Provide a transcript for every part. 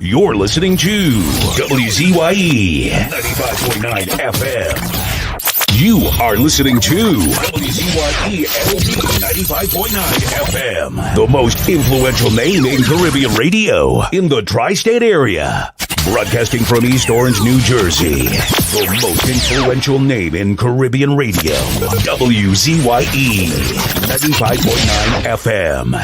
You're listening to WZYE 95.9 FM. You are listening to WZYE 95.9 FM, the most influential name in Caribbean radio in the tri-state area. Broadcasting from East Orange, New Jersey, the most influential name in Caribbean radio, WZYE 95.9 FM.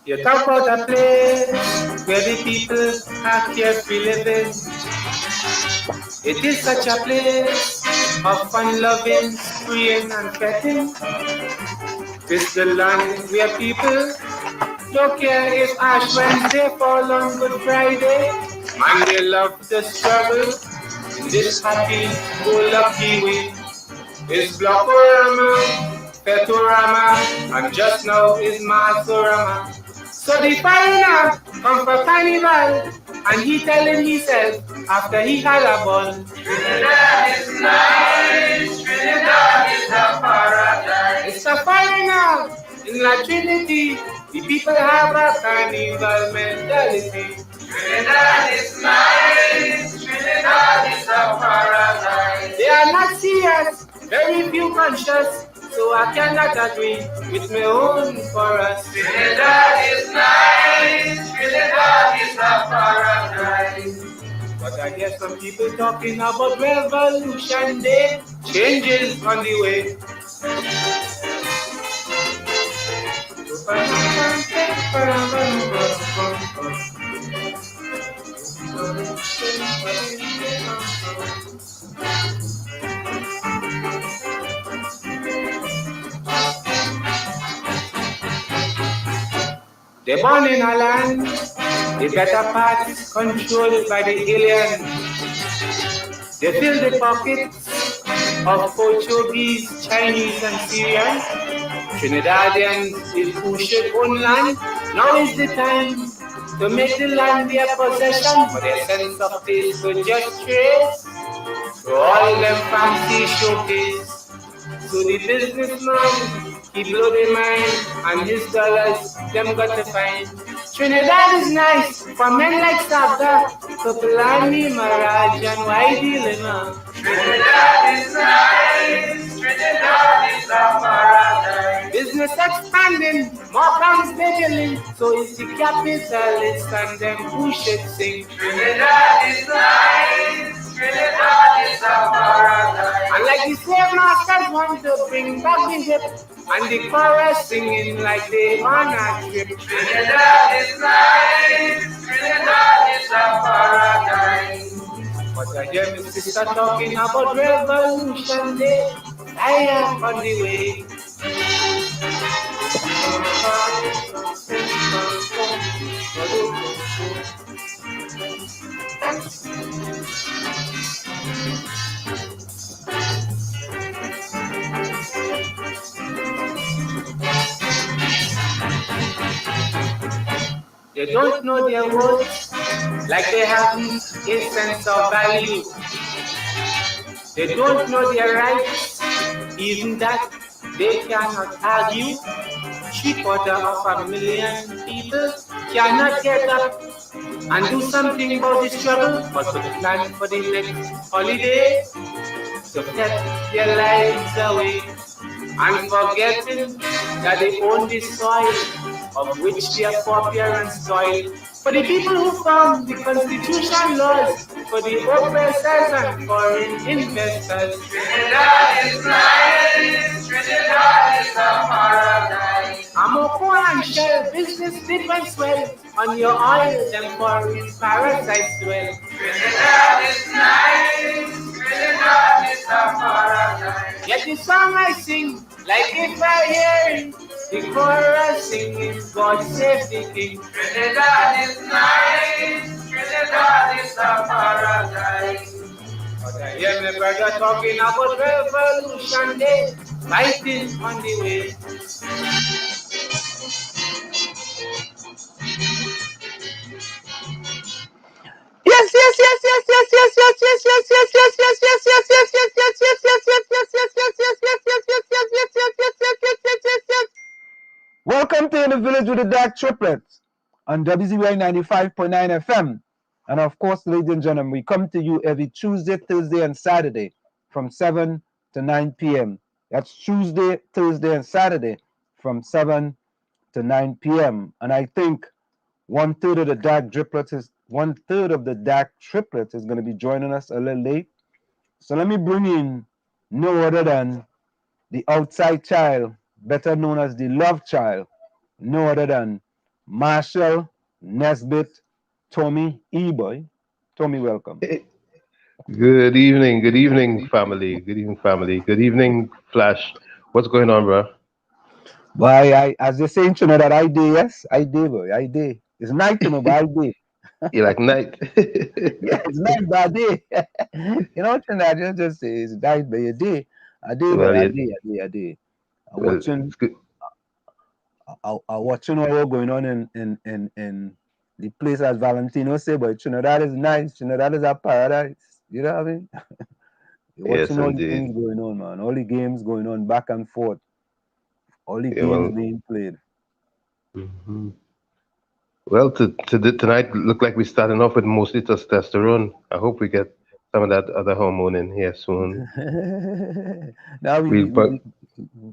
You talk about a place where the people are carefree living. It is such a place of fun loving, freeing and petting. It's the land where people don't care if Ash Wednesday fall on Good Friday. Man, they love the struggle in this happy, go-lucky way. It's Blockorama, Petorama, and just now is Masorama. So the foreigner come for carnival, and he telling himself after he had a ball. Trinidad is nice, Trinidad is a paradise. It's a foreigner in La Trinity, the people have a carnival mentality. Trinidad is nice, Trinidad is a paradise. They are not serious, very few conscious, so I cannot agree with my own chorus. Trinidad is nice, Trinidad is a paradise. But I hear some people talking about revolution day, changes on the way. They're born in a land, the better parts controlled by the alien. They fill the pockets of Portuguese, Chinese and Syrians. Trinidadians is who should own land. Now is the time to make the land their possession. For their sense of taste to just trace to all them fancy showcase. So the businessman, he blow the mind, and his dollars, them got to find. Trinidad is nice for men like Sabda, Kapilani, Maraj, and YD Lima. Trinidad is nice, Trinidad is a paradise. Business expanding, more pounds dealing, so it's the capitalists and them who should sing. Trinidad is nice, Trinidad is a paradise. And like the slave masters want to bring back the hip, and the chorus singing like they on a trip. Trinidad is nice, Trinidad is a paradise. But I hear my sister talking about revolution day. I am on the way. They don't know their worth, like they haven't a sense of value. They don't know their rights, even that they cannot argue. 750,000 people cannot get up and do something about this trouble, but to plan for the next holiday, to set their lives away, and forgetting that they own the soil of which their foreparents toiled. For the people who found the Constitution laws, for the oppressors and foreign investors. Trinidad is nice, Trinidad is a paradise. Amoko and Shell business did went swell, on your oil them foreign parasites dwell. Trinidad is nice, Trinidad is a paradise. Yet the song I sing, like if I hear the chorus singing, God save the King. Trinidad is nice, Trinidad is a paradise. But I hear my brother talking about revolution day, fighting on the way. Welcome to In the Village with the DAG Triplets on WZYE 95.9 FM. And of course, ladies and gentlemen, we come to you every Tuesday, Thursday, and Saturday from 7 to 9 p.m. That's Tuesday, Thursday, and Saturday from 7 to 9 p.m. And I think one-third of the DAG Triplets is going to be joining us a little late. So let me bring in no other than the outside child, better known as the love child, no other than Marshall Nesbitt Tommy E-Boy. Tommy, welcome. Good evening, family. Good evening, family. Good evening, Flash. What's going on, bro? Why, as they say in Trinidad, I day, yes? I day, boy, I day. It's night, but I day. You like night? Yeah, it's night, but I day. You know, Trinidad just say it's night, but a day. I day, Well, boy, I yeah, day, I day. I'm well, watching. it's good. I'm watching what's going on in the place as Valentino say, but Trinidad is nice. Trinidad is a paradise. You know what I mean? You're Yes, watching all the indeed. things going on, man. All the games going on back and forth. All the Yeah, games well, being played. hmm well, tonight look like we're starting off with mostly testosterone. I hope we get some of that other hormone in here soon. Now We, but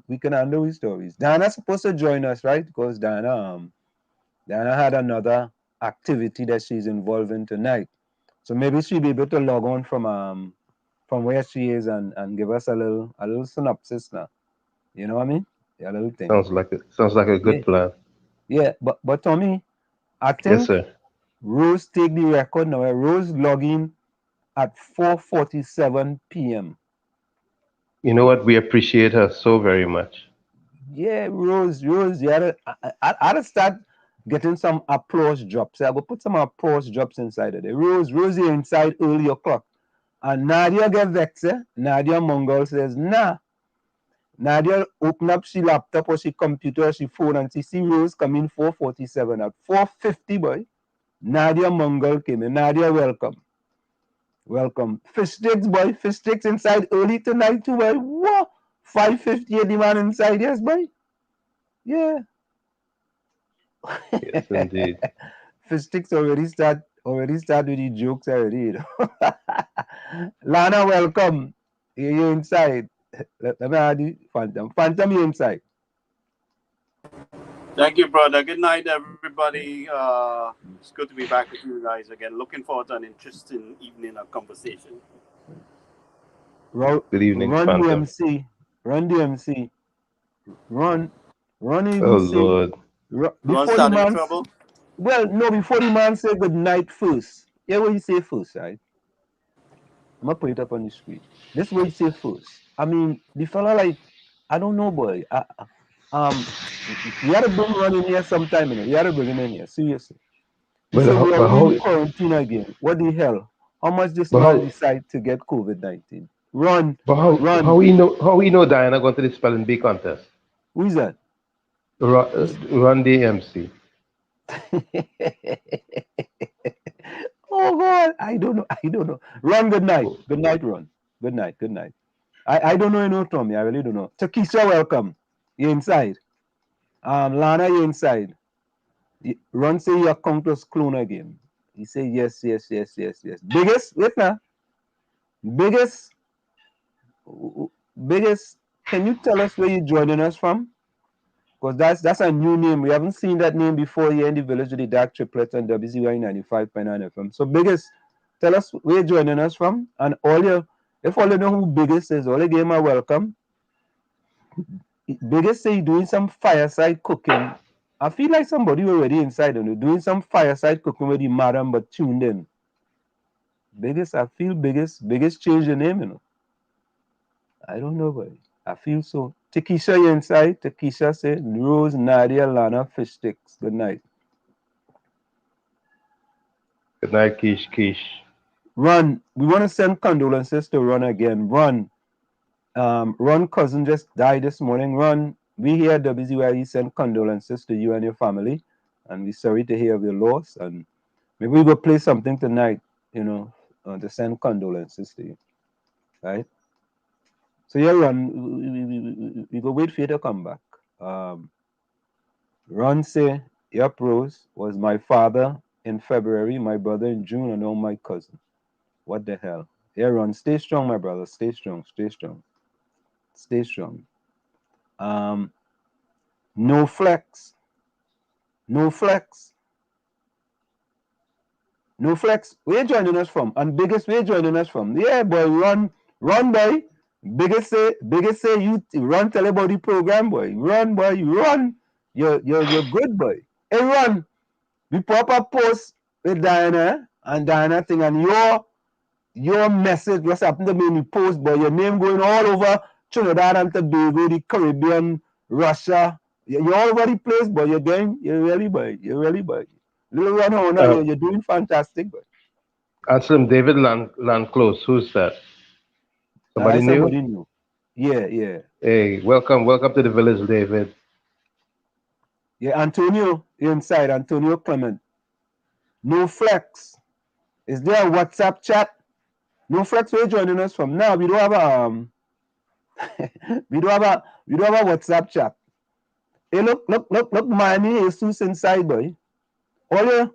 we can handle his stories. Diana's supposed to join us, right? Because Diana had another activity that she's involved in tonight. So maybe she'll be able to log on from where she is and give us a little synopsis now. You know what I mean? Yeah, a little thing. sounds like a Yeah, good plan. yeah. But Tommy, I Yes, think sir. Rose take the record now. Rose logging at 4:47 p.m. You know what? We appreciate her so very much. Yeah, Rose. You had to start getting some applause drops. I go put some applause drops inside of there. Rose, you inside early o'clock. And Nadia get vexed. Nadia Mongol says, nah. Nadia open up she laptop or she computer or she phone and she see Rose coming 4:47 at 4:50, boy. Nadia Mongol came in. Nadia, welcome. Welcome. Fish sticks, boy. Fish sticks inside early tonight too, boy. What? 5:50 the man inside, yes, boy. Yeah. Yes, indeed. Fish sticks already start with the jokes already, you know. Lana, welcome. You inside. Let me add the Phantom. Phantom, you inside. Thank you, brother. Good night, everybody. It's good to be back with you guys again. Looking forward to an interesting evening of conversation. Good evening, Run the Phantom. MC. Run the MC. Run. Run Oh MC. Lord. Ron Before the started in man. trouble. Well, no, before the man say good night first. Yeah, what you say first, right? I'm gonna put it up on the screen. This is what you say first. I mean, the fella like, I don't know, boy. Um, we had to bring Ron in here sometime, you know. We had to bring him in here, seriously. He said we But are how? in quarantine again. What the hell? How much this But man how? decide to get COVID-19? Run, But how run. we know? How we know Diana going to the spelling bee contest? Who is that? Run the MC. Oh God, I don't know. I don't know. Ron, good night. Good night, Ron. Good night. Good night. I don't know, you know, Tommy. I really don't know. Takisha, welcome. You inside? Lana, you inside? Ron say your account was clone again. He say yes. Biggest, wait now. Biggest, biggest. Can you tell us where you're joining us from? Because that's a new name. We haven't seen that name before here in the village with the DAG Triplets and WZYE 95.9 FM. So biggest, tell us where you're joining us from, and if all you know who biggest is, all the game are welcome. Biggest say doing some fireside cooking. I feel like somebody already inside on it, doing some fireside cooking with the madam but tuned in. Biggest, I feel biggest change the name, you know. I don't know, but I feel so. Takisha, you inside? Takisha said, Rose, Nadia, Lana, fish sticks. Good night. Good night, Kish. Run. We want to send condolences to Run again. Run. Ron cousin just died this morning. Ron, we here at WZYE send condolences to you and your family, and we're sorry to hear of your loss. And maybe we will play something tonight, you know, to send condolences to you, right? So yeah, Ron, we go wait for you to come back. Ron say, yep, Rose, was my father in February, my brother in June, and now my cousin. What the hell? Yeah, Ron, stay strong, my brother. Stay strong, stay strong, stay strong. No flex. No flex. No flex. Where you joining us from? And biggest, where you joining us from? Yeah, boy, run, boy. Biggest say you run. Tell about the program, boy. Run, boy, you run. You're good, boy. Hey, run. We pop up post with Diana and Diana thing, and your message what's happened to me in the post, boy. Your name going all over Trinidad and Tobago, the Caribbean, Russia. You're all over the place, boy. You're really, boy. You're really, boy. Little run on, you're doing fantastic, boy. Answer him, David Landclose. Who's that? Somebody That's new? somebody new. Yeah. Hey, welcome to the village, David. Yeah, Antonio, you're inside. Antonio Clement. No flex. Is there a WhatsApp chat? No flex, where you joining us from? No, we don't have a we don't have a WhatsApp chat. Hey, look, Miami Jesus inside, boy. All you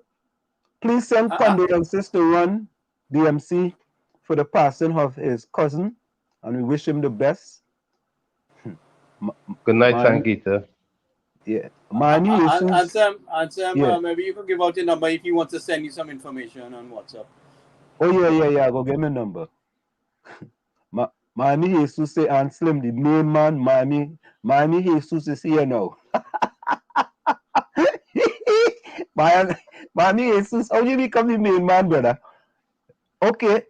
please send condolences to Ron DMC for the passing of his cousin, and we wish him the best. Good night, Miami, Sangita. yeah, Miami Jesus. Ansem, Yeah. maybe you could give out your number if he wants to send you some information on WhatsApp. Oh yeah. Go get my number. Miami Jesus say and Slim, the main man. Miami Jesus is here now. Miami Jesus, how you become the main man, brother? Okay,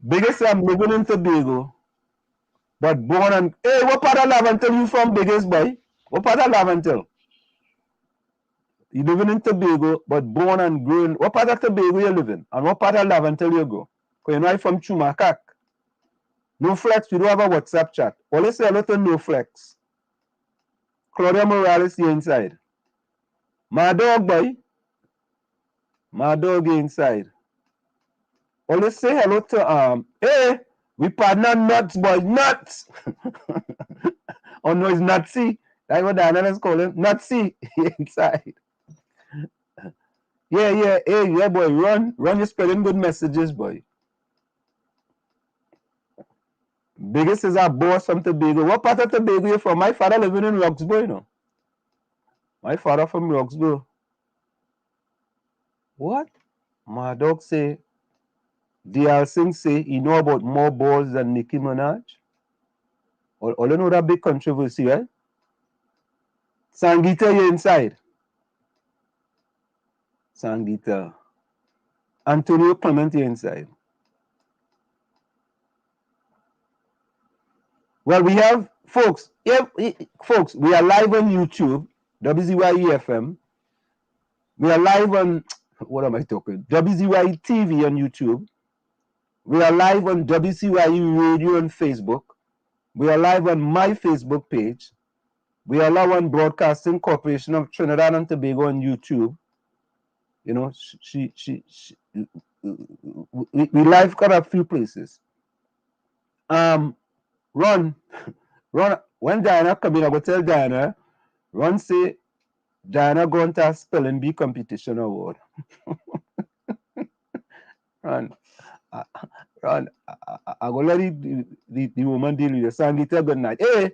biggest I'm living in Tobago, but born and hey, what part of Lavantel you from, biggest boy? What part of Lavantel? You living in Tobago, but born and grown. What part of Tobago you living? And what part of Lavantel you go? Because you know I'm from Chumakak. No flex, we don't have a WhatsApp chat. Always say a lot of no flex. Claudia Morales here inside. My dog, boy. My dog here inside. Always say hello to hey, we partner nuts, boy, nuts. Oh no, it's Nazi. That's what the analysts call him. Nazi inside. Yeah. Hey, yeah, boy, run. You're spreading good messages, boy. Biggest is our boss from Tobago. What part of Tobago you from? My father living in Roxborough, you know. My father from Roxborough. What? My dog say, D.R. Singh say he know about more balls than Nicki Minaj. All you know that big controversy, right? Sangita, you inside. Sangita. Antonio Clement, you inside. Well, we have, folks, we are live on YouTube, WZYE FM. We are live on, what am I talking? WZYE TV on YouTube. We are live on WZYE Radio on Facebook. We are live on my Facebook page. We are live on Broadcasting Corporation of Trinidad and Tobago on YouTube. You know, we live got a few places. Ron, when Diana come in, I go tell Diana, Ron say, Diana going to a spelling bee competition award. Ron, I go let the woman deal with you. Sandy, tell good night. Hey,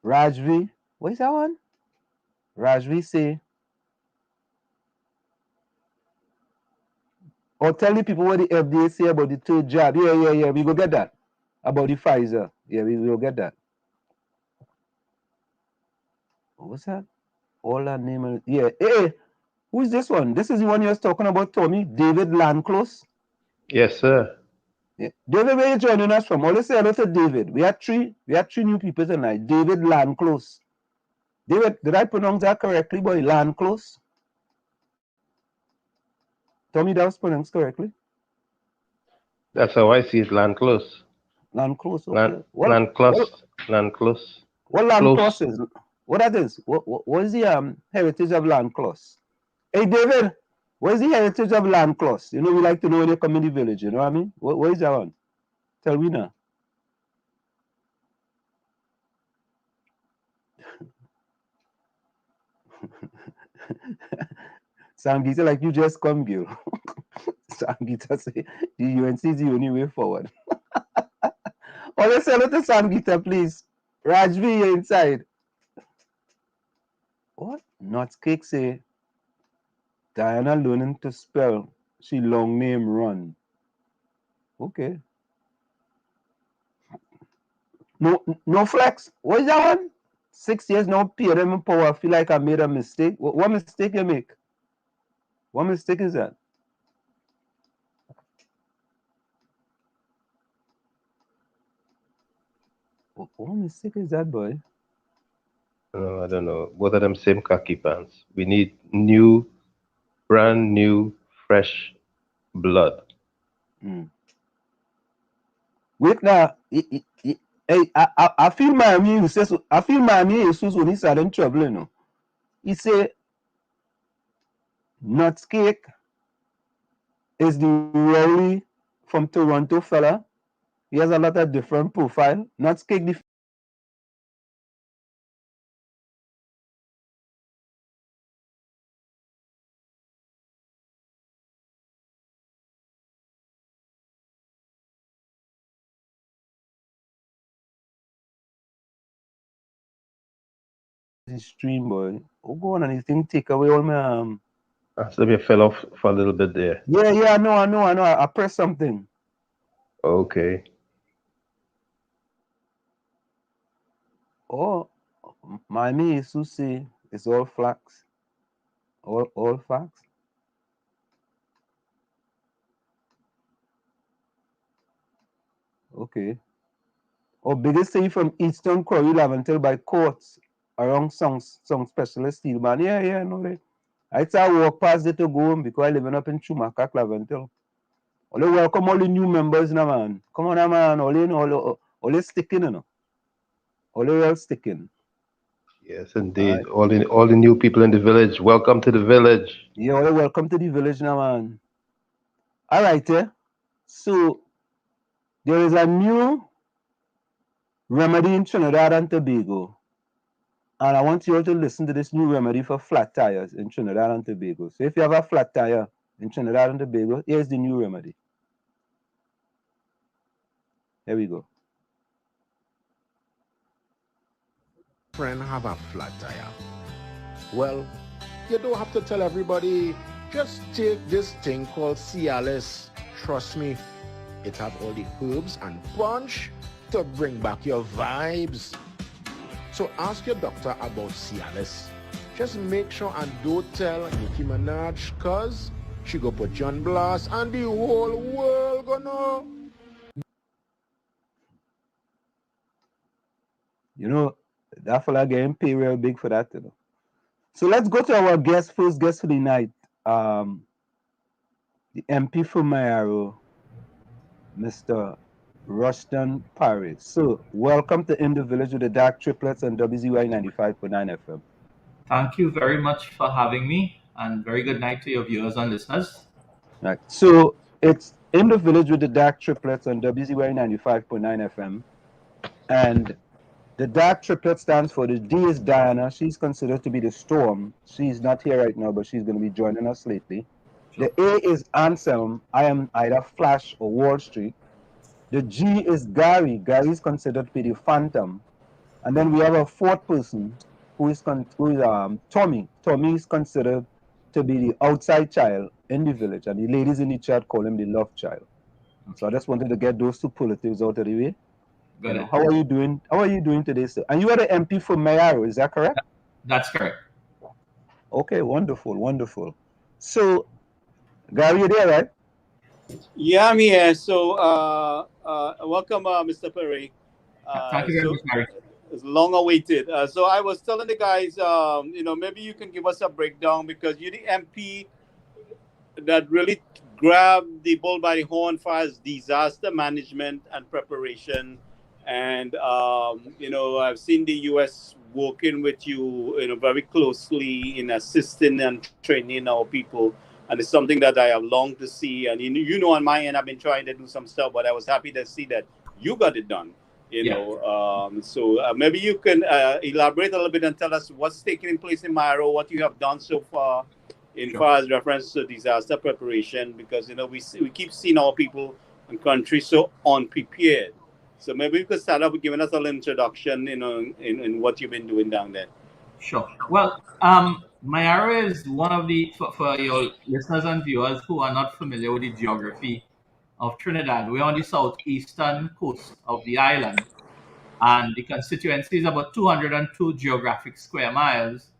Rajvi, what is that one? Rajvi say, or tell the people what the FDA say about the third jab. Yeah, we go get that. About the Pfizer. Yeah, we will get that. What's that? All that name. Yeah. Hey, who is this one? This is the one you was talking about, Tommy. David Landclose. Yes, sir. Yeah. David, where you joining us from? Always say hello to David. We had three new people tonight. David Landclose. David, did I pronounce that correctly, boy? Landclose? Tommy, that was pronounced correctly? That's how I see it, Landclose. Landclose, okay. Landclose. What Landclose is? What that is? What is the heritage of Landclose? Hey, David, what is the heritage of Landclose? You know, we like to know when you come in the village, you know what I mean? What is that one? Tell me now. Sangita, like you just come, girl. Sangita say the UNC is the only way forward. Oh, let's say hello to Sangita, please. Rajvi, you're inside. What? Not cake say Diana learning to spell. She long name run. Okay. No flex. What is that one? 6 years now, pay them in power. I feel like I made a mistake. What mistake you make? What mistake is that? What mistake is that, boy? No, I don't know. Both of them same khaki pants. We need new, brand new, fresh blood. Wait now. Hey, I feel my me. You say so. I feel my me. You so when he started trouble, you know. He say, Nuts Cake is the Rowley from Toronto fella. He has a lot of different profile. Nuts Cake the stream boy. Oh, go on and his thing take away all my So we fell off for a little bit there. Yeah, I know. I pressed something. Okay. Oh, my me is to say it's all flax. All facts. Okay. Oh, biggest thing from Eastern Korea Laventel by courts around some specialist steel man. Yeah, no they. I try walk past it to go home because I living up in Chumaka Laventel. Only welcome all the new members now, man. Come on, man. Only sticking, you know. Only real sticking. Yes, indeed. All the new people in the village. Welcome to the village. Yeah, only welcome to the village now, man. All right, so there is a new remedy in Trinidad and Tobago. And I want you all to listen to this new remedy for flat tires in Trinidad and Tobago. So if you have a flat tire in Trinidad and Tobago, here's the new remedy. Here we go. Friend have a flat tire. Well, you don't have to tell everybody. Just take this thing called Cialis. Trust me, it have all the herbs and punch to bring back your vibes. So ask your doctor about Cialis. Just make sure and don't tell Nicki Minaj, cause she go put you on blast and the whole world gonna know. You know, that fella getting paid real big for that, you know. So let's go to our first guest for the night. The MP from Mayaro, Mr. Rushton Paray. So welcome to In the Village with the DAG Triplets on WZYE 95.9 FM. Thank you very much for having me, and very good night to your viewers and listeners. Right. So it's In the Village with the DAG Triplets on WZYE 95.9 FM. And the DAG Triplet stands for the D is Diana. She's considered to be the storm. She's not here right now, but she's going to be joining us lately. Sure. The A is Anselm. I am either Flash or Wall Street. The G is Gary. Gary is considered to be the Phantom. And then we have a fourth person who is Tommy. Tommy is considered to be the outside child in the village. And the ladies in the chat call him the love child. Okay. So I just wanted to get those two politics out of the way. You know, how are you doing? How are you doing today, sir? And you are the MP for Mayaro, is that correct? That's correct. Okay, wonderful. So, Gary, you there, right? Yeah, I'm here. So, welcome, Mr. Paray. Thank you very much, Gary. It's long awaited. So I was telling the guys, maybe you can give us a breakdown because you're the MP that really grabbed the bull by the horn for as disaster management and preparation. And, I've seen the U.S. working with you, very closely in assisting and training our people. And it's something that I have longed to see. And, on my end, I've been trying to do some stuff, but I was happy to see that you got it done. So maybe you can elaborate a little bit and tell us what's taking place in Mayaro, what you have done so far in far as reference to disaster preparation, because we keep seeing our people and country so unprepared. So maybe you could start off with giving us a little introduction, in what you've been doing down there. Sure. Well, Mayaro is one of for your listeners and viewers who are not familiar with the geography of Trinidad. We're on the southeastern coast of the island, and the constituency is about 202 geographic square miles.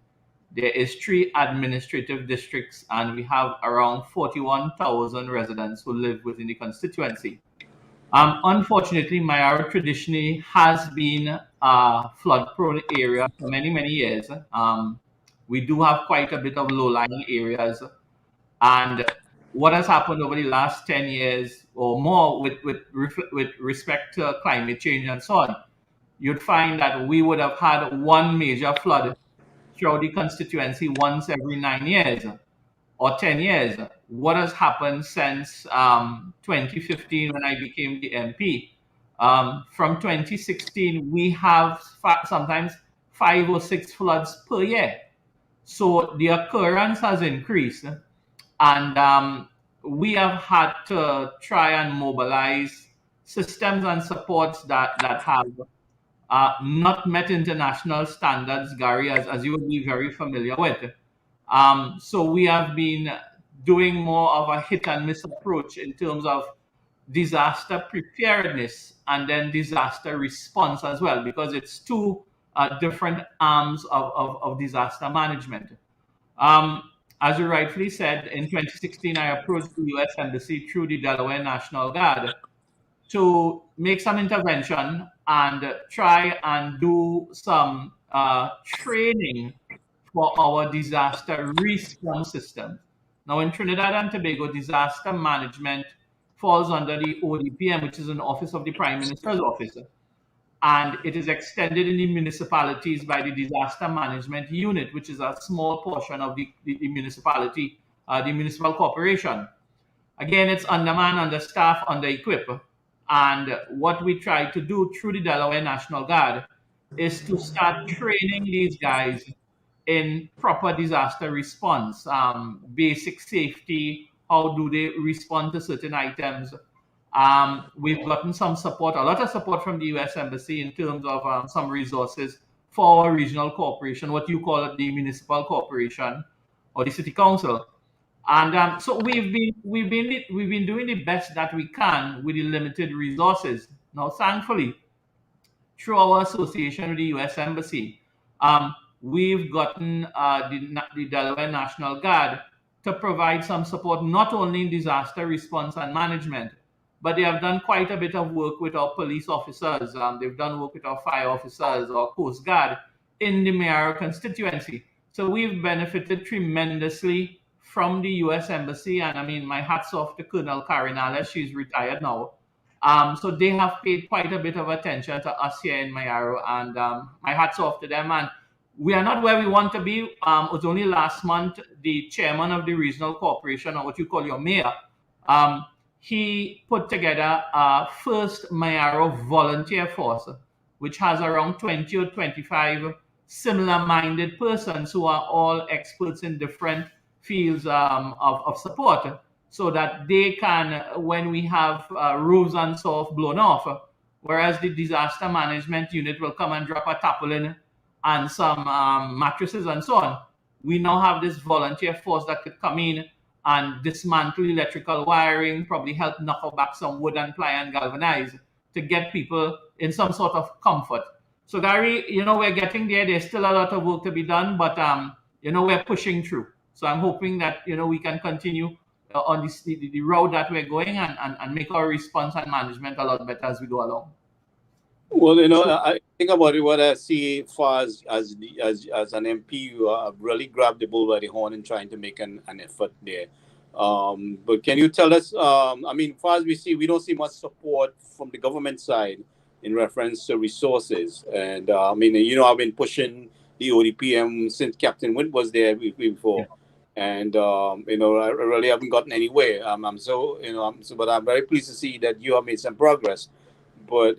There is 3 administrative districts, and we have around 41,000 residents who live within the constituency. Unfortunately, Mayaro traditionally has been a flood-prone area for many, many years. We do have quite a bit of low-lying areas, and what has happened over the last 10 years or more with respect to climate change and so on, you'd find that we would have had one major flood throughout the constituency once every 9 years or 10 years. What has happened since 2015 when I became the MP? From 2016, we have sometimes 5 or 6 floods per year. So the occurrence has increased, and we have had to try and mobilize systems and supports that have not met international standards, Gary, as you would be very familiar with. So we have been doing more of a hit and miss approach in terms of disaster preparedness and then disaster response as well, because it's 2 different arms of disaster management. As you rightfully said, in 2016, I approached the U.S. Embassy through the Delaware National Guard to make some intervention and try and do some training for our disaster response system. Now, in Trinidad and Tobago, disaster management falls under the ODPM, which is an Office of the Prime Minister's Office, and it is extended in the municipalities by the Disaster Management Unit, which is a small portion of the municipality, the municipal corporation. Again, it's undermanned, understaffed, under-equipped. And what we try to do through the Delaware National Guard is to start training these guys in proper disaster response, basic safety, how do they respond to certain items. We've gotten some support, a lot of support from the U.S. Embassy in terms of some resources for our regional corporation, what you call it, the municipal corporation or the city council. And so we've been doing the best that we can with the limited resources. Now, thankfully, through our association with the U.S. Embassy, we've gotten the Delaware National Guard to provide some support, not only in disaster response and management, but they have done quite a bit of work with our police officers. They've done work with our fire officers, our Coast Guard in the Mayaro constituency. So we've benefited tremendously from the U.S. Embassy, and I mean, my hat's off to Colonel Carinales. She's retired now. So they have paid quite a bit of attention to us here in Mayaro, and my hat's off to them. And we are not where we want to be. It was only last month, the chairman of the regional corporation, or what you call your mayor, he put together a first Mayaro volunteer force, which has around 20 or 25 similar-minded persons who are all experts in different fields of support, so that they can, when we have roofs and so forth blown off, whereas the disaster management unit will come and drop a tarpaulin and some mattresses and so on, we now have this volunteer force that could come in and dismantle electrical wiring, probably help knuckle back some wood and ply and galvanize to get people in some sort of comfort. So Gary, we're getting there. There's still a lot of work to be done, but we're pushing through. So I'm hoping that we can continue on the road that we're going and make our response and management a lot better as we go along. Well, I think about it. What I see far as an MP, you have really grabbed the bull by the horn and trying to make an effort there. But can you tell us? Far as we see, we don't see much support from the government side in reference to resources. And I've been pushing the ODPM since Captain Witt was there before. Yeah. And I really haven't gotten anywhere. But I'm very pleased to see that you have made some progress. But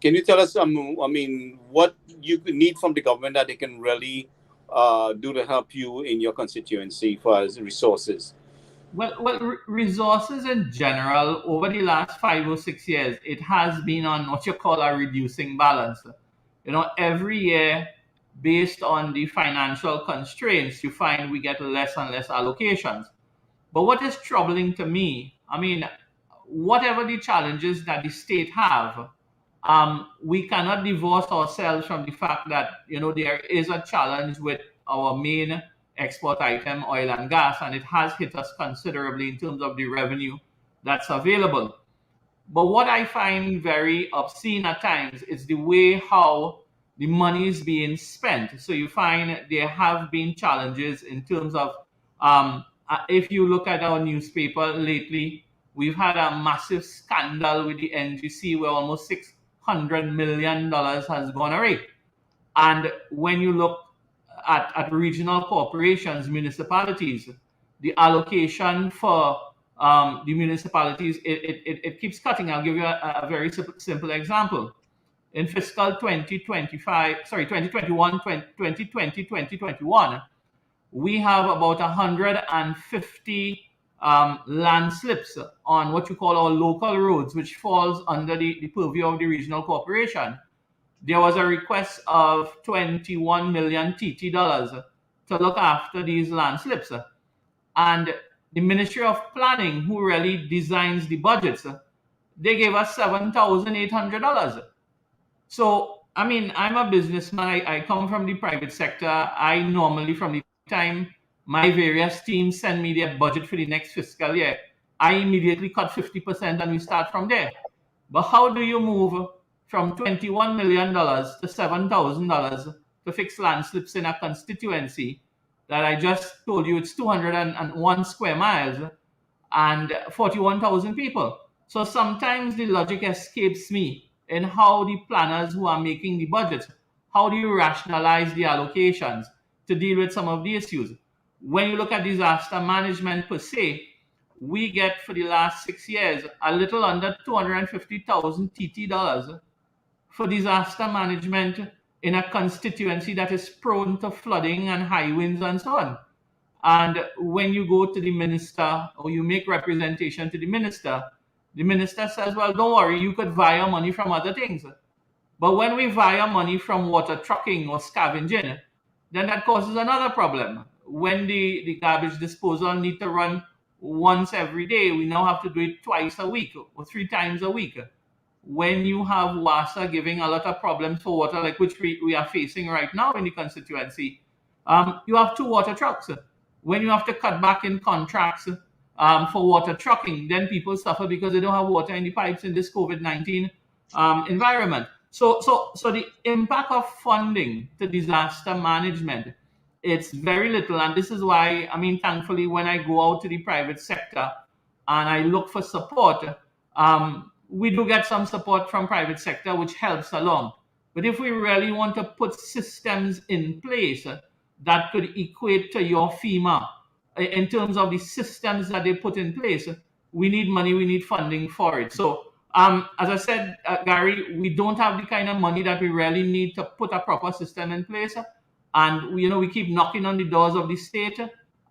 Can you tell us, what you need from the government that they can really do to help you in your constituency for as resources? Well, resources in general over the last 5 or 6 years, it has been on what you call a reducing balance. Every year, based on the financial constraints, you find we get less and less allocations. But what is troubling to me, whatever the challenges that the state have, we cannot divorce ourselves from the fact that there is a challenge with our main export item, oil and gas, and it has hit us considerably in terms of the revenue that's available. But what I find very obscene at times is the way how the money is being spent. So you find there have been challenges in terms of, if you look at our newspaper lately, we've had a massive scandal with the NGC where almost $600 million has gone away. And when you look at regional corporations, municipalities, the allocation for the municipalities, it keeps cutting. I'll give you a very simple example. In fiscal 2020, 2021, we have about 150 land slips on what you call our local roads, which falls under the purview of the regional corporation. There was a request of 21 million TT dollars to look after these land slips. And the Ministry of Planning, who really designs the budgets, they gave us $7,800. So, I'm a businessman. I come from the private sector. I normally, from the time my various teams send me their budget for the next fiscal year, I immediately cut 50% and we start from there. But how do you move from $21 million to $7,000 to fix land slips in a constituency that I just told you it's 201 square miles and 41,000 people? So sometimes the logic escapes me in how the planners who are making the budgets, how do you rationalize the allocations to deal with some of the issues? When you look at disaster management per se, we get for the last 6 years a little under 250,000 TT dollars for disaster management in a constituency that is prone to flooding and high winds and so on. And when you go to the minister or you make representation to the minister says, well, don't worry, you could via money from other things. But when we via money from water trucking or scavenging, then that causes another problem. When the garbage disposal need to run once every day, we now have to do it twice a week or 3 times a week. When you have WASA giving a lot of problems for water, like which we are facing right now in the constituency, you have 2 water trucks. When you have to cut back in contracts for water trucking, then people suffer because they don't have water in the pipes in this COVID-19 environment. So the impact of funding to disaster management, it's very little. And this is why, thankfully, when I go out to the private sector and I look for support, we do get some support from private sector, which helps along. But if we really want to put systems in place that could equate to your FEMA in terms of the systems that they put in place, we need money, we need funding for it. So as I said, Gary, we don't have the kind of money that we really need to put a proper system in place. And we keep knocking on the doors of the state,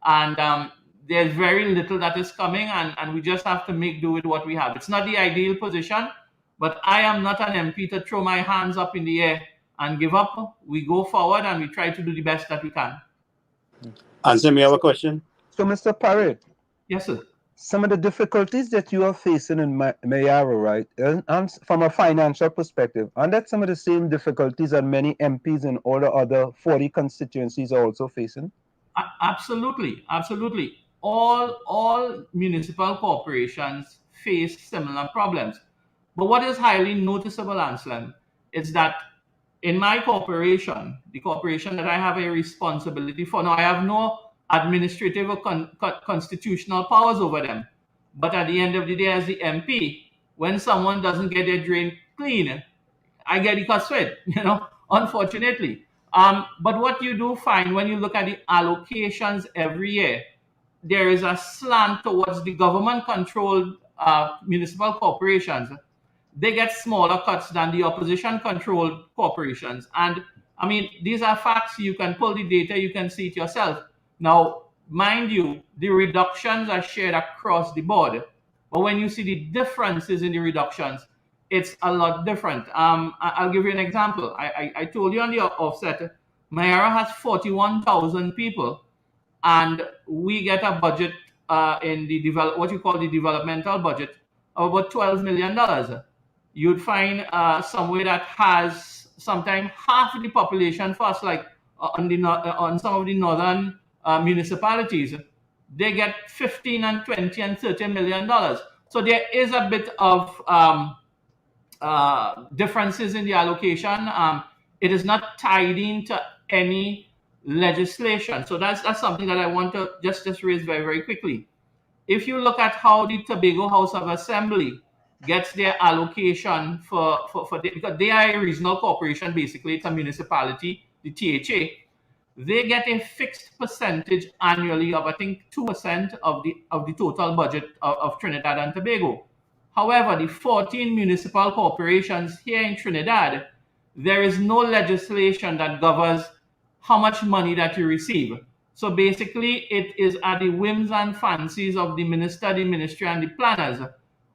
and there's very little that is coming, and we just have to make do with what we have. It's not the ideal position, but I am not an MP to throw my hands up in the air and give up. We go forward and we try to do the best that we can. Answer me our question. So, Mr. Paray. Yes, sir. Some of the difficulties that you are facing in Mayaro, right, and from a financial perspective, and that's some of the same difficulties that many MPs in all the other 40 constituencies are also facing? Absolutely. All municipal corporations face similar problems. But what is highly noticeable, Anselm, is that in my corporation, the corporation that I have a responsibility for, now I have no administrative or constitutional powers over them. But at the end of the day, as the MP, when someone doesn't get their drain clean, I get the cuts for it, unfortunately. But what you do find when you look at the allocations every year, there is a slant towards the government-controlled municipal corporations. they get smaller cuts than the opposition-controlled corporations. And I mean, these are facts. You can pull the data, you can see it yourself. Now, mind you, the reductions are shared across the board. But when you see the differences in the reductions, it's a lot different. I'll give you an example. I told you on the offset, Mayaro has 41,000 people, and we get a budget in the what you call the developmental budget of about $12 million. You'd find somewhere that has sometimes half the population for us, like on some of the northern municipalities, they get 15 and 20 and $30 million. So there is a bit of differences in the allocation. It is not tied into any legislation. So that's something that I want to just raise very, very quickly. If you look at how the Tobago House of Assembly gets their allocation because they are a regional corporation, basically, it's a municipality, the THA, they get a fixed percentage annually of, I think, 2% of the total budget of Trinidad and Tobago. However, the 14 municipal corporations here in Trinidad, there is no legislation that governs how much money that you receive. So basically, it is at the whims and fancies of the minister, the ministry, and the planners,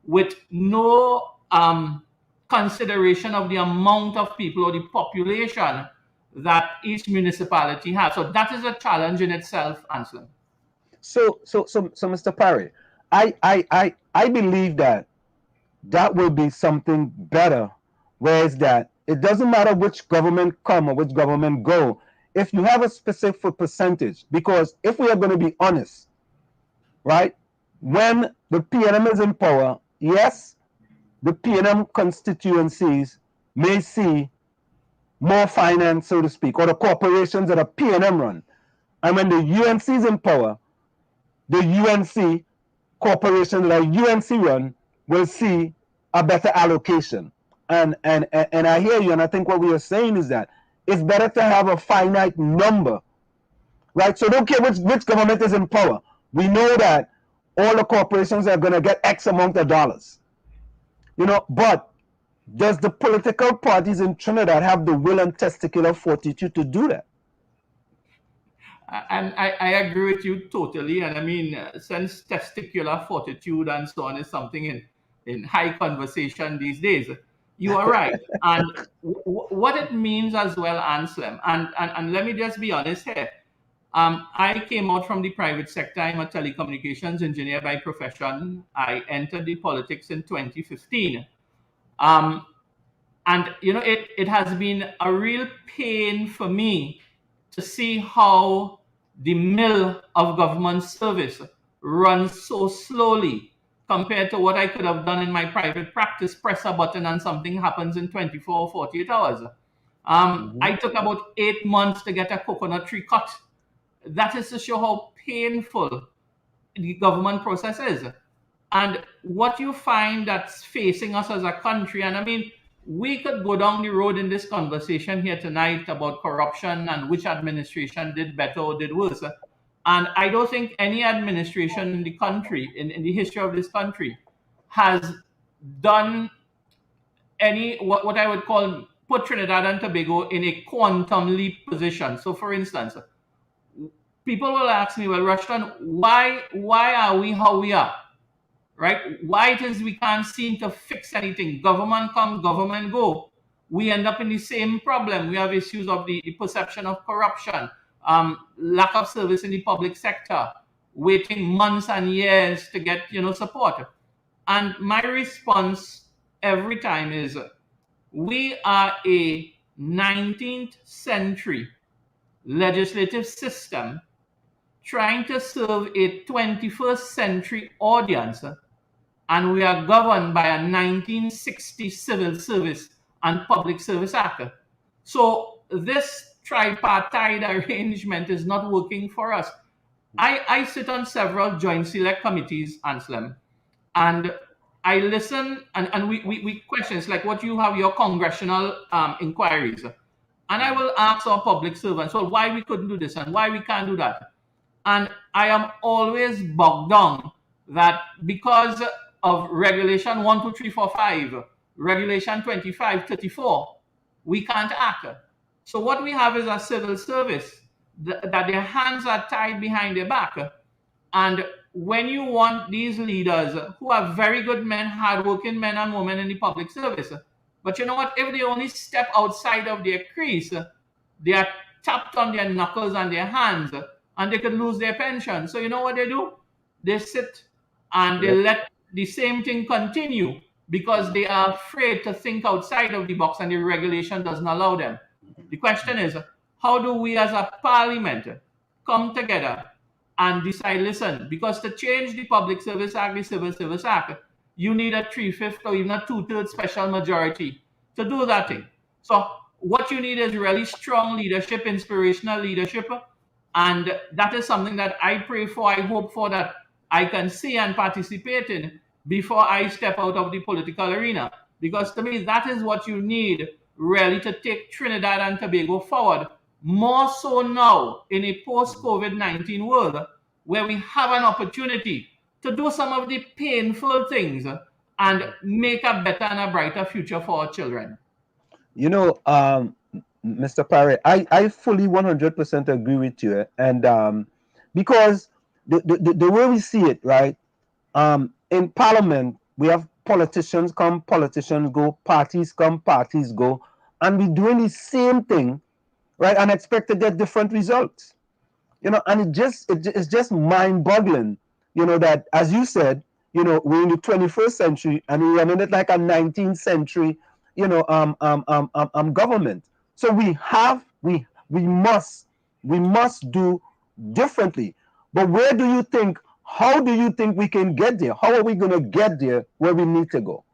with no consideration of the amount of people or the population that each municipality has. So that is a challenge in itself, Anselm. So Mr. Paray, I believe that will be something better, whereas that it doesn't matter which government come or which government go, if you have a specific percentage, because if we are going to be honest, right, when the PNM is in power, yes, the PNM constituencies may see more finance, so to speak, or the corporations that are PNM run. And when the UNC is in power, the UNC corporations that are UNC run will see a better allocation. And I hear you, and I think what we are saying is that it's better to have a finite number, right? So don't care which government is in power. We know that all the corporations are going to get X amount of dollars, but does the political parties in Trinidad have the will and testicular fortitude to do that? And I agree with you totally. And I mean, since testicular fortitude and so on is something in high conversation these days, you are right. And what it means as well, Anselm, and let me just be honest here. I came out from the private sector. I'm a telecommunications engineer by profession. I entered the politics in 2015. And it has been a real pain for me to see how the mill of government service runs so slowly compared to what I could have done in my private practice. Press a button and something happens in 24 or 48 hours. I took about 8 months to get a coconut tree cut. That is to show how painful the government process is. And what you find that's facing us as a country, and I mean, we could go down the road in this conversation here tonight about corruption and which administration did better or did worse. And I don't think any administration in the country, in the history of this country, has done any, what I would call, put Trinidad and Tobago in a quantum leap position. So for instance, people will ask me, well, Rushton, why are we how we are? Right? Why it is we can't seem to fix anything? Government come, government go. We end up in the same problem. We have issues of the perception of corruption, lack of service in the public sector, waiting months and years to get support. And my response every time is, we are a 19th century legislative system trying to serve a 21st century audience, and we are governed by a 1960 Civil Service and Public Service Act. So this tripartite arrangement is not working for us. I sit on several joint select committees, Anselm, and I listen, and we questions like what you have your congressional inquiries. And I will ask our public servants, well, why we couldn't do this and why we can't do that. And I am always bogged down that because of Regulation 12345, Regulation 2534, we can't act. So what we have is a civil service that their hands are tied behind their back. And when you want these leaders who are very good men, hardworking men and women in the public service, but you know what? If they only step outside of their crease, they are tapped on their knuckles and their hands, and they could lose their pension. So you know what they do? They sit and they let the same thing continue because they are afraid to think outside of the box and the regulation doesn't allow them. The question is, how do we as a parliament come together and decide, listen, because to change the Public Service Act, the Civil Service Act, you need a 3/5 or even a 2/3 special majority to do that thing. So what you need is really strong leadership, inspirational leadership, and that is something that I pray for, I hope for, that I can see and participate in before I step out of the political arena. Because to me, that is what you need really to take Trinidad and Tobago forward, more so now in a post-COVID-19 world where we have an opportunity to do some of the painful things and make a better and a brighter future for our children. You know, Mr. Paray, I fully 100% agree with you. And because the way we see it, right, in Parliament, we have politicians come, politicians go, parties come, parties go, and we're doing the same thing, right, and expect to get different results. You know, and it's just mind-boggling, you know, that, as you said, you know, we're in the 21st century and we're running it like a 19th century, you know, government. So we must do differently. But where do you think, how do you think we can get there? How are we going to get there where we need to go?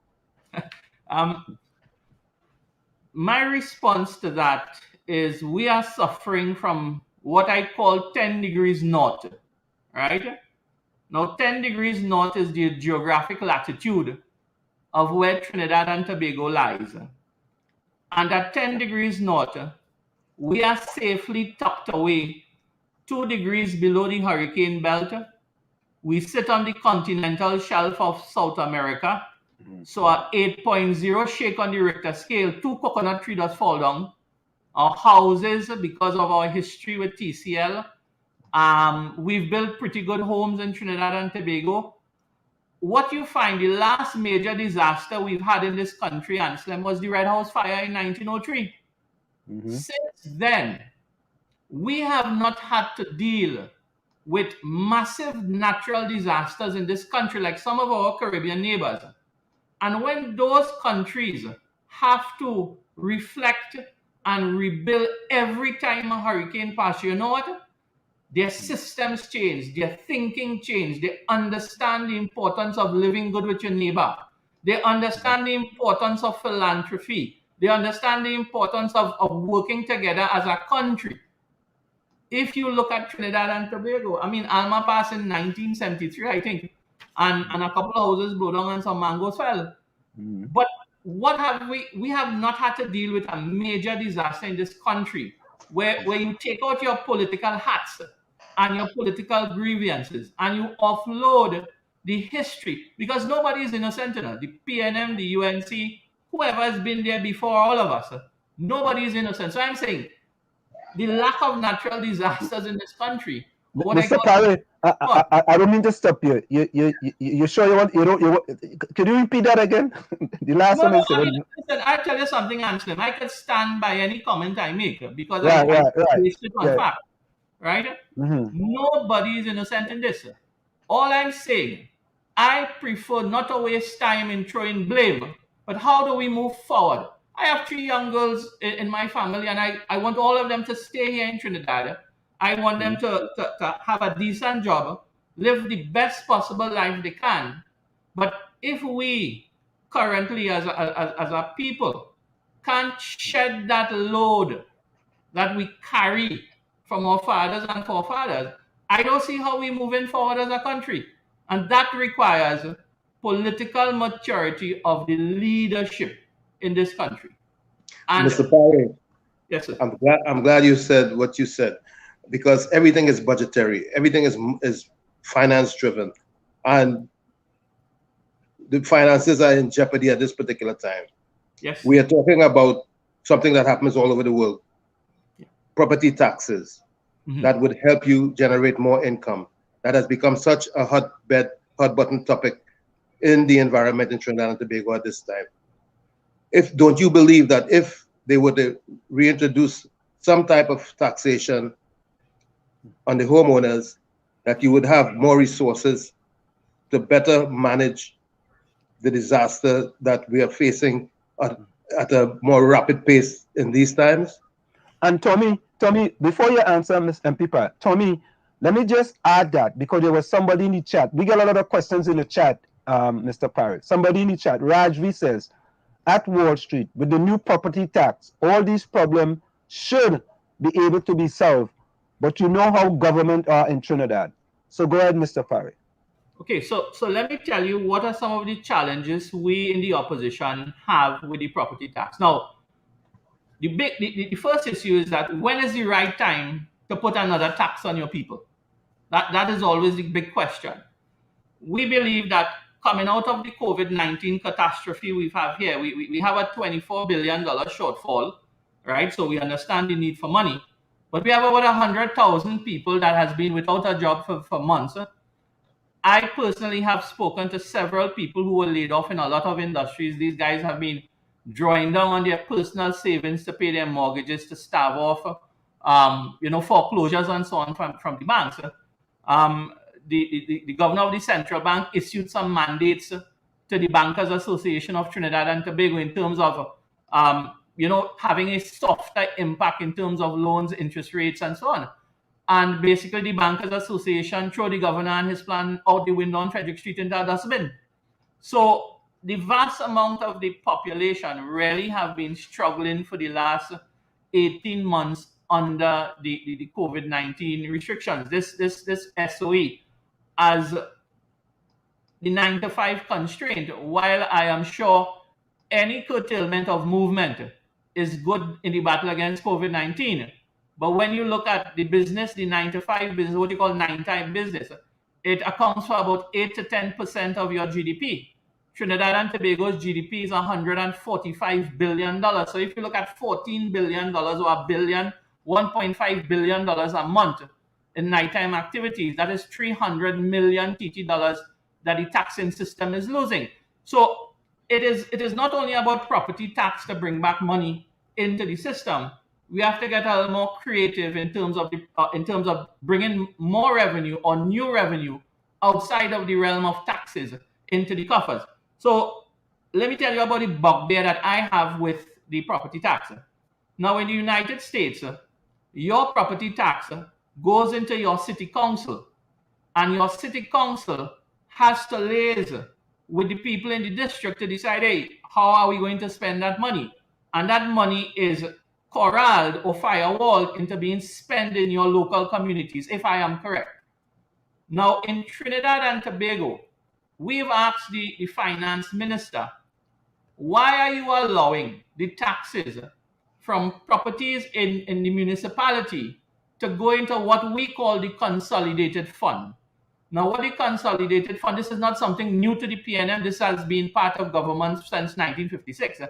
My response to that is we are suffering from what I call 10 degrees north, right? Now, 10 degrees north is the geographic latitude of where Trinidad and Tobago lies. And at 10 degrees north, we are safely tucked away 2 degrees below the hurricane belt. We sit on the continental shelf of South America. So at 8.0 shake on the Richter scale, 2 coconut trees does fall down. Our houses, because of our history with TCL, we've built pretty good homes in Trinidad and Tobago. What you find, the last major disaster we've had in this country, Anselm, was the Red House fire in 1903. Since then, we have not had to deal with massive natural disasters in this country like some of our Caribbean neighbors. And when those countries have to reflect and rebuild every time a hurricane passes, you know what? Their systems change, their thinking change. They understand the importance of living good with your neighbor. They understand the importance of philanthropy. They understand the importance of working together as a country. If you look at Trinidad and Tobago, I mean, Alma passed in 1973, I think, and a couple of houses blew down and some mangoes fell. But what have we have not had to deal with a major disaster in this country where you take out your political hats and your political grievances and you offload the history, because nobody is innocent enough. The PNM, the UNC, whoever has been there before all of us, nobody is innocent. So I'm saying the lack of natural disasters in this country. Mr. Paray, I don't mean to stop you. You sure you want? Can you repeat that again? The last one. Listen, I tell you something, Anselm. I could stand by any comment I make because I based it on fact. Right? Nobody is innocent in this. All I'm saying, I prefer not to waste time in throwing blame, but how do we move forward? I have 3 young girls in my family, and I want all of them to stay here in Trinidad. I want them to have a decent job, live the best possible life they can. But if we currently, as a people, can't shed that load that we carry from our fathers and forefathers, I don't see how we're moving forward as a country. And that requires political maturity of the leadership in this country. And Mr. Paray, yes, sir. I'm glad you said what you said, because everything is budgetary, everything is finance driven, and the finances are in jeopardy at this particular time. Yes. We are talking about something that happens all over the world. Property taxes that would help you generate more income. That has become such a hot button topic in the environment in Trinidad and Tobago at this time. Don't you believe that if they were to reintroduce some type of taxation on the homeowners, that you would have more resources to better manage the disaster that we are facing at a more rapid pace in these times? And Tommy, before you answer, Ms. MP Paray, Tommy, let me just add that because there was somebody in the chat. We get a lot of questions in the chat, Mr. Paray. Somebody in the chat, Rajvi says, at Wall Street, with the new property tax, all these problems should be able to be solved. But you know how government are in Trinidad. So go ahead, Mr. Paray. Okay, so let me tell you what are some of the challenges we in the opposition have with the property tax. Now, the first issue is that when is the right time to put another tax on your people? That is always the big question. We believe that coming out of the COVID-19 catastrophe we have here, we have a $24 billion shortfall, right? So we understand the need for money. But we have about 100,000 people that has been without a job for months. I personally have spoken to several people who were laid off in a lot of industries. These guys have been drawing down on their personal savings to pay their mortgages, to starve off, foreclosures and so on from the banks. The governor of the central bank issued some mandates to the Bankers Association of Trinidad and Tobago in terms of, having a softer impact in terms of loans, interest rates, and so on. And basically, the Bankers Association threw the governor and his plan out the window on Frederick Street into a dustbin. So the vast amount of the population really have been struggling for the last 18 months under the COVID-19 restrictions. This SOE as the 9-to-5 constraint, while I am sure any curtailment of movement is good in the battle against COVID-19. But when you look at the business, the 9-to-5 business, what you call 9-to-5 business, it accounts for about 8 to 10% of your GDP. Trinidad and Tobago's GDP is $145 billion. So if you look at $14 billion or $1.5 billion a month in nighttime activities, that is 300 million TT dollars that the taxing system is losing. So it is not only about property tax to bring back money into the system. We have to get a little more creative in terms of bringing more revenue or new revenue outside of the realm of taxes into the coffers. So let me tell you about the bugbear that I have with the property tax. Now in the United States, your property tax goes into your city council, and your city council has to liaise with the people in the district to decide, hey, how are we going to spend that money? And that money is corralled or firewalled into being spent in your local communities, if I am correct. Now, in Trinidad and Tobago, we've asked the finance minister, why are you allowing the taxes from properties in the municipality to go into what we call the consolidated fund? Now, what the consolidated fund, this is not something new to the PNM. This has been part of government since 1956.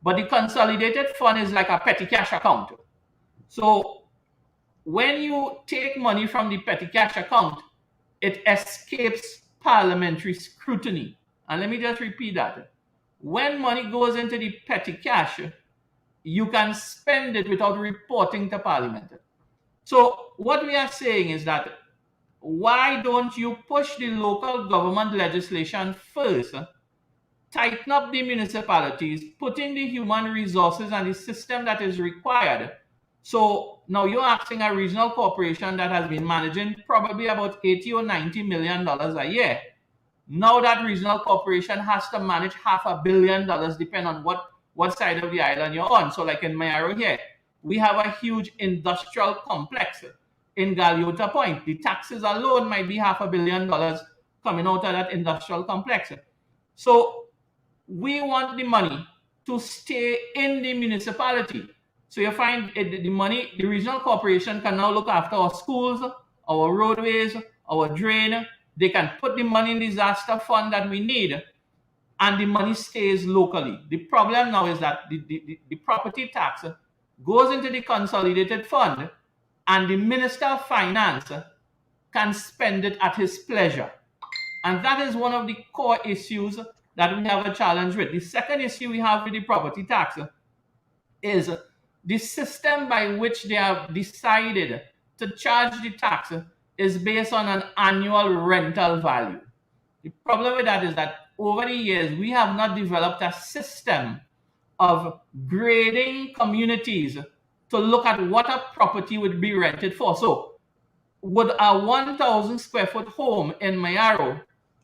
But the consolidated fund is like a petty cash account. So when you take money from the petty cash account, it escapes parliamentary scrutiny. And let me just repeat that. When money goes into the petty cash, you can spend it without reporting to Parliament. So what we are saying is that why don't you push the local government legislation first, tighten up the municipalities, put in the human resources and the system that is required. So now you're asking a regional corporation that has been managing probably about $80 or $90 million a year. Now that regional corporation has to manage $500 million, depending on what side of the island you're on. So like in Mayaro here, we have a huge industrial complex in Galeota Point. The taxes alone might be $500 million coming out of that industrial complex. So we want the money to stay in the municipality. So you find the money, the regional corporation can now look after our schools, our roadways, our drain. They can put the money in the disaster fund that we need and the money stays locally. The problem now is that the property tax goes into the consolidated fund, and the Minister of Finance can spend it at his pleasure. And that is one of the core issues that we have a challenge with. The second issue we have with the property tax is the system by which they have decided to charge the tax is based on an annual rental value. The problem with that is that over the years, we have not developed a system of grading communities to look at what a property would be rented for. So, would a 1,000 square foot home in Mayaro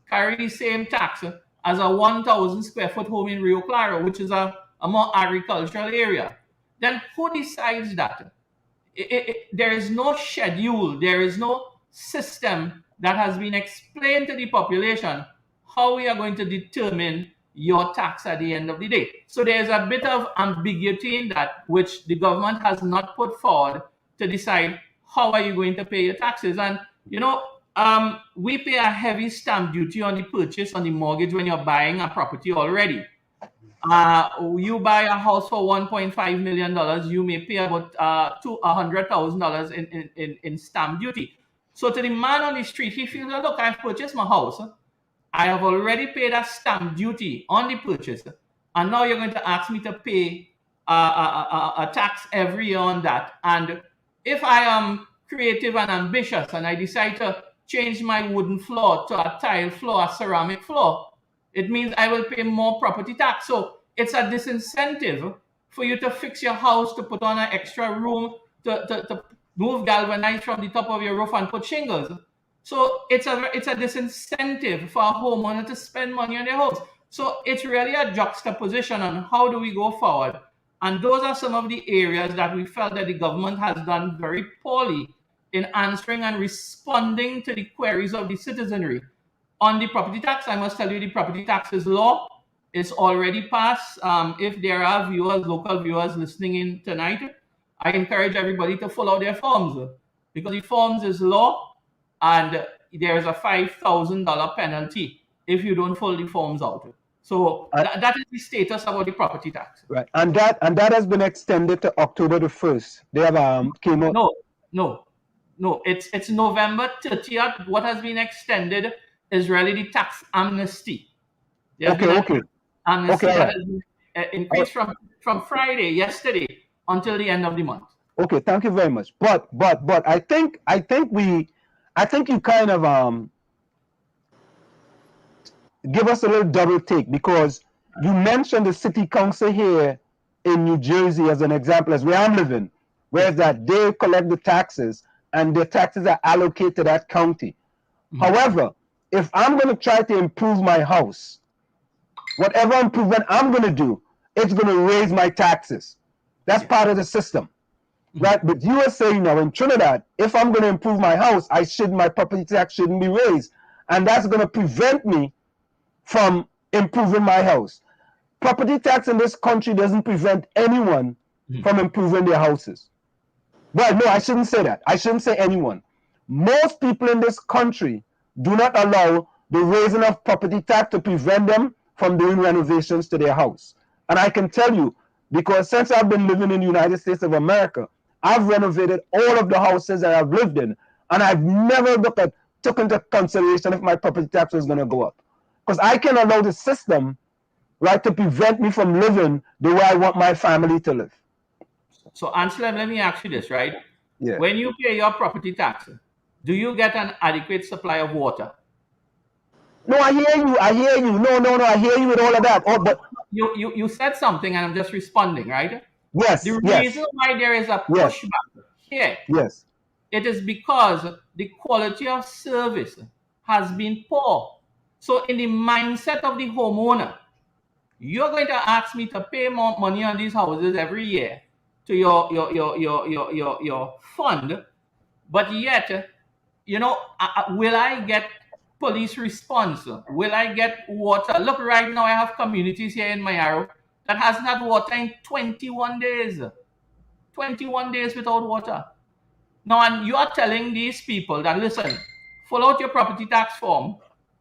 carry the same tax as a 1,000 square foot home in Rio Claro, which is a more agricultural area? Then who decides that? There is no schedule, there is no system that has been explained to the population how we are going to determine your tax at the end of the day. So there's a bit of ambiguity in that, which the government has not put forward to decide how are you going to pay your taxes. And, we pay a heavy stamp duty on the purchase, on the mortgage when you're buying a property already. You buy a house for $1.5 million, you may pay about $100,000 in stamp duty. So to the man on the street, he feels, look, I've purchased my house. I have already paid a stamp duty on the purchase. And now you're going to ask me to pay a tax every year on that. And if I am creative and ambitious and I decide to change my wooden floor to a tile floor, a ceramic floor, it means I will pay more property tax. So it's a disincentive for you to fix your house, to put on an extra room, to move galvanized from the top of your roof and put shingles. So it's a disincentive for a homeowner to spend money on their house. So it's really a juxtaposition on how do we go forward. And those are some of the areas that we felt that the government has done very poorly in answering and responding to the queries of the citizenry. On the property tax, I must tell you the property taxes law is already passed. If there are viewers, local viewers listening in tonight, I encourage everybody to fill out their forms, because the forms is law, and there is a $5,000 penalty if you don't fill the forms out. So that is the status about the property tax. Right, and that has been extended to October the 1st. They have came out. No. It's November 30th. What has been extended is really the tax amnesty. Okay. Amnesty that has been increased from Friday, yesterday, until the end of the month. Okay, thank you very much. But I think you kind of give us a little double take, because you mentioned the city council here in New Jersey as an example, as where I'm living, whereas that they collect the taxes and the taxes are allocated to that county. Mm-hmm. However, if I'm going to try to improve my house, whatever improvement I'm going to do, it's going to raise my taxes. That's part of the system, right? But you are saying now in Trinidad, if I'm going to improve my house, my property tax shouldn't be raised, and that's going to prevent me from improving my house. Property tax in this country doesn't prevent anyone from improving their houses. Well, no, I shouldn't say that. I shouldn't say anyone. Most people in this country do not allow the raising of property tax to prevent them from doing renovations to their house. And I can tell you, because since I've been living in the United States of America, I've renovated all of the houses that I've lived in, and I've never took into consideration if my property tax was going to go up. Because I can allow the system, right, to prevent me from living the way I want my family to live. So, Anselm, let me ask you this, right? Yeah. When you pay your property tax, do you get an adequate supply of water? No, I hear you. No, I hear you with all of that. But you said something, and I'm just responding, right? Yes. The reason why there is a pushback here, it is because the quality of service has been poor. So, in the mindset of the homeowner, you're going to ask me to pay more money on these houses every year to your fund, but yet, will I get police response? Will I get water? Look, right now I have communities here in Mayaro that has not water in 21 days. 21 days without water. Now, and you are telling these people that, listen, fill out your property tax form,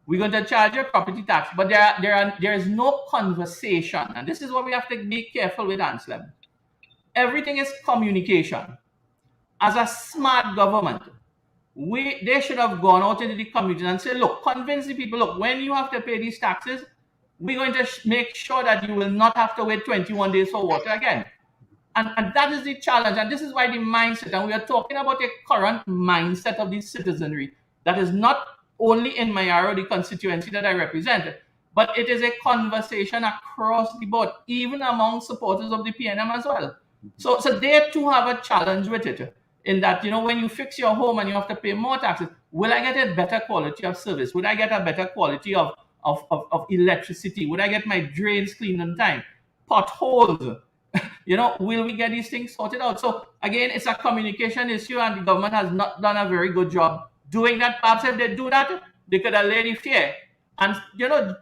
We're going to charge a property tax, but there is no conversation, and this is what we have to be careful with, Anselm. Everything is communication. As a smart government, they should have gone out into the community and said, look, convince the people, look, when you have to pay these taxes, we're going to make sure that you will not have to wait 21 days for water again. And that is the challenge. And this is why the mindset, and we are talking about a current mindset of the citizenry that is not only in Mayaro, the constituency that I represent, but it is a conversation across the board, even among supporters of the PNM as well. So they too have a challenge with it, in that, when you fix your home and you have to pay more taxes, will I get a better quality of service? Would I get a better quality of electricity? Would I get my drains cleaned on time? Potholes? Will we get these things sorted out? So again, it's a communication issue, and the government has not done a very good job doing that. Perhaps if they do that, they could allay the fear and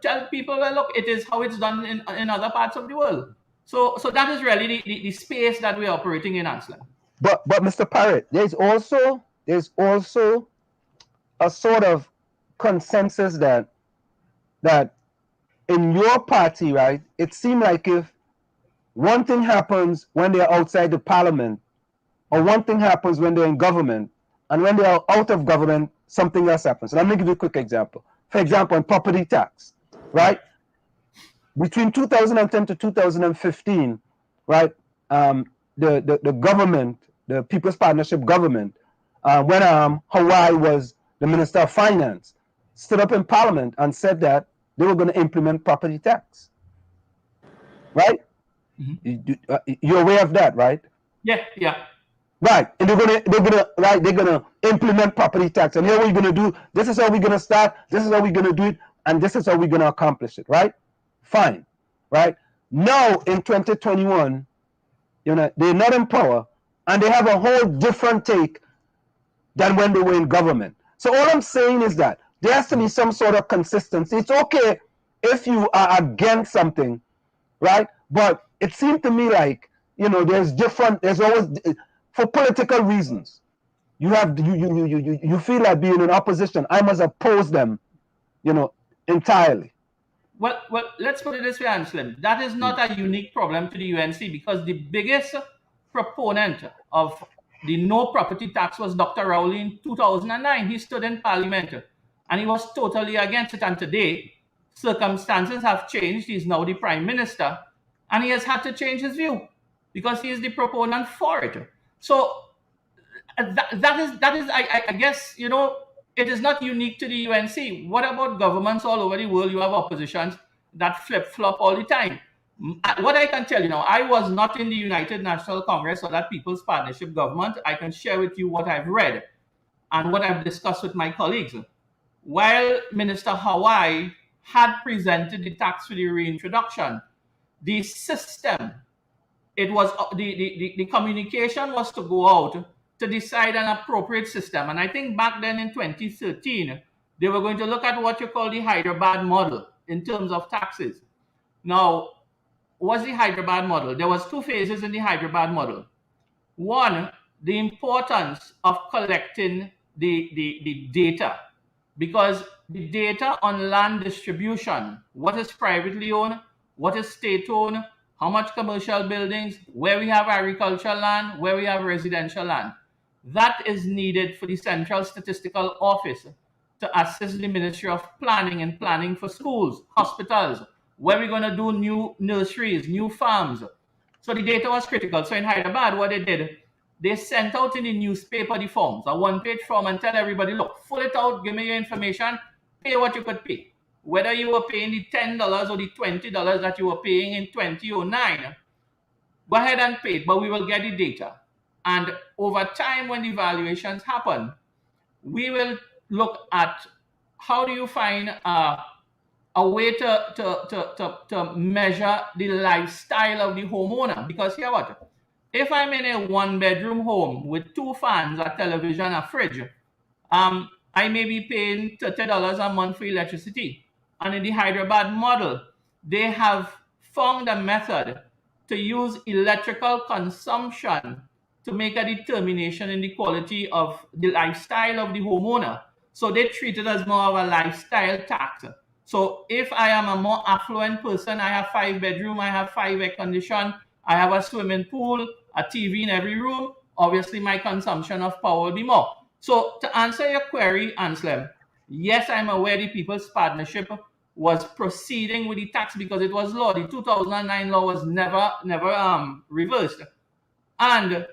tell people, well, look, it is how it's done in other parts of the world. So that is really the space that we're operating in, Anselm. But Mr. Paray, there's also a sort of consensus that in your party, right, it seemed like if one thing happens when they're outside the parliament, or one thing happens when they're in government, and when they are out of government, something else happens. Let me give you a quick example. For example, on property tax, right? Between 2010 to 2015, right, the government, the People's Partnership government, when Hawaii was the Minister of Finance, stood up in Parliament and said that they were going to implement property tax, right? Mm-hmm. You're aware of that, right? Yeah. Right, and they're gonna implement property tax, and here we're gonna do. This is how we're gonna start. This is how we're gonna do it, and this is how we're gonna accomplish it. Right? Fine. Right? Now in 2021, they're not in power, and they have a whole different take than when they were in government. So all I'm saying is that there has to be some sort of consistency. It's okay if you are against something, right? But it seemed to me like there's always, for political reasons, you feel like being in opposition, I must oppose them, entirely. Well, let's put it this way, Anselm. That is not a unique problem to the UNC, because the biggest proponent of the no property tax was Dr. Rowley in 2009. He stood in Parliament and he was totally against it. And today, circumstances have changed. He's now the Prime Minister, and he has had to change his view because he is the proponent for it. So that is I guess, it is not unique to the UNC. What about governments all over the world? You have oppositions that flip-flop all the time. What I can tell you now, I was not in the United National Congress or that People's Partnership government. I can share with you what I've read and what I've discussed with my colleagues. While Minister Hawaii had presented the tax-free reintroduction, the system, it was the communication was to go out to decide an appropriate system. And I think back then in 2013, they were going to look at what you call the Hyderabad model in terms of taxes. Now, what's the Hyderabad model? There was two phases in the Hyderabad model. One, the importance of collecting the data, because the data on land distribution, what is privately owned, what is state-owned, how much commercial buildings, where we have agricultural land, where we have residential land. That is needed for the Central Statistical Office to assist the Ministry of Planning and planning for schools, hospitals, where we're going to do new nurseries, new farms. So the data was critical. So in Hyderabad, what they did, they sent out in the newspaper the forms, a one-page form, and tell everybody, look, fill it out, give me your information, pay what you could pay. Whether you were paying the $10 or the $20 that you were paying in 2009, go ahead and pay it, but we will get the data. And over time, when the evaluations happen, we will look at how do you find a way to measure the lifestyle of the homeowner. Because here what? If I'm in a one-bedroom home with 2 fans, a television, a fridge, I may be paying $30 a month for electricity. And in the Hyderabad model, they have found a method to use electrical consumption to make a determination in the quality of the lifestyle of the homeowner. So they treat it as more of a lifestyle tax. So if I am a more affluent person, I have 5 bedroom, I have 5 air condition, I have a swimming pool, a TV in every room, obviously my consumption of power will be more. So to answer your query, Anselm, yes, I'm aware the People's Partnership was proceeding with the tax because it was law. The 2009 law was never reversed. And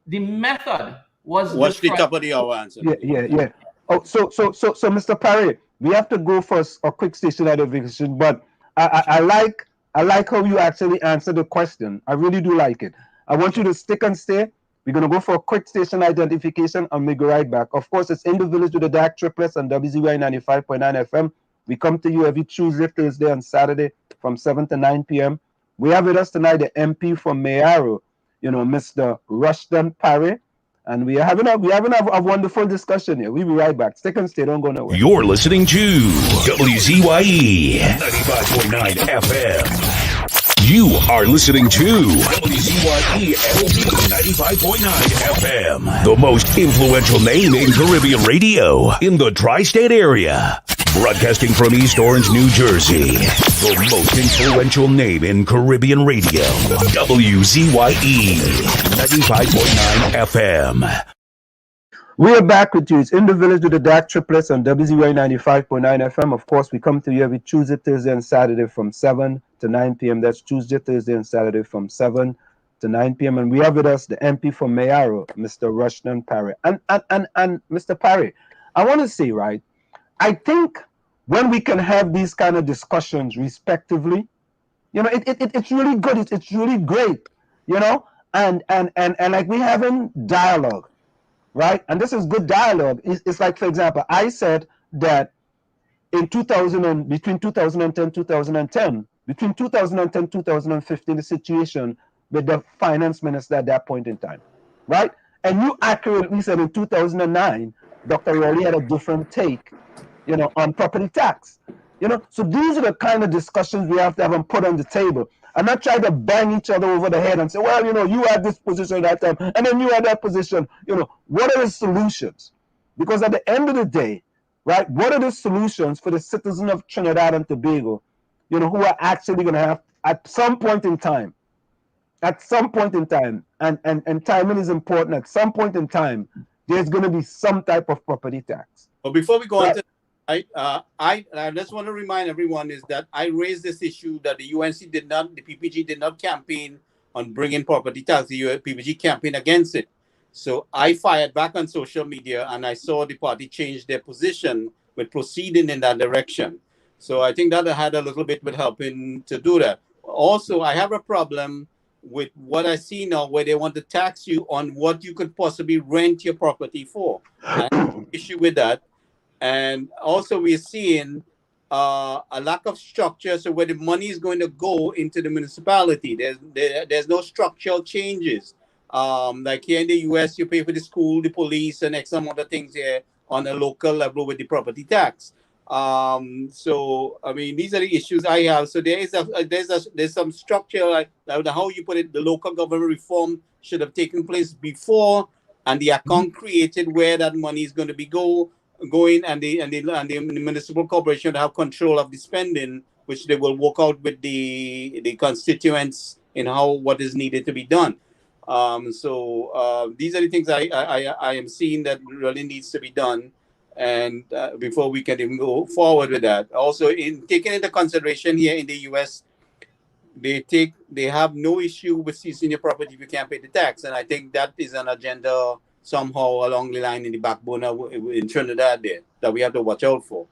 the method was Watch the top of the hour, answer. Yeah. Oh, so, Mr. Paray, we have to go for a quick station identification, but I like how you actually answer the question. I really do like it. I want you to stick and stay. We're going to go for a quick station identification and we'll be right back. Of course, it's In the Village with the DAG Triplets on WZYE 95.9 FM. We come to you every Tuesday, Thursday, and Saturday from 7 to 9 p.m. We have with us tonight the MP from Mayaro, Mr. Rushton Paray. And we are having a wonderful discussion here. We'll be right back. Stick and stay. Don't go nowhere. You're listening to WZYE 95.9 FM. You are listening to WZYE 95.9 FM, the most influential name in Caribbean radio in the tri-state area. Broadcasting from East Orange, New Jersey, the most influential name in Caribbean radio, WZYE 95.9 FM. We are back with you. It's In the Village with the DAG Triplets on WZYE 95.9 FM. Of course, we come to you every Tuesday, Thursday, and Saturday from 7 to 9 p.m. That's Tuesday, Thursday, and Saturday from 7 to 9 p.m. And we have with us the MP from Mayaro, Mr. Rushton Paray. And Mr. Paray, I want to say, right, I think when we can have these kind of discussions respectively, it's really good. It's really great, and like we having dialogue, right? And this is good dialogue. It's like, for example, I said that in between 2010, 2015, the situation with the finance minister at that point in time, right? And you accurately said in 2009, Dr. Rowley had a different take, on property tax. So these are the kind of discussions we have to have and put on the table. And not try to bang each other over the head and say, well, you had this position at that time, and then you had that position. What are the solutions? Because at the end of the day, right, what are the solutions for the citizens of Trinidad and Tobago, who are actually going to have, at some point in time, and timing is important, at some point in time, there's going to be some type of property tax. But before we go on to I just want to remind everyone is that I raised this issue that the PPG did not campaign on bringing property tax. The PPG campaigned against it. So I fired back on social media and I saw the party change their position with proceeding in that direction. So I think that had a little bit with helping to do that. Also, I have a problem with what I see now where they want to tax you on what you could possibly rent your property for. I have an issue with that. And also we're seeing a lack of structure, so where the money is going to go into the municipality. There's no structural changes. Like here in the US, you pay for the school, the police, and some other things here on a local level with the property tax. So I mean, these are the issues I have. So there's some structure, like how you put it. The local government reform should have taken place before, and the account created where that money is going to be going, and the municipal corporation have control of the spending, which they will work out with the constituents in what is needed to be done. So these are the things I am seeing that really needs to be done, and before we can even go forward with that. Also, in taking into consideration here in the US, they have no issue with seizing your property if you can't pay the tax, and I think that is an agenda somehow along the line in the backbone in Trinidad there that we have to watch out for.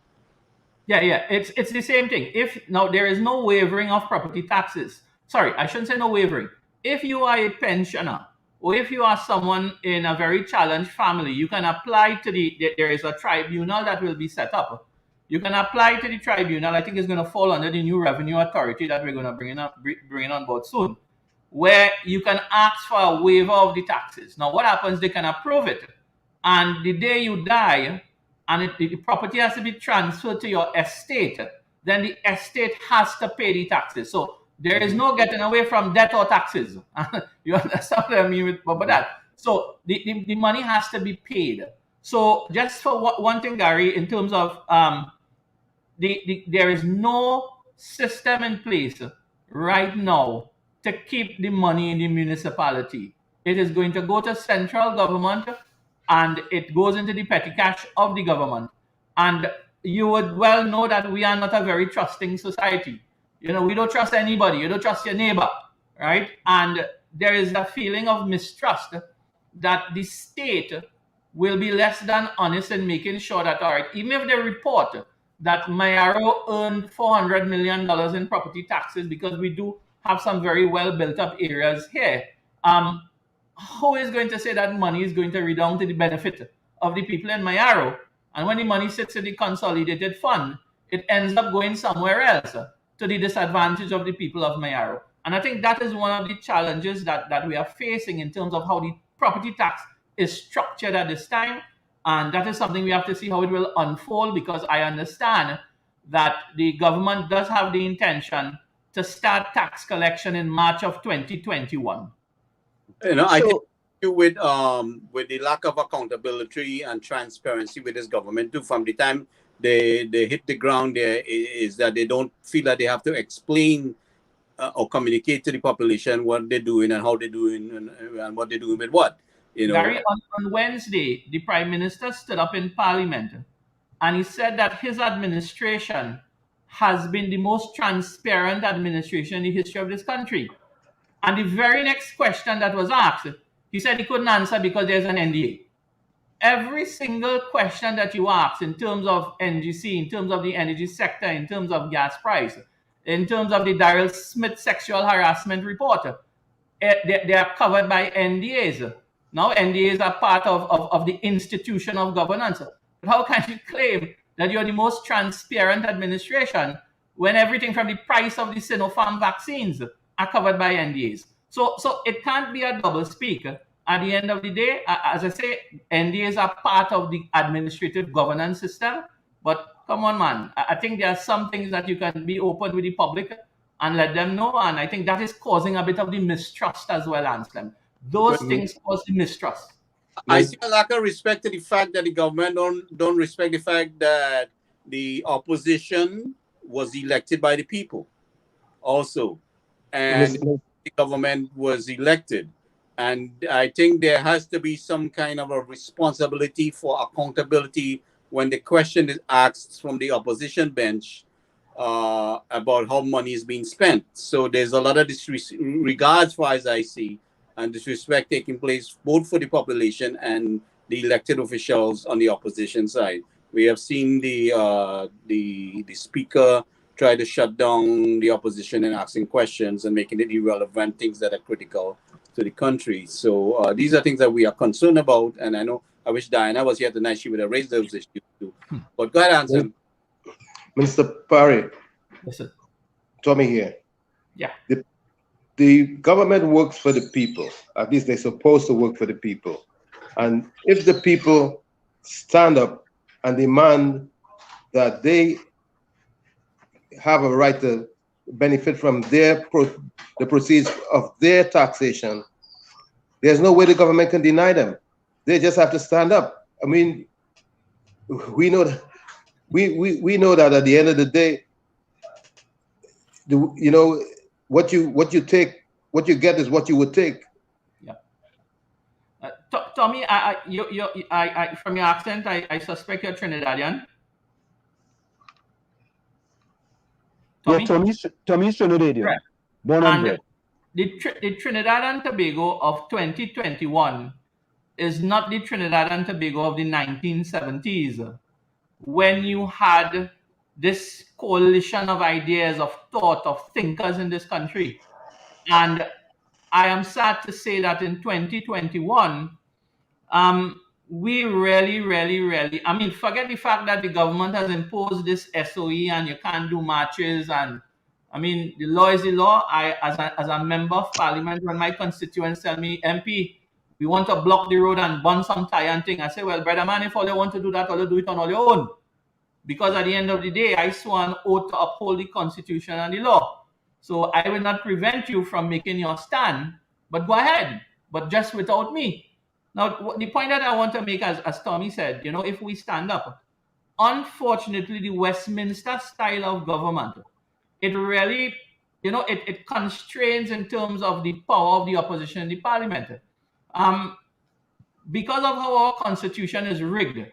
Yeah, it's the same thing. If now there is no waiving of property taxes. Sorry, I shouldn't say no waiving. If you are a pensioner or if you are someone in a very challenged family, you can apply to there is a tribunal that will be set up. You can apply to the tribunal. I think it's going to fall under the new revenue authority that we're going to bring on board soon, where you can ask for a waiver of the taxes. Now, what happens? They can approve it. And the day you die, and the property has to be transferred to your estate, then the estate has to pay the taxes. So there is no getting away from debt or taxes. You understand what I mean with that? So the money has to be paid. So just for one thing, Gary, in terms of there is no system in place right now to keep the money in the municipality. It is going to go to central government and it goes into the petty cash of the government. And you would well know that we are not a very trusting society. You know, we don't trust anybody. You don't trust your neighbor, right? And there is a feeling of mistrust that the state will be less than honest in making sure that, all right, even if they report that Mayaro earned $400 million in property taxes, because we do have some very well built up areas here, who is going to say that money is going to redound to the benefit of the people in Mayaro? And when the money sits in the consolidated fund, it ends up going somewhere else to the disadvantage of the people of Mayaro. And I think that is one of the challenges that we are facing in terms of how the property tax is structured at this time. And that is something we have to see how it will unfold, because I understand that the government does have the intention to start tax collection in March of 2021. You know, I think with the lack of accountability and transparency with this government too, from the time they hit the ground, there is that they don't feel that they have to explain or communicate to the population what they're doing and how they're doing and what they're doing with what. You know, Gary, on Wednesday, the Prime Minister stood up in Parliament and he said that his administration has been the most transparent administration in the history of this country. And the very next question that was asked, he said he couldn't answer because there's an NDA. Every single question that you ask in terms of NGC, in terms of the energy sector, in terms of gas price, in terms of the Daryl Smith sexual harassment report, they are covered by NDAs. Now, NDAs are part of the institution of governance. But how can you claim that you're the most transparent administration when everything from the price of the Sinopharm vaccines are covered by NDAs? So it can't be a double speak. At the end of the day, as I say, NDAs are part of the administrative governance system. But come on, man. I think there are some things that you can be open with the public and let them know. And I think that is causing a bit of the mistrust as well, Anselm. Those things cause the mistrust. I see a lack of respect to the fact that the government don't respect the fact that the opposition was elected by the people also. And the government was elected. And I think there has to be some kind of a responsibility for accountability when the question is asked from the opposition bench about how money is being spent. So there's a lot of disregard, as far as I see, and disrespect taking place both for the population and the elected officials on the opposition side. We have seen the speaker try to shut down the opposition and asking questions and making it irrelevant, things that are critical to the country. So these are things that we are concerned about. And I wish Diana was here tonight. She would have raised those issues too. But go ahead, Anselm. Mr. Paray. Yes, sir. Tommy here. Yeah. The government works for the people. At least they're supposed to work for the people. And if the people stand up and demand that they have a right to benefit from the proceeds of their taxation, there's no way the government can deny them. They just have to stand up. I mean, we know that we know that at the end of the day, what you take, what you get is what you would take. Yeah. Tommy, I from your accent, I suspect you're Trinidadian. Tommy? Yeah, Tommy's Trinidadian. Correct. Born and bred. The Trinidad and Tobago of 2021 is not the Trinidad and Tobago of the 1970s, when you had this coalition of ideas, of thought, of thinkers in this country. And I am sad to say that in 2021, we really, I mean, forget the fact that the government has imposed this SOE and you can't do marches. And I mean, the law is the law. As a member of parliament, when my constituents tell me, MP, we want to block the road and burn some tire and thing, I say, well, brother man, if all you want to do that, all you do it on all your own. Because at the end of the day, I swore an oath to uphold the Constitution and the law. So I will not prevent you from making your stand, but go ahead, but just without me. Now, the point that I want to make, as Tommy said, if we stand up, unfortunately, the Westminster style of government, it really, it constrains in terms of the power of the opposition in the parliament. Because of how our constitution is rigged,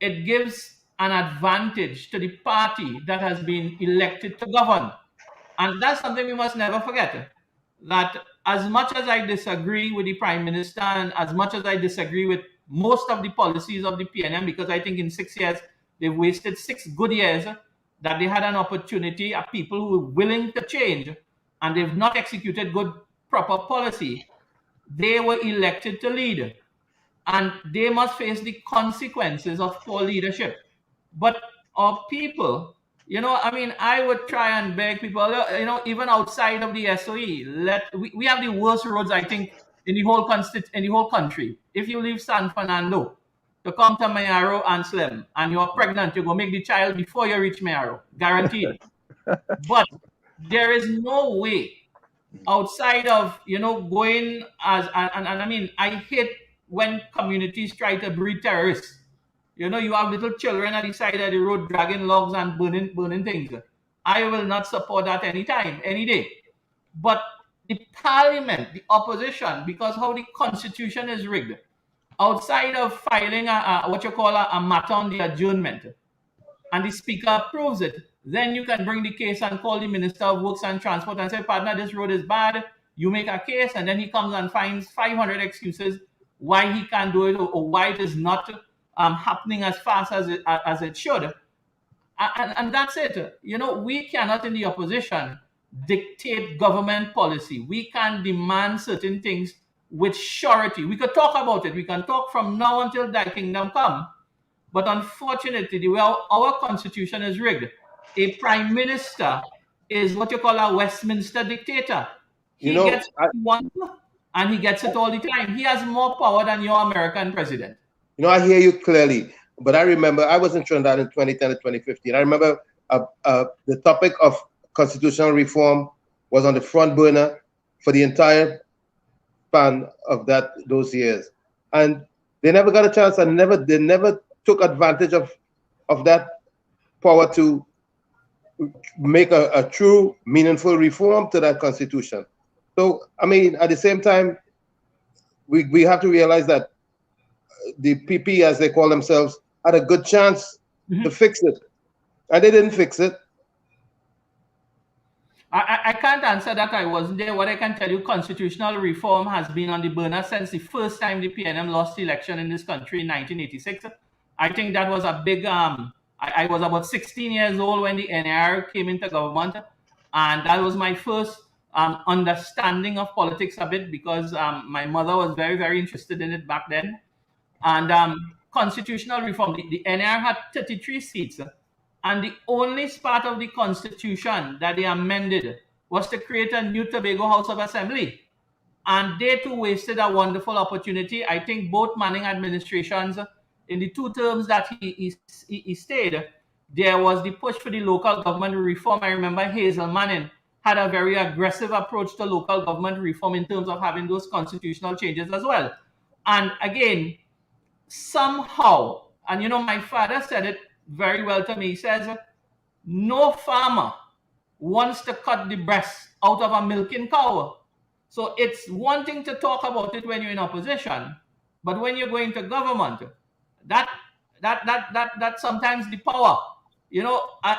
it gives an advantage to the party that has been elected to govern. And that's something we must never forget, that as much as I disagree with the Prime Minister and as much as I disagree with most of the policies of the PNM, because I think in 6 years, they've wasted 6 good years that they had an opportunity of people who were willing to change, and they've not executed good, proper policy. They were elected to lead, and they must face the consequences of poor leadership. But our people, I would try and beg people, even outside of the SOE, we have the worst roads, I think, in the whole country. If you leave San Fernando to come to Mayaro and Slim, and you're pregnant, you go make the child before you reach Mayaro, guaranteed. But there is no way outside of going as and I hate when communities try to breed terrorists. You have little children at the side of the road dragging logs and burning things. I will not support that anytime, any day. But the parliament, the opposition, because how the constitution is rigged, outside of filing what you call a matter on the adjournment, and the speaker approves it, then you can bring the case and call the Minister of Works and Transport and say, partner, this road is bad. You make a case, and then he comes and finds 500 excuses why he can't do it or why it is not happening as fast as it should. And that's it. We cannot, in the opposition, dictate government policy. We can demand certain things with surety. We could talk about it. We can talk from now until thy kingdom come. But unfortunately, the way our constitution is rigged, a prime minister is what you call a Westminster dictator. He gets what he wants, and he gets it all the time. He has more power than your American president. I hear you clearly, but I remember I was in Trinidad in 2010 and 2015. I remember the topic of constitutional reform was on the front burner for the entire span of those years, and they never got a chance, and they never took advantage of that power to make a true, meaningful reform to that constitution. So, at the same time, we have to realize that the PP, as they call themselves, had a good chance to fix it, and they didn't fix it. I can't answer that. I wasn't there. What I can tell you, constitutional reform has been on the burner since the first time the PNM lost the election in this country in 1986. I think that was a big, I was about 16 years old when the NAR came into government, and that was my first understanding of politics a bit, because my mother was very, very interested in it back then. And constitutional reform, the NAR had 33 seats, and the only part of the constitution that they amended was to create a new Tobago House of Assembly. And they too wasted a wonderful opportunity. I think both Manning administrations, in the 2 terms that he stayed, there was the push for the local government reform. I remember Hazel Manning had a very aggressive approach to local government reform in terms of having those constitutional changes as well. And again, somehow, and my father said it very well to me, he says, no farmer wants to cut the breast out of a milking cow. So it's one thing to talk about it when you're in opposition, but when you're going to government, that sometimes the power,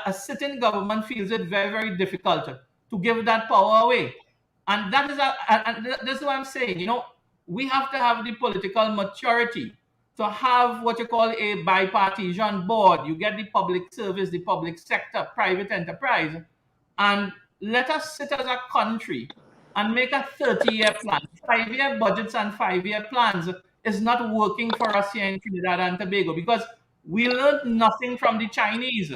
a sitting government feels it very, very difficult to give that power away. And that is what I'm saying. We have to have the political maturity to have what you call a bipartisan board. You get the public service, the public sector, private enterprise, and let us sit as a country and make a 30-year plan. 5-year budgets and 5-year plans is not working for us here in Trinidad and Tobago, because we learned nothing from the Chinese.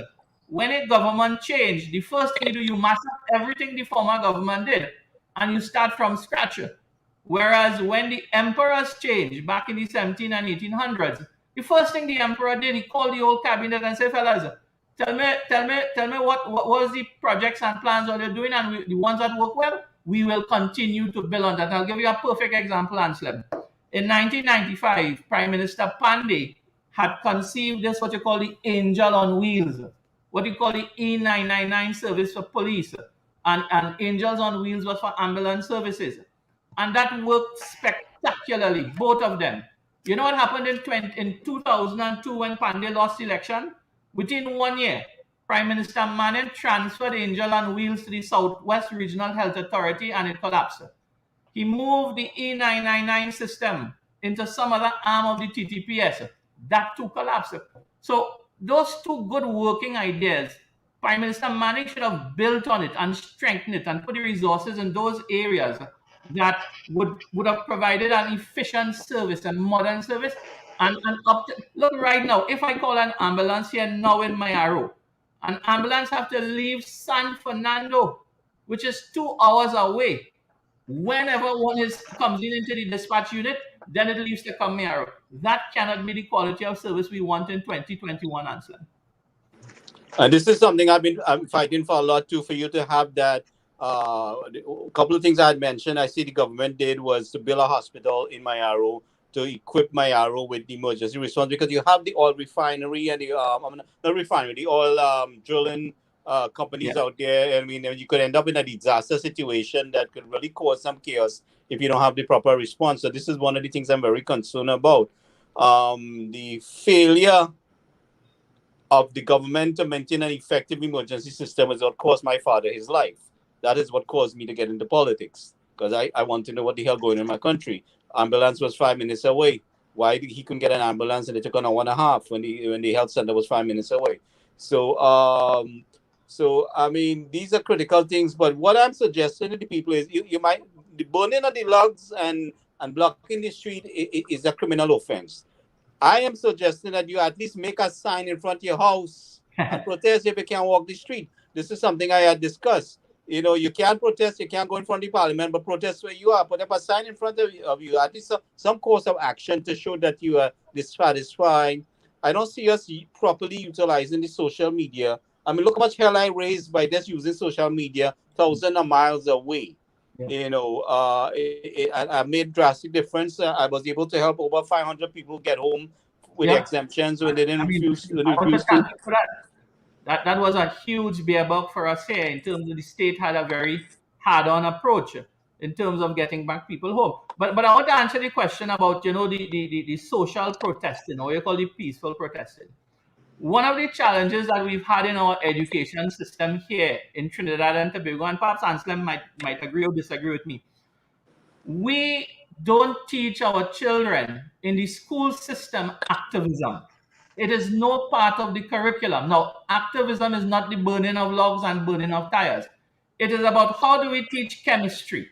When a government changed, the first thing you do, you mash up everything the former government did, and you start from scratch. Whereas when the emperors changed back in the 17 and 1800s, the first thing the emperor did, he called the old cabinet and said, fellas, tell me what was the projects and plans that you're doing, and the ones that work well, we will continue to build on that. I'll give you a perfect example, Anselm. In 1995, Prime Minister Pandey had conceived this, what you call the Angel on Wheels, what you call the E999 service for police, and Angels on Wheels was for ambulance services. And that worked spectacularly, both of them. You know what happened in 2002 when Pandey lost the election? Within 1 year, Prime Minister Manin transferred Angel on Wheels to the Southwest Regional Health Authority and it collapsed. He moved the E999 system into some other arm of the TTPS. That too collapsed. So those two good working ideas, Prime Minister Manning should have built on it and strengthened it and put the resources in those areas that would have provided an efficient service and modern service. And look right now, if I call an ambulance here now in Mayaro, an ambulance have to leave San Fernando, which is 2 hours away. Whenever comes into the dispatch unit, then it leaves to come Mayaro. That cannot be the quality of service we want in 2021, Anselm. And this is something I'm fighting for a lot too, for you to have that. A couple of things I had mentioned, I see the government did was to build a hospital in Mayaro, to equip Mayaro with the emergency response, because you have the oil refinery and the not refinery, the oil drilling companies out there. I mean, you could end up in a disaster situation that could really cause some chaos if you don't have the proper response. So this is one of the things I'm very concerned about. The failure of the government to maintain an effective emergency system is what cost my father his life. That is what caused me to get into politics, because I want to know what the hell going on in my country. Ambulance was 5 minutes away. Why he couldn't get an ambulance and it took an hour and a half when the health center was 5 minutes away? So I mean, these are critical things. But what I'm suggesting to the people is you might, the burning of the logs and blocking the street is a criminal offense. I am suggesting that you at least make a sign in front of your house and protest if you can't walk the street. This is something I had discussed. You know, you can't protest, you can't go in front of the parliament, but protest where you are. Put up a sign in front of you, at least some course of action to show that you are dissatisfied. I don't see us properly utilizing the social media. I mean, look how much hell I raised by just using social media, thousands of miles away. Yeah. You know, I made drastic difference. I was able to help over 500 people get home with exemptions when they didn't refuse to. That was a huge bear bug for us here in terms of the state had a very hard-on approach in terms of getting back people home. But I want to answer the question about, you know, the social protesting, or you call it peaceful protesting. One of the challenges that we've had in our education system here in Trinidad and Tobago, and perhaps Anselm might agree or disagree with me, we don't teach our children in the school system activism. It is no part of the curriculum. Now, activism is not the burning of logs and burning of tires. It is about how do we teach chemistry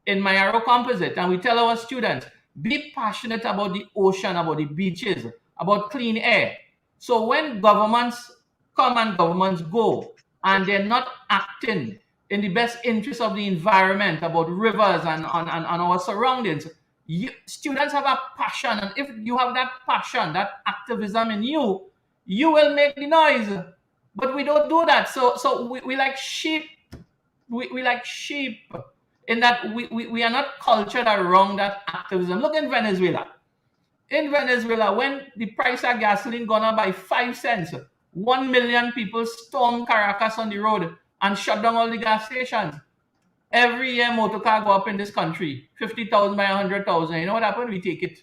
in Mayaro Composite, and we tell our students, be passionate about the ocean, about the beaches, about clean air. So when governments come and governments go, and they're not acting in the best interest of the environment, about rivers and our surroundings, students have a passion. And if you have that passion, that activism in you, you will make the noise. But we don't do that. So we like sheep. We like sheep in that we are not cultured around that activism. Look in Venezuela. In Venezuela, when the price of gasoline gone up by 5 cents, 1 million people stormed Caracas on the road and shut down all the gas stations. Every year, motor car go up in this country, 50,000 by 100,000. You know what happened? We take it.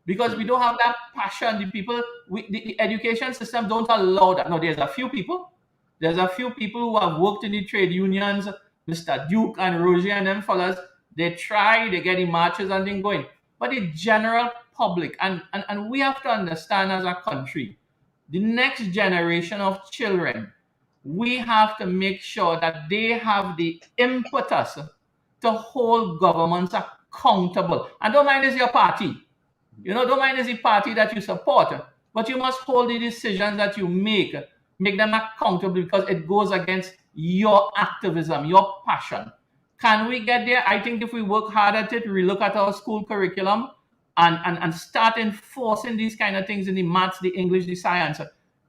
Because we don't have that passion. The people, the education system don't allow that. No, there's a few people. There's a few people who have worked in the trade unions, Mr. Duke and Roger and them fellas. They try, they get the marches and things going. But the general public, and we have to understand as a country, the next generation of children, we have to make sure that they have the impetus to hold governments accountable. And don't mind is your party. You know, don't mind is the party that you support, but you must hold the decisions that you make them accountable, because it goes against your activism, your passion. Can we get there? I think if we work hard at it, we look at our school curriculum and start enforcing these kind of things in the maths, the English, the science.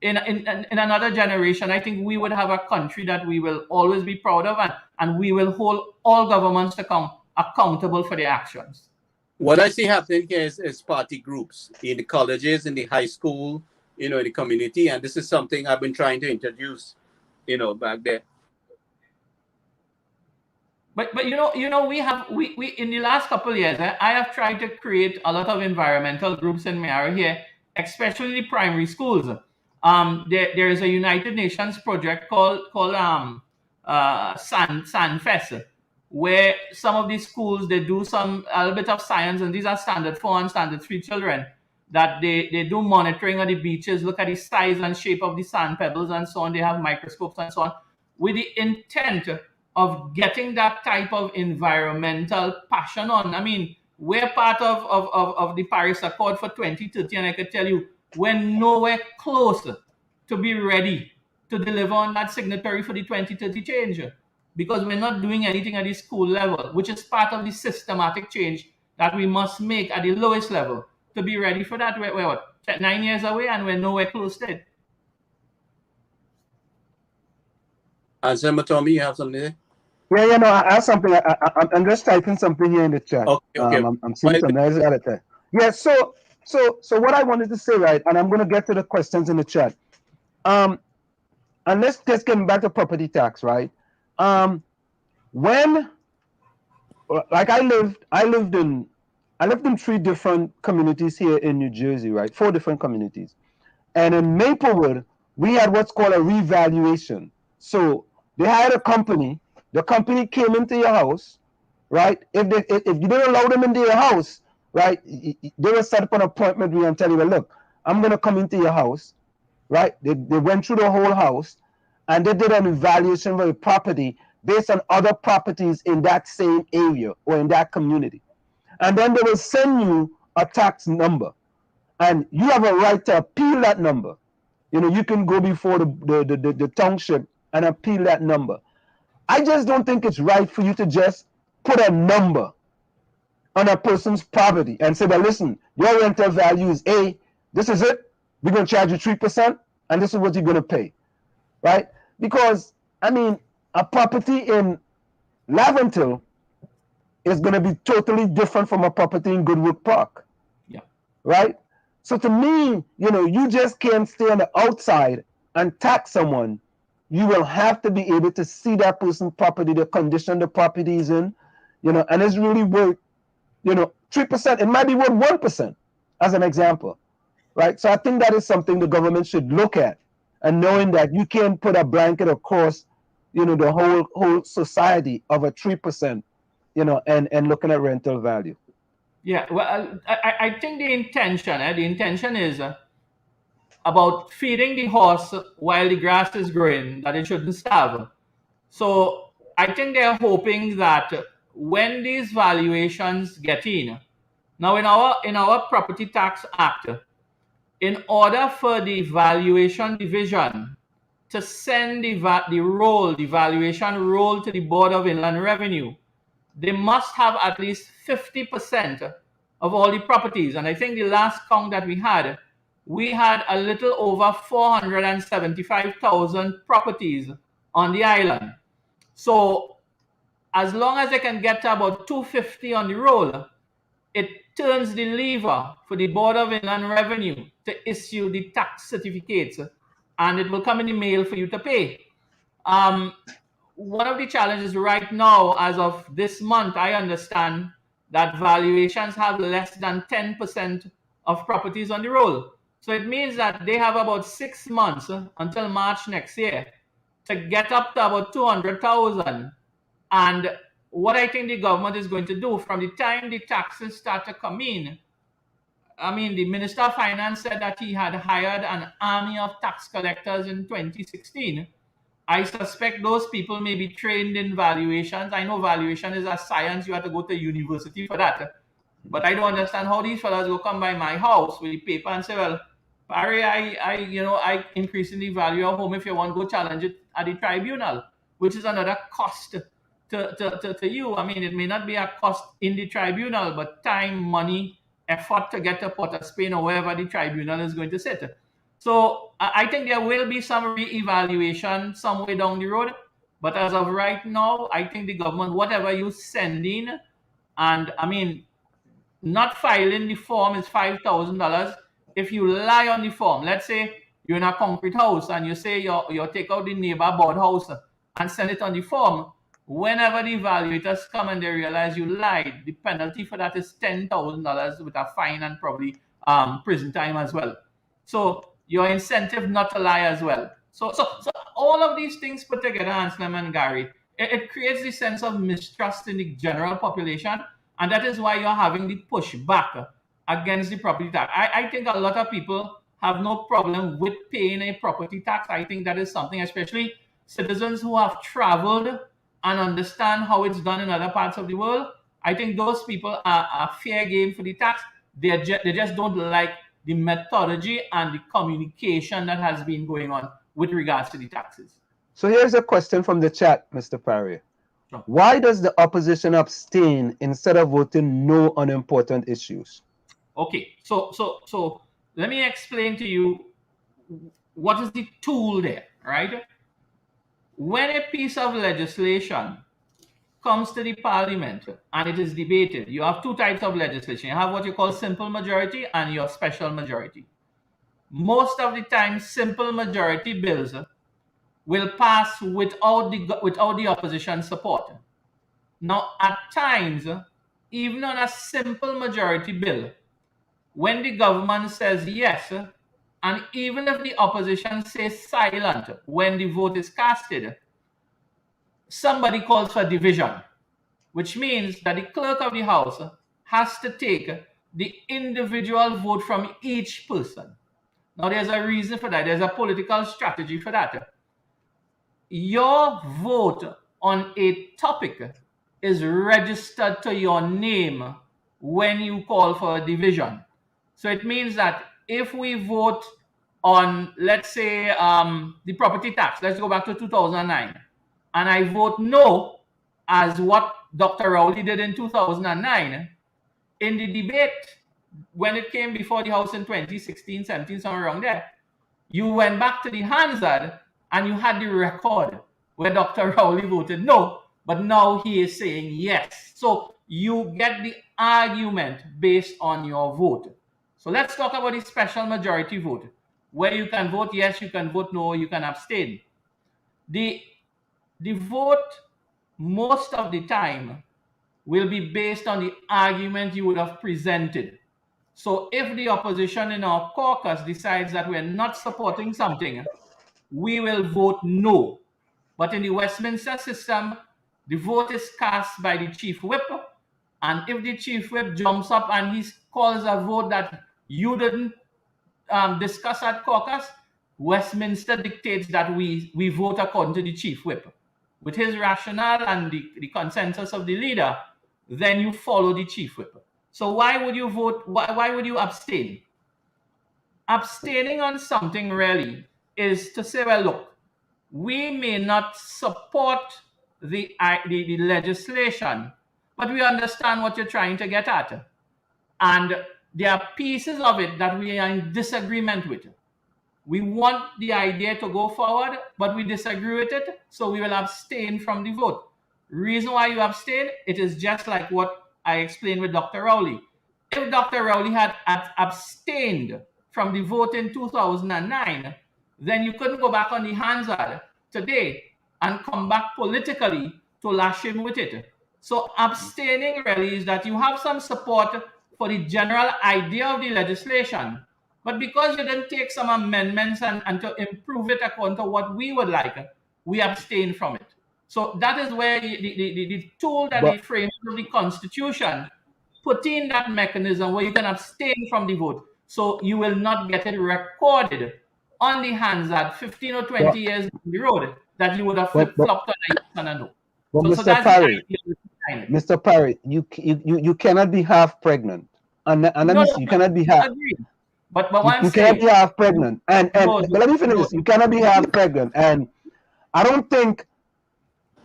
In another generation, I think we would have a country that we will always be proud of, and we will hold all governments to come accountable for their actions. What I see happening here is party groups in the colleges, in the high school, in the community, and this is something I've been trying to introduce, back there. But we in the last couple of years, I have tried to create a lot of environmental groups in Mayaro here, especially the primary schools. There is a United Nations project called Sanfest, where some of these schools, they do a little bit of science, and these are standard 4 and standard 3 children, that they do monitoring on the beaches, look at the size and shape of the sand pebbles and so on. They have microscopes and so on, with the intent of getting that type of environmental passion on. I mean, we're part of the Paris Accord for 2030, and I can tell you, we're nowhere close to be ready to deliver on that signatory for the 2030 change, because we're not doing anything at the school level, which is part of the systematic change that we must make at the lowest level to be ready for that. We're what, 9 years away, and we're nowhere close to it. And Tommy, you have something there? Yeah, no, I have something. I'm just typing something here in the chat. Okay. I'm seeing some nice editor. Yeah, so what I wanted to say, right, and I'm going to get to the questions in the chat. And let's just get back to property tax, right? When, like I lived in 3 different communities here in New Jersey, right? 4 different communities. And in Maplewood, we had what's called a revaluation. So they hired a company. The company came into your house, right? If you didn't allow them into your house, right, they will set up an appointment with you and tell you, well, look, I'm going to come into your house, right? They went through the whole house, and they did an evaluation of the property based on other properties in that same area or in that community. And then they will send you a tax number, and you have a right to appeal that number. You can go before the township and appeal that number. I just don't think it's right for you to just put a number on a person's property and say, well, listen, your rental value is A, this is it, we're going to charge you 3%, and this is what you're going to pay, right? Because, I mean, a property in Laventille is going to be totally different from a property in Goodwood Park, right? So to me, you just can't stay on the outside and tax someone. You will have to be able to see that person's property, the condition the property is in, and it's really worth, 3%. It might be worth 1%, as an example, right? So I think that is something the government should look at, and knowing that you can't put a blanket across, the whole society of a 3%, and looking at rental value. Yeah, well, I think the intention is about feeding the horse while the grass is growing, that it shouldn't starve. So I think they're hoping that when these valuations get in, now in our Property Tax Act, in order for the valuation division to send the valuation roll to the Board of Inland Revenue, they must have at least 50% of all the properties. And I think the last count that we had a little over 475,000 properties on the island. So as long as they can get to about 250 on the roll, it turns the lever for the Board of Inland Revenue to issue the tax certificates, and it will come in the mail for you to pay. One of the challenges right now, as of this month, I understand that valuations have less than 10% of properties on the roll. So it means that they have about 6 months until March next year to get up to about 200,000. And what I think the government is going to do from the time the taxes start to come in, I mean, the Minister of Finance said that he had hired an army of tax collectors in 2016. I suspect those people may be trained in valuations. I know valuation is a science. You have to go to university for that. But I don't understand how these fellas will come by my house with the paper and say, well, Paray, I increasingly value your home. If you want, go challenge it at the tribunal, which is another cost to you. I mean, it may not be a cost in the tribunal, but time, money, effort to get to Port of Spain or wherever the tribunal is going to sit. So I think there will be some re-evaluation somewhere down the road. But as of right now, I think the government, whatever you send in, and I mean, not filing the form is $5,000. If you lie on the form, let's say you're in a concrete house and you say you take out the neighbor board house and send it on the form, whenever the evaluators come and they realize you lied, the penalty for that is $10,000 with a fine and probably prison time as well. So your incentive not to lie as well. So all of these things put together, Anselm and Gary, it creates this sense of mistrust in the general population, and that is why you're having the pushback against the property tax. I think a lot of people have no problem with paying a property tax. I think that is something, especially citizens who have traveled and understand how it's done in other parts of the world. I think those people are fair game for the tax. They just don't like the methodology and the communication that has been going on with regards to the taxes. So here's a question from the chat, Mr. Paray. Sure. Why does the opposition abstain instead of voting no on important issues? Okay, so let me explain to you what is the tool there, right? When a piece of legislation comes to the parliament and it is debated, you have two types of legislation. You have what you call simple majority and your special majority. Most of the time, simple majority bills will pass without the opposition support. Now, at times, even on a simple majority bill, when the government says yes, and even if the opposition says silent when the vote is casted, somebody calls for division, which means that the clerk of the house has to take the individual vote from each person. Now, there's a reason for that. There's a political strategy for that. Your vote on a topic is registered to your name when you call for a division. So it means that if we vote on, let's say, the property tax, let's go back to 2009, and I vote no, as what Dr. Rowley did in 2009, in the debate, when it came before the House in 2016, 17, somewhere around there, you went back to the Hansard and you had the record where Dr. Rowley voted no, but now he is saying yes. So you get the argument based on your vote. So let's talk about the special majority vote, where you can vote yes, you can vote no, you can abstain. The vote most of the time will be based on the argument you would have presented. So if the opposition in our caucus decides that we're not supporting something, we will vote no. But in the Westminster system, the vote is cast by the chief whip. And if the chief whip jumps up and he calls a vote that you didn't discuss at caucus, Westminster dictates that we vote according to the chief whip. With his rationale and the consensus of the leader, then you follow the chief whip. So why would you vote? Why would you abstain? Abstaining on something really is to say, well, look, we may not support the legislation, but we understand what you're trying to get at. And there are pieces of it that we are in disagreement with. We want the idea to go forward, but we disagree with it, so we will abstain from the vote. Reason why you abstain, it is just like what I explained with Dr. Rowley. If Dr. Rowley had abstained from the vote in 2009, then you couldn't go back on the Hansard today and come back politically to lash him with it. So abstaining really is that you have some support for the general idea of the legislation, but because you didn't take some amendments and to improve it according to what we would like, we abstain from it. So that is where the tool that the framers of the Constitution put in that mechanism where you can abstain from the vote. So you will not get it recorded on the Hansard 15 or 20 years down the road that you would have flip-flopped on a yes and a no. But So Mr. that's Paray, the idea. Mr. Paray, you cannot be half pregnant. And let me see, you cannot be half. Agreed. But what I'm You saying, cannot be half pregnant. And No, but let me finish this. You cannot be half pregnant. And I don't think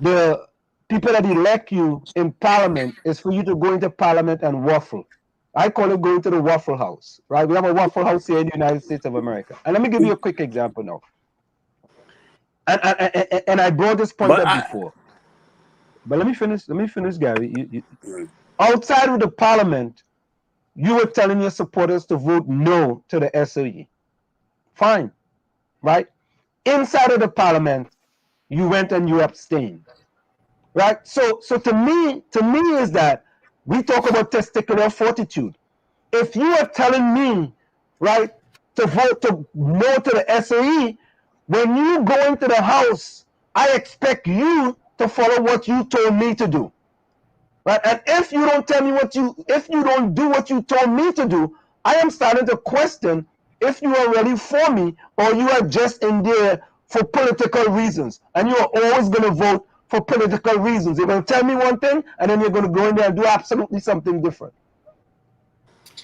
the people that elect you in parliament is for you to go into parliament and waffle. I call it going to the Waffle House, right? We have a Waffle House here in the United States of America. And let me give you a quick example now. And I brought this point up before. But let me finish, Gary. Outside of the parliament, you were telling your supporters to vote no to the SOE. Fine, right? Inside of the parliament, you went and you abstained, right? So to me is that we talk about testicular fortitude. If you are telling me, right, to vote to no to the SOE, when you go into the house, I expect you to follow what you told me to do, right? And if you don't tell me if you don't do what you told me to do, I am starting to question if you are really for me or you are just in there for political reasons. And you are always going to vote for political reasons. You're going to tell me one thing, and then you're going to go in there and do absolutely something different.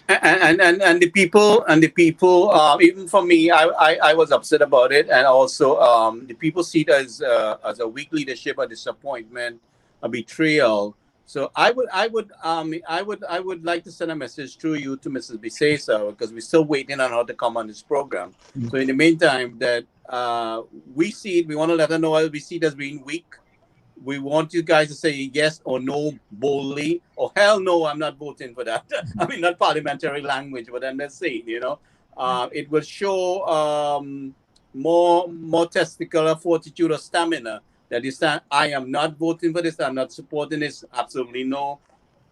And the people even for me, I was upset about it, and also the people see it as a weak leadership, a disappointment, a betrayal. So I would like to send a message through you to Mrs. Bisesa, because we're still waiting on her to come on this program. So in the meantime, that we want to let her know we see it as being weak. We want you guys to say yes or no boldly, or hell no, I'm not voting for that. I mean, not parliamentary language, but then let's say, it will show more testicular fortitude or stamina that is that I am not voting for this, I'm not supporting this, absolutely no,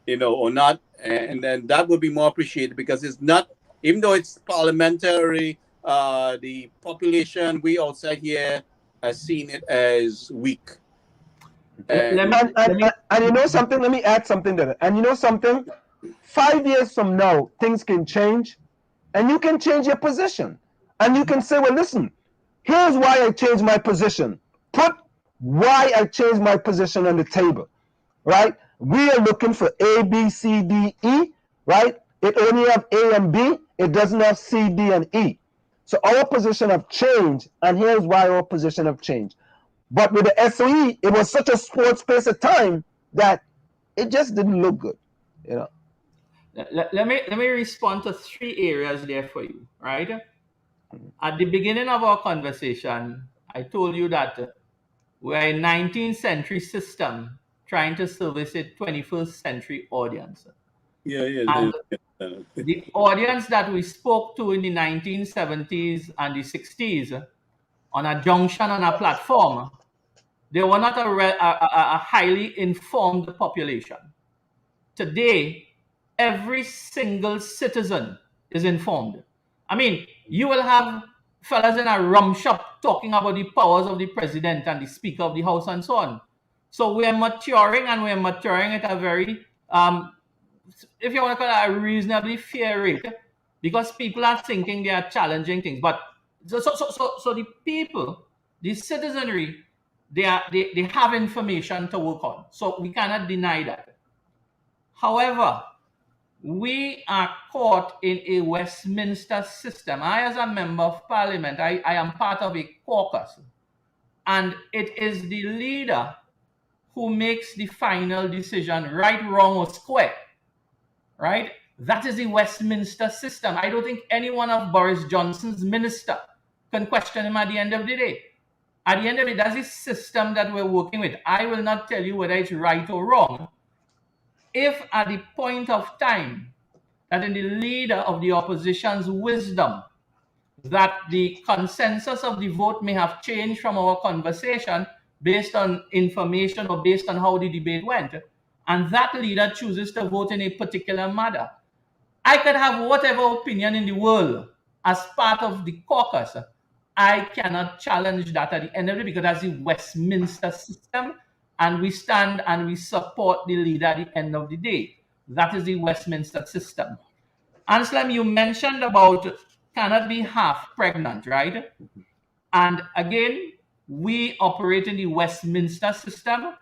or not. And then that would be more appreciated, because it's not, even though it's parliamentary, the population, we outside here, has seen it as weak. And you know something, let me add something to that. And you know something, 5 years from now, things can change, and you can change your position. And you can say, well, listen, here's why I changed my position. Put why I changed my position on the table, right? We are looking for A, B, C, D, E, right? It only have A and B. It doesn't have C, D, and E. So our position have changed, and here's why our position have changed. But with the SOE, it was such a short space of time that it just didn't look good, Let me respond to 3 areas there for you, right? At the beginning of our conversation, I told you that we're a 19th century system trying to service a 21st century audience. And the audience that we spoke to in the 1970s and the 60s on a junction, on a platform, they were not a highly informed population. Today, every single citizen is informed. I mean, you will have fellas in a rum shop talking about the powers of the president and the Speaker of the House and so on. So we're maturing, and we're maturing at a very, if you want to call it, a reasonably fair rate, because people are thinking they are challenging things. But so the people, the citizenry, they have information to work on. So we cannot deny that. However, we are caught in a Westminster system. I, as a member of parliament, I am part of a caucus, and it is the leader who makes the final decision, right, wrong, or square, right? That is the Westminster system. I don't think any one of Boris Johnson's minister can question him at the end of the day. At the end of it, that's the system that we're working with. I will not tell you whether it's right or wrong. If at the point of time that in the leader of the opposition's wisdom, that the consensus of the vote may have changed from our conversation based on information or based on how the debate went, and that leader chooses to vote in a particular matter, I could have whatever opinion in the world as part of the caucus. I cannot challenge that at the end of it, because that's the Westminster system, and we stand and we support the leader at the end of the day. That is the Westminster system. Anselm, you mentioned about cannot be half pregnant, right? And again, we operate in the Westminster system.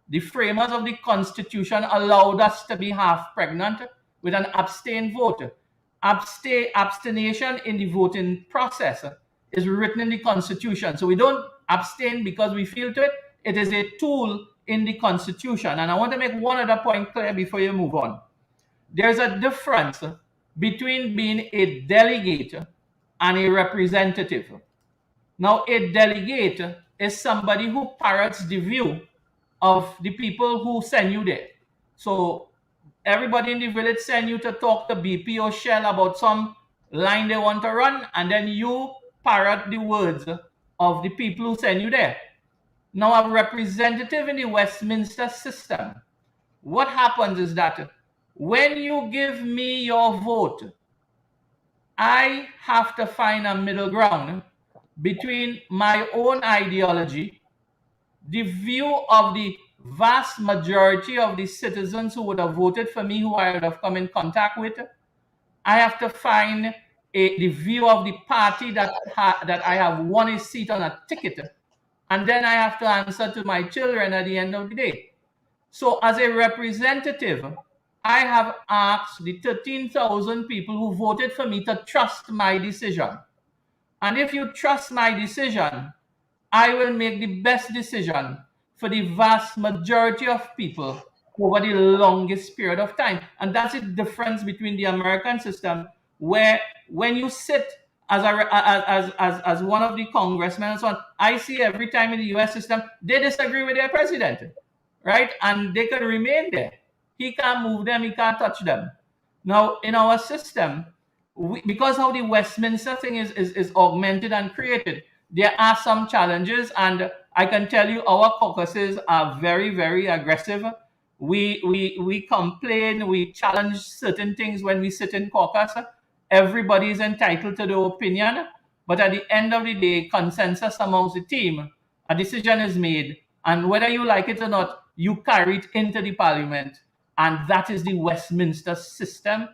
The framers of the Constitution allowed us to be half pregnant with an abstain vote. Abstination in the voting process is written in the Constitution. So we don't abstain because we feel to it. It is a tool in the Constitution. And I want to make one other point clear before you move on. There's a difference between being a delegate and a representative. Now, a delegate is somebody who parrots the view of the people who send you there. So everybody in the village send you to talk to BP or Shell about some line they want to run, and then you parrot the words of the people who send you there. Now, a representative in the Westminster system, what happens is that when you give me your vote, I have to find a middle ground between my own ideology, the view of the vast majority of the citizens who would have voted for me, who I would have come in contact with. I have to find the view of the party that I have won a seat on a ticket. And then I have to answer to my children at the end of the day. So as a representative, I have asked the 13,000 people who voted for me to trust my decision. And if you trust my decision, I will make the best decision for the vast majority of people over the longest period of time. And that's the difference between the American system, where when you sit as one of the congressmen and so on, I see every time in the US system, they disagree with their president, right? And they can remain there. He can't move them, he can't touch them. Now, in our system, because how the Westminster thing is augmented and created, there are some challenges, and I can tell you our caucuses are very, very aggressive. We complain, we challenge certain things when we sit in caucus. Everybody is entitled to their opinion, but at the end of the day, consensus amongst the team, a decision is made, and whether you like it or not, you carry it into the parliament, and that is the Westminster system.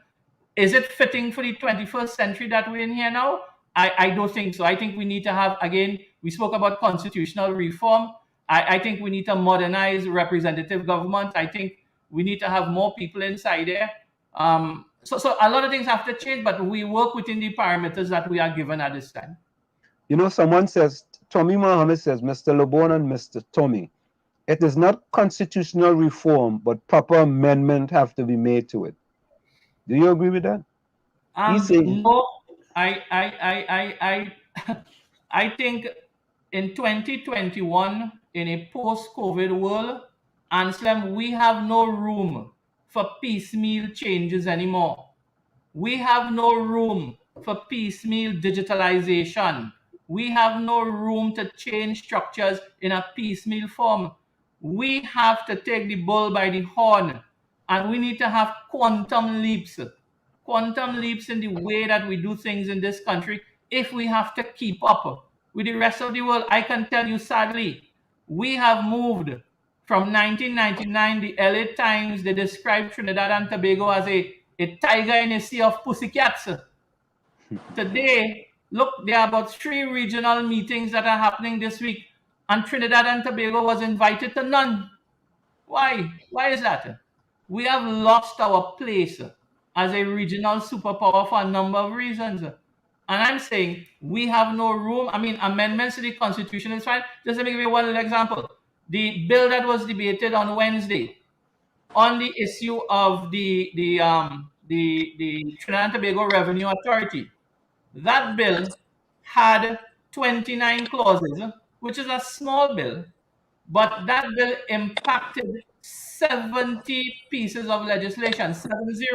Is it fitting for the 21st century that we're in here now? I don't think so. I think we need to have, again, we spoke about constitutional reform. I think we need to modernize representative government. I think we need to have more people inside there. So a lot of things have to change, but we work within the parameters that we are given at this time. You know, someone says, Tommy Mohammed says, Mr. LeBon and Mr. Tommy, it is not constitutional reform, but proper amendment have to be made to it. Do you agree with that? No, I think in 2021, in a post-COVID world, Anselm, we have no room for piecemeal changes anymore. We have no room for piecemeal digitalization. We have no room to change structures in a piecemeal form. We have to take the bull by the horn, and we need to have quantum leaps in the way that we do things in this country if we have to keep up with the rest of the world. I can tell you sadly, we have moved from 1999, the LA Times, they described Trinidad and Tobago as a tiger in a sea of pussycats. Today, look, there are about 3 regional meetings that are happening this week, and Trinidad and Tobago was invited to none. Why? Why is that? We have lost our place as a regional superpower for a number of reasons. And I'm saying we have no room. I mean, amendments to the Constitution is fine. Just let me give you one little example. The bill that was debated on Wednesday on the issue of the Trinidad and Tobago Revenue Authority, that bill had 29 clauses, which is a small bill, but that bill impacted 70 pieces of legislation, 70.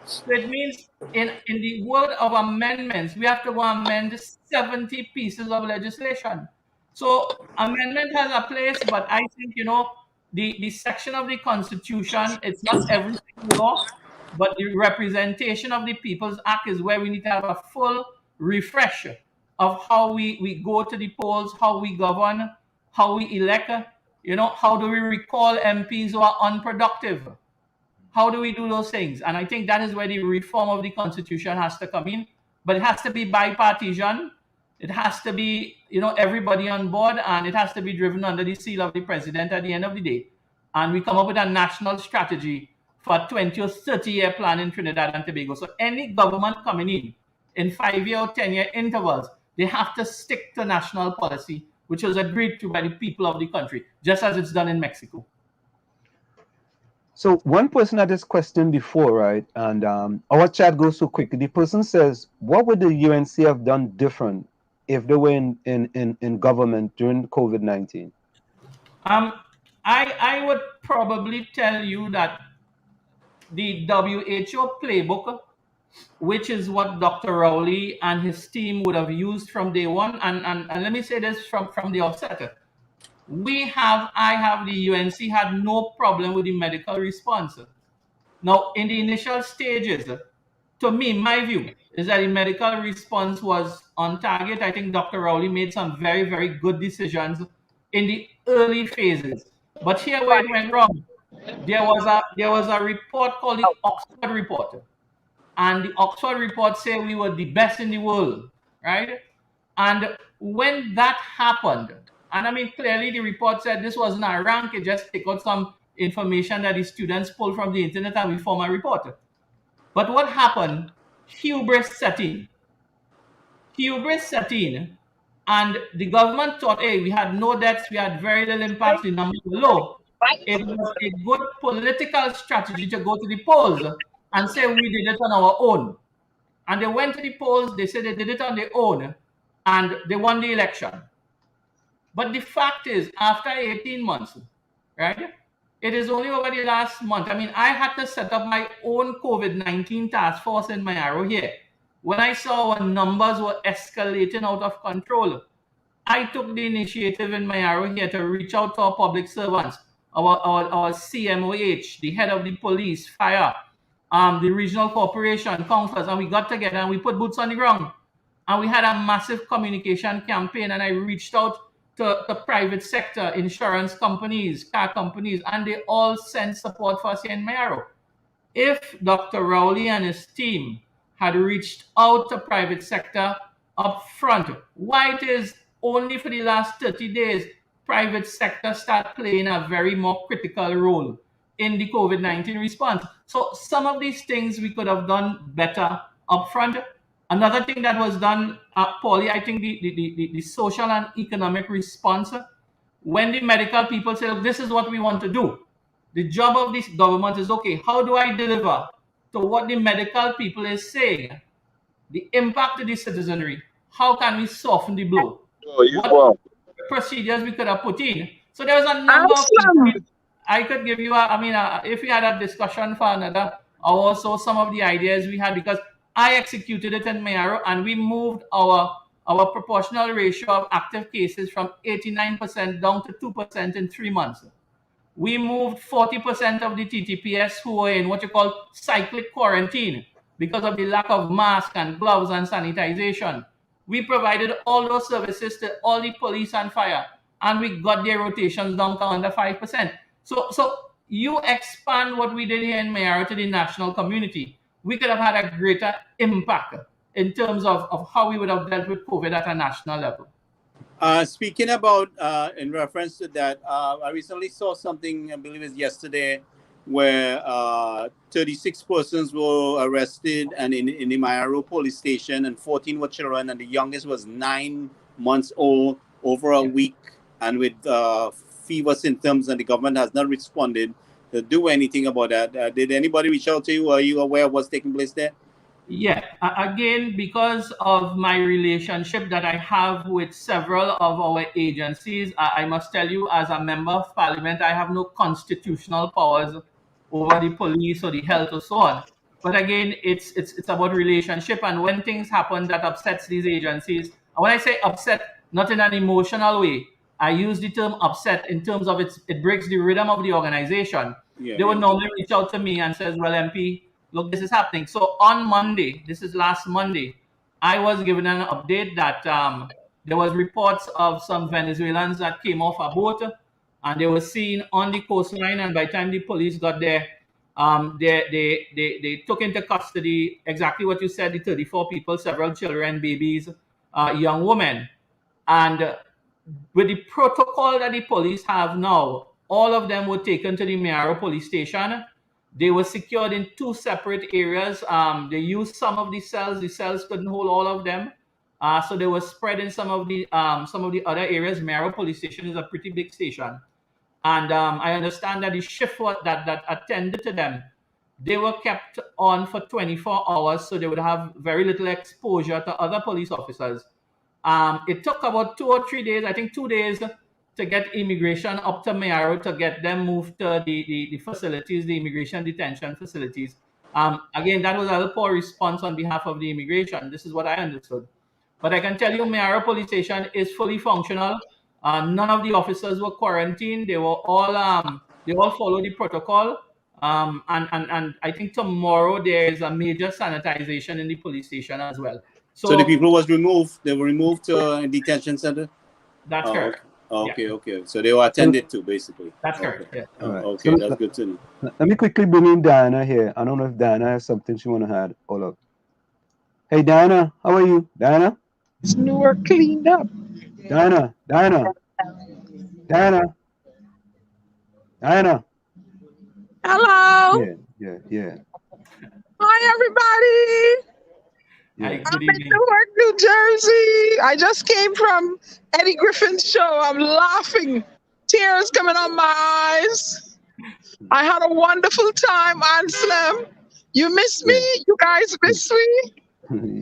So it means in the world of amendments, we have to go amend 70 pieces of legislation. So amendment has a place, but I think, the section of the Constitution, it's not every law, but the representation of the People's Act is where we need to have a full refresh of how we go to the polls, how we govern, how we elect, how do we recall MPs who are unproductive? How do we do those things? And I think that is where the reform of the Constitution has to come in. But it has to be bipartisan. It has to be, everybody on board, and it has to be driven under the seal of the president at the end of the day. And we come up with a national strategy for a 20 or 30-year plan in Trinidad and Tobago. So any government coming in 5-year or 10-year intervals, they have to stick to national policy, which was agreed to by the people of the country, just as it's done in Mexico. So one person had this question before, right? And our chat goes so quick. The person says, what would the UNC have done different if they were in government during COVID-19? I would probably tell you that the WHO playbook, which is what Dr. Rowley and his team would have used from day one. And let me say this from the outset. I have the UNC had no problem with the medical response. Now, in the initial stages, to me, my view is that the medical response was on target. I think Dr. Rowley made some very, very good decisions in the early phases. But here where it went wrong, there was a report called the Oxford Report. And the Oxford Report said we were the best in the world, right? And when that happened, and I mean, clearly the report said this wasn't a rank, it just take out some information that the students pulled from the internet and we form a report. But what happened? Hubris set in. And the government thought, hey, we had no deaths, we had very little impact, the numbers were low. It was a good political strategy to go to the polls and say we did it on our own. And they went to the polls, they said they did it on their own, and they won the election. But the fact is, after 18 months, right, it is only over the last month. I mean, I had to set up my own COVID-19 task force in Mayaro here. When I saw our numbers were escalating out of control, I took the initiative in Mayaro here to reach out to our public servants, our CMOH, the head of the police, fire, the regional corporation, councillors, and we got together and we put boots on the ground. And we had a massive communication campaign, and I reached out to the private sector, insurance companies, car companies, and they all sent support for us here in Mayaro. If Dr. Rowley and his team had reached out to private sector up front, why it is only for the last 30 days private sector start playing a very more critical role in the COVID-19 response. So some of these things we could have done better up front. Another thing that was done, Paulie, I think the social and economic response, when the medical people say, look, this is what we want to do, the job of this government is, okay, how do I deliver to what the medical people is saying? The impact to the citizenry, how can we soften the blow? What procedures we could have put in? So there was a number of things I could give you, if we had a discussion for another hour or so, some of the ideas we had, because I executed it in Mayaro, and we moved our proportional ratio of active cases from 89% down to 2% in 3 months. We moved 40% of the TTPS who were in what you call cyclic quarantine because of the lack of masks and gloves and sanitization. We provided all those services to all the police and fire, and we got their rotations down to under 5%. So you expand what we did here in Mayaro to the national community, we could have had a greater impact in terms of how we would have dealt with COVID at a national level. Speaking about, in reference to that, I recently saw something, I believe it was yesterday, where 36 persons were arrested and in the Mayaro police station, and 14 were children, and the youngest was 9 months old, over a week, and with fever symptoms, and the government has not responded to do anything about that. Did anybody reach out to you? Are you aware of what's taking place there? Yeah, again, because of my relationship that I have with several of our agencies, I must tell you, as a member of parliament, I have no constitutional powers over the police or the health or so on. But again, it's about relationship, and when things happen that upsets these agencies, and when I say upset, not in an emotional way, I use the term upset in terms of it breaks the rhythm of the organization. They would normally reach out to me and says, well, MP, look, this is happening. So on Monday, this is last Monday, I was given an update that there was reports of some Venezuelans that came off a boat, and they were seen on the coastline, and by the time the police got there, they took into custody exactly what you said, the 34 people, several children, babies, young women. And with the protocol that the police have now, all of them were taken to the Mayaro police station. They were secured in 2 separate areas. They used some of the cells. The cells couldn't hold all of them, so they were spread in some of the other areas. Mayaro police station is a pretty big station, and I understand that the shift that attended to them, they were kept on for 24 hours, so they would have very little exposure to other police officers. It took about 2 or 3 days, I think 2 days, to get immigration up to Mayaro to get them moved to the facilities, the immigration detention facilities. Again, that was a poor response on behalf of the immigration. This is what I understood. But I can tell you, Mayaro Police Station is fully functional. None of the officers were quarantined. They all followed the protocol. And I think tomorrow there is a major sanitization in the police station as well. So the people was removed. They were removed to a detention center. That's correct. Okay. Okay. So they were attended to, basically. That's correct. Yeah. All right. Okay, so that's good to know. Let me quickly bring in Diana here. I don't know if Diana has something she want to add. Hold up. Hey, Diana, how are you? Diana? It's Newark cleaned up. Diana. Hello. Yeah. Hi, everybody. Yeah. I'm in Newark, New Jersey. I just came from Eddie Griffin's show. I'm laughing. Tears coming on my eyes. I had a wonderful time, Anselm. You miss me? You guys miss me?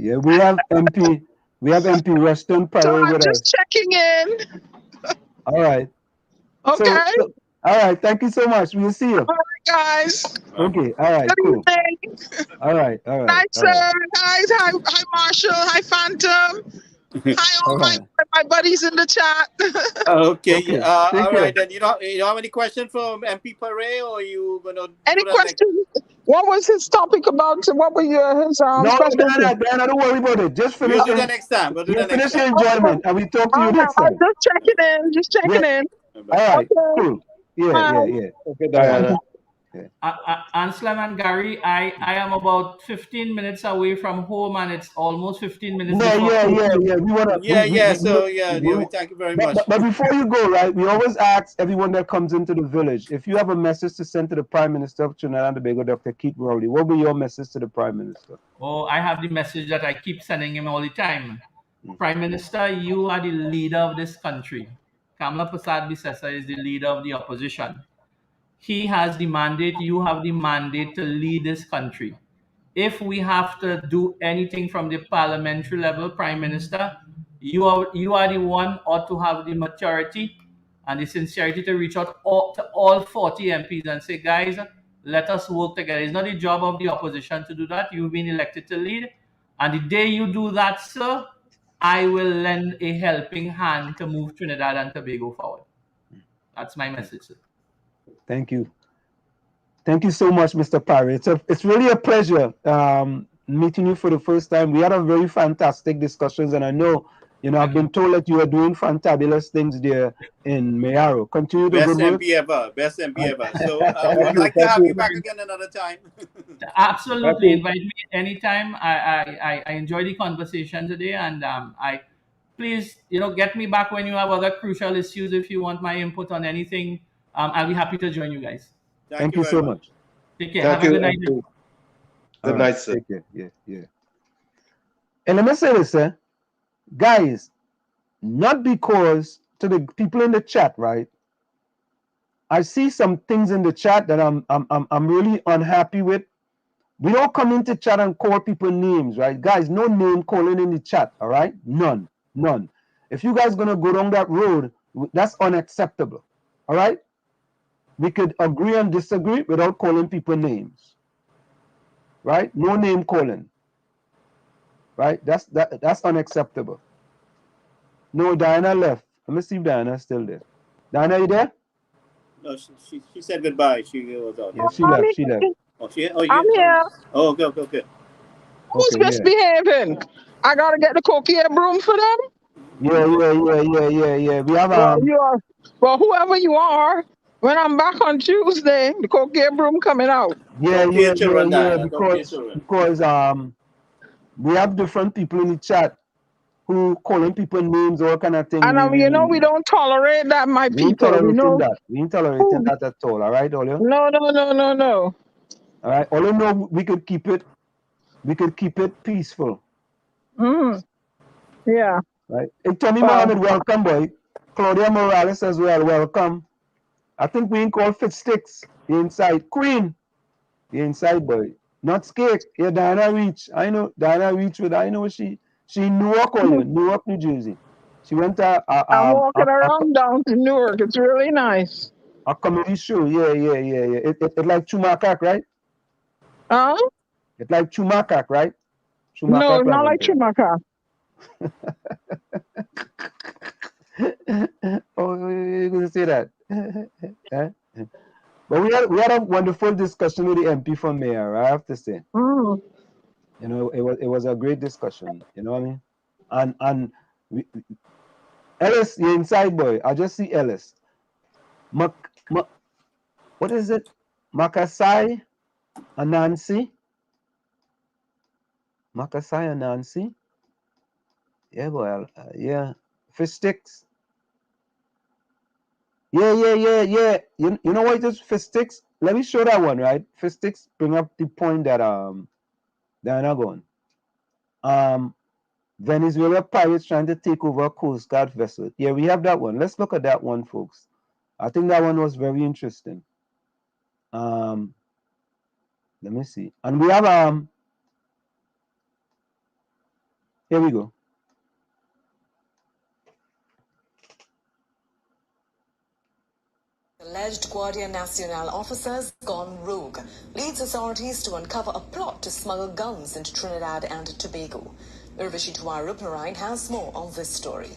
Yeah, we have MP Rushton Paray So I'm with just us. checking in. All right. Okay. All right. Thank you so much. We'll see you. All right, guys. Okay. All right. Good Cool. evening. All right. Hi, sir. Hi, Marshall. Hi, Phantom. Hi, all my buddies in the chat. Okay. All right. Then you don't have any questions from MP Paray, or you gonna? Any questions? What was his topic about? What were his No, Diana, don't worry about it. Just finish. We'll do that next time. We'll do that next time. Finish your enjoyment, and we talk to you next time. Just checking in. All right. Cool. Yeah. Okay, Diana. Anselm and Gary, I am about 15 minutes away from home, and it's almost 15 minutes. Yeah. David, thank you very much. But before you go, right, we always ask everyone that comes into the village, if you have a message to send to the Prime Minister of Trinidad and Tobago, Dr. Keith Rowley, what will be your message to the Prime Minister? Oh, I have the message that I keep sending him all the time. Prime Minister, you are the leader of this country. Kamla Prasad Bisesa is the leader of the opposition. He has the mandate, you have the mandate to lead this country. If we have to do anything from the parliamentary level, Prime Minister, you are the one ought to have the maturity and the sincerity to reach out to all 40 MPs and say, guys, let us work together. It's not the job of the opposition to do that. You've been elected to lead. And the day you do that, sir, I will lend a helping hand to move Trinidad and Tobago forward. That's my message, sir. Thank you. Thank you so much, Mr. Paray. It's really a pleasure meeting you for the first time. We had a very fantastic discussions, and I know, I've been told that you are doing fantabulous things there in Mayaro. Continue the good work. Best MP ever. So I would like to have you back again another time. Absolutely. Invite me anytime. I enjoy the conversation today, and please, get me back when you have other crucial issues. If you want my input on anything, I'll be happy to join you guys. Thank you so much. Take care. Have a good night. Good night, sir. Take care. Yeah. And let me say this, guys, not because to the people in the chat, right? I see some things in the chat that I'm really unhappy with. We don't come into chat and call people names, right? Guys, no name calling in the chat, all right? None. If you guys gonna go down that road, that's unacceptable, all right? We could agree and disagree without calling people names, right? No name calling, right? That's unacceptable. No, Diana left. Let me see if Diana's still there. Diana, you there? No, she said goodbye. She was out. Yeah, she left. I'm here. Oh, okay. Who's misbehaving? I gotta get the coquille broom for them. Yeah. We have well, whoever you are. When I'm back on Tuesday, the coquille broom coming out. Yeah. Because we have different people in the chat who calling people names, all kind of things. And we don't tolerate that, my people. We ain't tolerating that at all. All right, Olio? No. All right. Olio, no, we could keep it peaceful. Yeah. Right. Hey, Tommy Mohammed, welcome, boy. Claudia Morales as well, welcome. I think we ain't called Fit Sticks. The inside. Queen. The inside, boy. Not scared. Yeah, Diana Reach. I know Diana Reach I know she Newark, New Jersey. She went to I'm walking around down to Newark. It's really nice. a comedy show. Yeah. It like Chumakak, right? Huh? It like Chumakak, right? No, Chumakak not like Lavington. Chumaka. Oh, you're going to say that? Eh? But we had a wonderful discussion with the MP from Mayor, I have to say. Mm. You know, it was a great discussion. You know what I mean? And Ellis, you're inside, boy. I just see Ellis. What is it? Makasai and Nancy. Makasai and Nancy. Yeah, boy. Yeah. Fish sticks. Yeah. You know what it is? Fish sticks. Let me show that one, right? Fish sticks bring up the point that they're not going. Venezuela pirates trying to take over a Coast Guard vessel. Yeah, we have that one. Let's look at that one, folks. I think that one was very interesting. Let me see. And we have here we go. Alleged Guardia Nacional officers gone rogue leads authorities to uncover a plot to smuggle guns into Trinidad and Tobago. Mayaro Rushton Paray has more on this story.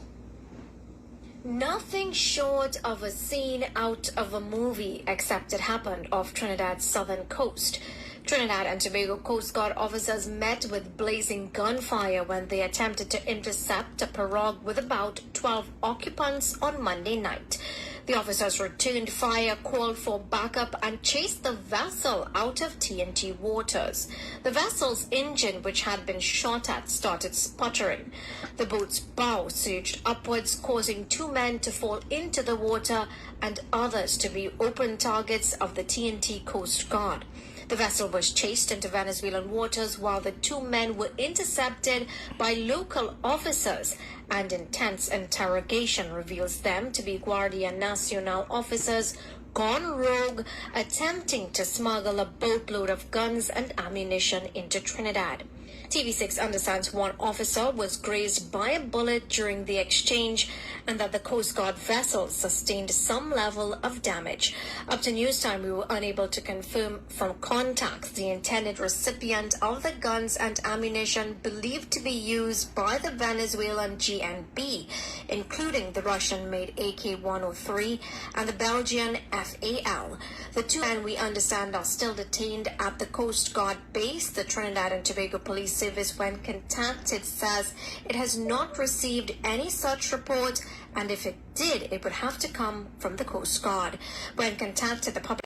Nothing short of a scene out of a movie, except it happened off Trinidad's southern coast. Trinidad and Tobago Coast Guard officers met with blazing gunfire when they attempted to intercept a pirogue with about 12 occupants on Monday night. The officers returned fire, called for backup, and chased the vessel out of TNT waters. The vessel's engine, which had been shot at, started sputtering. The boat's bow surged upwards, causing 2 men to fall into the water and others to be open targets of the TNT Coast Guard. The vessel was chased into Venezuelan waters while the 2 men were intercepted by local officers, and intense interrogation reveals them to be Guardia Nacional officers gone rogue, attempting to smuggle a boatload of guns and ammunition into Trinidad. TV6 understands one officer was grazed by a bullet during the exchange and that the Coast Guard vessel sustained some level of damage. Up to news time, we were unable to confirm from contacts the intended recipient of the guns and ammunition believed to be used by the Venezuelan GNB, including the Russian-made AK-103 and the Belgian FAL. The 2 men, we understand, are still detained at the Coast Guard base. The Trinidad and Tobago Police Service, when contacted, says it has not received any such report, and if it did, it would have to come from the Coast Guard. When contacted, the public...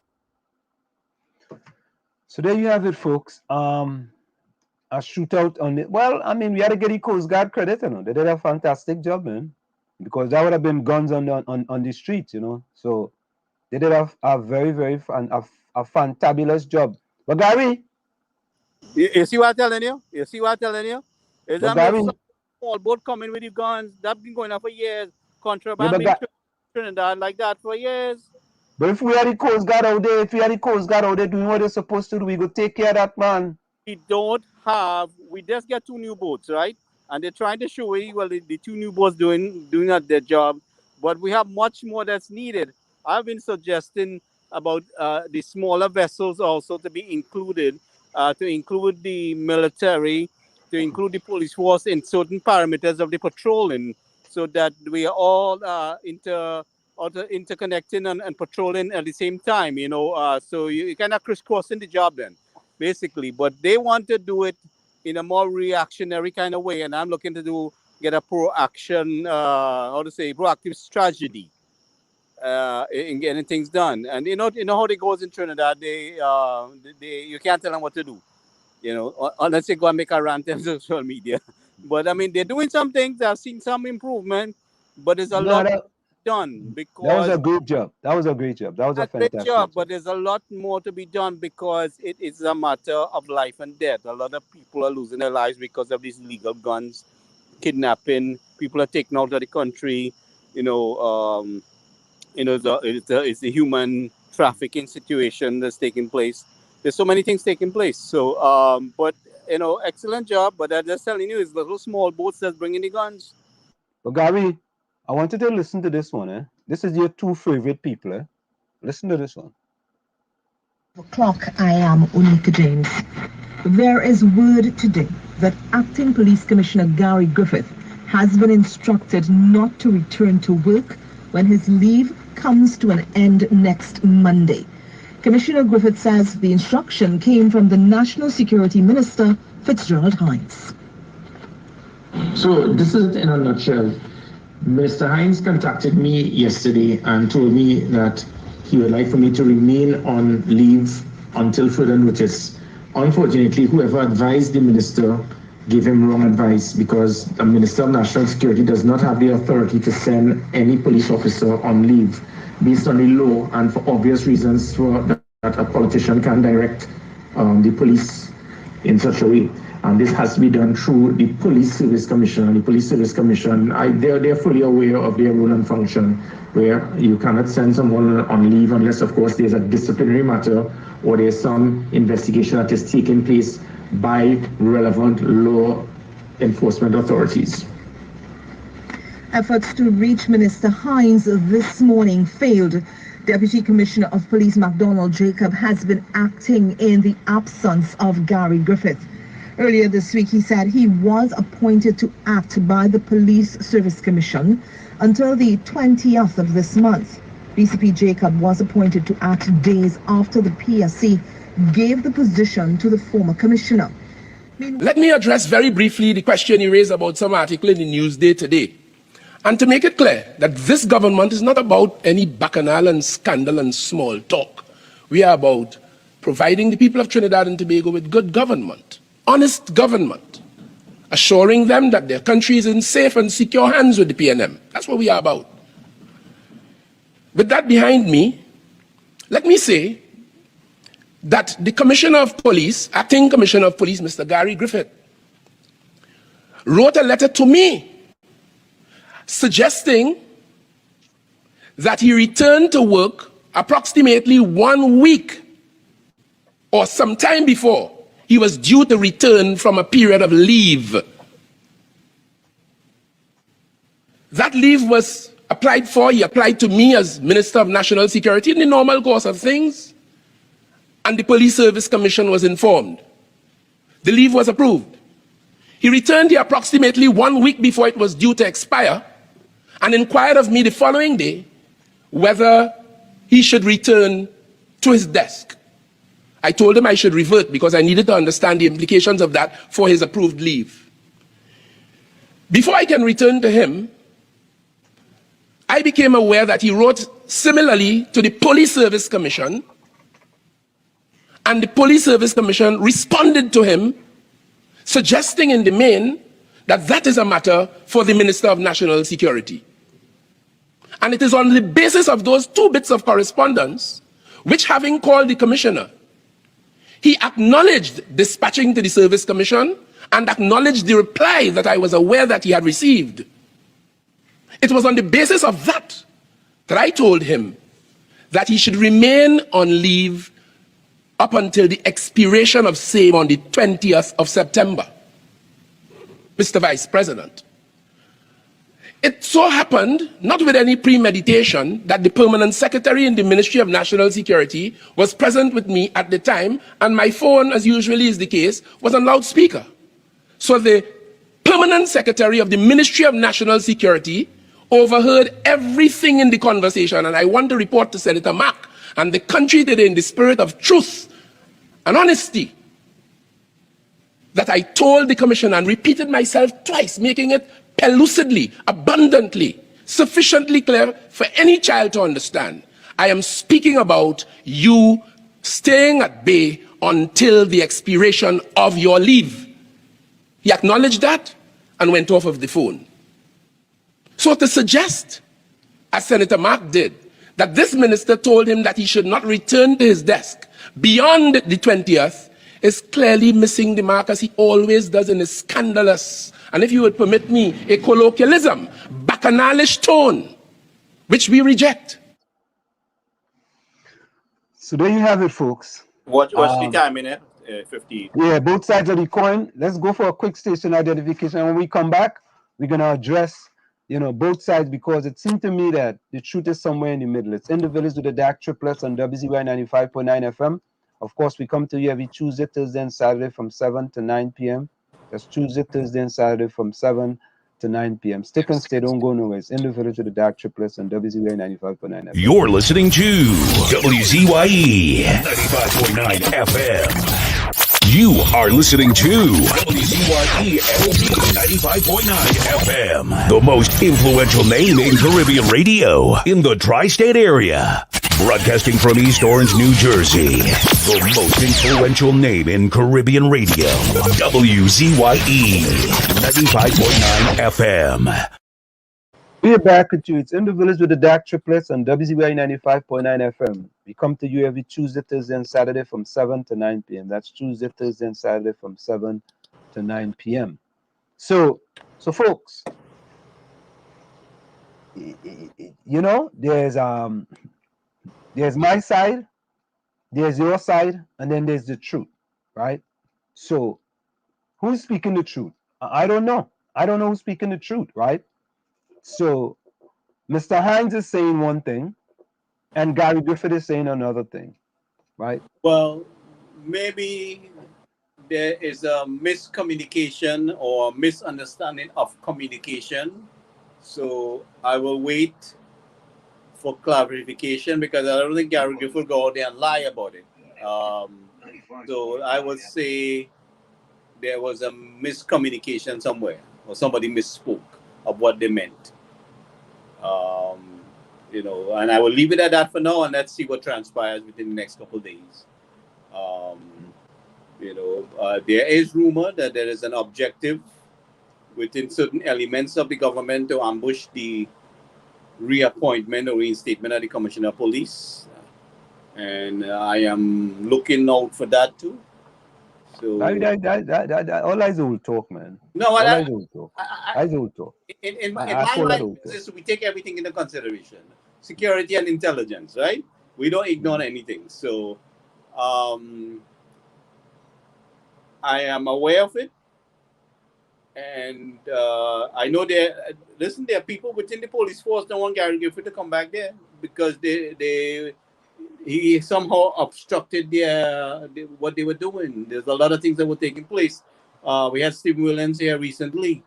So there you have it, folks. A shootout on it. Well, I mean, we had to get the Coast Guard credit, you know. They did a fantastic job, man. Because that would have been guns on the streets, you know. So they did a very, very fantabulous job. But Gary, you see what I'm telling you? You see what I'm telling you? Is but that Gary, small boat coming with the guns? That's been going on for years. Contraband in Trinidad like that for years. But if we had the Coast Guard out there, doing what they're supposed to do, we could take care of that, man. We just get 2 new boats, right? And they're trying to show you, well, the 2 new boats doing their job. But we have much more that's needed. I've been suggesting about the smaller vessels also to be included, to include the military, to include the police force in certain parameters of the patrolling, so that we are all interconnecting and patrolling at the same time, you know. So you kind of crisscrossing the job then, basically. But they want to do it in a more reactionary kind of way, and I'm looking to get a proactive strategy in getting things done. And you know how it goes in Trinidad. You can't tell them what to do, you know, unless they go and make a rant on social media. But I mean, they're doing some things. I've seen some improvement, but there's a lot done because that was a great job. That was a fantastic job. But there's a lot more to be done because it is a matter of life and death. A lot of people are losing their lives because of these illegal guns, kidnapping. People are taken out of the country. You know, it's a human trafficking situation that's taking place. There's so many things taking place. So, but excellent job. But I'm just telling you, it's little small boats that's bringing the guns. But Gary, I want you to listen to this one. This is your two favorite people. Listen to this one. O'clock, I am Onika James. There is word today that Acting Police Commissioner Gary Griffith has been instructed not to return to work when his leave comes to an end next Monday. Commissioner Griffith says the instruction came from the National Security Minister, Fitzgerald Hines. So this is it in a nutshell. Mr. Hines contacted me yesterday and told me that he would like for me to remain on leave until further notice. Unfortunately, whoever advised the minister gave him wrong advice, because the Minister of National Security does not have the authority to send any police officer on leave based on the law, and for obvious reasons that a politician can direct the police in such a way. And this has to be done through the Police Service Commission. And the Police Service Commission, they're fully aware of their role and function, where you cannot send someone on leave unless, of course, there's a disciplinary matter or there's some investigation that is taking place by relevant law enforcement authorities. Efforts to reach Minister Hines this morning failed. Deputy Commissioner of Police MacDonald Jacob has been acting in the absence of Gary Griffith. Earlier this week, he said he was appointed to act by the Police Service Commission until the 20th of this month. DCP Jacob was appointed to act days after the PSC gave the position to the former commissioner. Let me address very briefly the question you raised about some article in the Newsday today. And to make it clear that this government is not about any bacchanal and scandal and small talk. We are about providing the people of Trinidad and Tobago with good government, honest government, assuring them that their country is in safe and secure hands with the PNM. That's what we are about. With that behind me, let me say that the Commissioner of Police, Acting Commissioner of Police, Mr. Gary Griffith, wrote a letter to me suggesting that he returned to work approximately 1 week or some time before he was due to return from a period of leave. That leave was applied for. He applied to me as Minister of National Security in the normal course of things, and the Police Service Commission was informed. The leave was approved. He returned here approximately 1 week before it was due to expire and inquired of me the following day whether he should return to his desk. I told him I should revert because I needed to understand the implications of that for his approved leave. Before I can return to him, I became aware that he wrote similarly to the Police Service Commission, and the Police Service Commission responded to him, suggesting in the main that that is a matter for the Minister of National Security. And it is on the basis of those two bits of correspondence, which, having called the Commissioner, he acknowledged dispatching to the Service Commission and acknowledged the reply that I was aware that he had received. It was on the basis of that that I told him that he should remain on leave up until the expiration of same on the 20th of September. Mr. Vice President, it so happened, not with any premeditation, that the Permanent Secretary in the Ministry of National Security was present with me at the time, and my phone, as usually is the case, was on loudspeaker. So the Permanent Secretary of the Ministry of National Security overheard everything in the conversation, and I want to report to Senator Mack and the country today in the spirit of truth and honesty that I told the Commission and repeated myself twice, making it pellucidly, abundantly, sufficiently clear for any child to understand. I am speaking about you staying at bay until the expiration of your leave. He acknowledged that and went off of the phone. So to suggest, as Senator Mark did, that this minister told him that he should not return to his desk beyond the 20th is clearly missing the mark, as he always does in his scandalous, and if you would permit me, a colloquialism, bacchanalish tone, which we reject. So there you have it, folks. What's the time in it? 50. Yeah, both sides of the coin. Let's go for a quick station identification. When we come back, we're going to address both sides, because it seemed to me that the truth is somewhere in the middle. It's in the village with the DAG Triplets on WZYE 95.9 FM. Of course, we come to you every Tuesday, Thursday, and Saturday from 7 to 9 p.m. That's Tuesday, Thursday, and Saturday from 7 to 9 p.m. Stick and stay, don't go nowhere. It's in the village with the DAG Triplets on WZYE 95.9 FM. You're listening to WZYE 95.9 FM. You are listening to WZYE 95.9 FM, the most influential name in Caribbean radio in the tri-state area. Broadcasting from East Orange, New Jersey, the most influential name in Caribbean radio, WZYE 95.9 FM. We are back with you. It's in the village with the DAG Triplets on WZYE 95.9 FM. We come to you every Tuesday, Thursday, and Saturday from 7 to 9 p.m. That's Tuesday, Thursday, and Saturday from 7 to 9 p.m. So folks, there's my side, there's your side, and then there's the truth, right? So who's speaking the truth? I don't know. I don't know who's speaking the truth, right? So Mr. Hines is saying one thing, and Gary Griffith is saying another thing, right? Well, maybe there is a miscommunication or misunderstanding of communication. So I will wait for clarification, because I don't think Gary Griffith will go out there and lie about it. So I would say there was a miscommunication somewhere, or somebody misspoke of what they meant. And I will leave it at that for now, and let's see what transpires within the next couple of days. There is rumor that there is an objective within certain elements of the government to ambush the reappointment or reinstatement of the Commissioner of Police. And I am looking out for that too. So all eyes will talk, man. No, all eyes will talk. Eyes will talk. In my mind, we take everything into consideration. Security and intelligence, right? We don't ignore anything. So I am aware of it. And I know there are people within the police force that want Gary Griffith to come back there, because he somehow obstructed what they were doing. There's a lot of things that were taking place. We had Steve Williams here recently,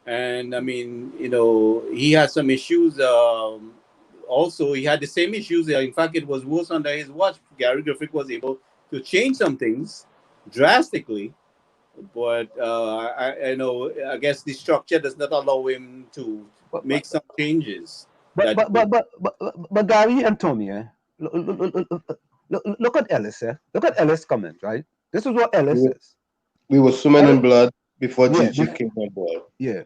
and I mean, he had some issues. Also, he had the same issues. In fact, it was worse under his watch. Gary Griffith was able to change some things drastically, but I guess the structure does not allow him to make some changes. But Gary and Tommy, look at Ellis. Look at Ellis' comment, right? This is what Ellis says. We were swimming in blood before Gigi came on board. Yeah.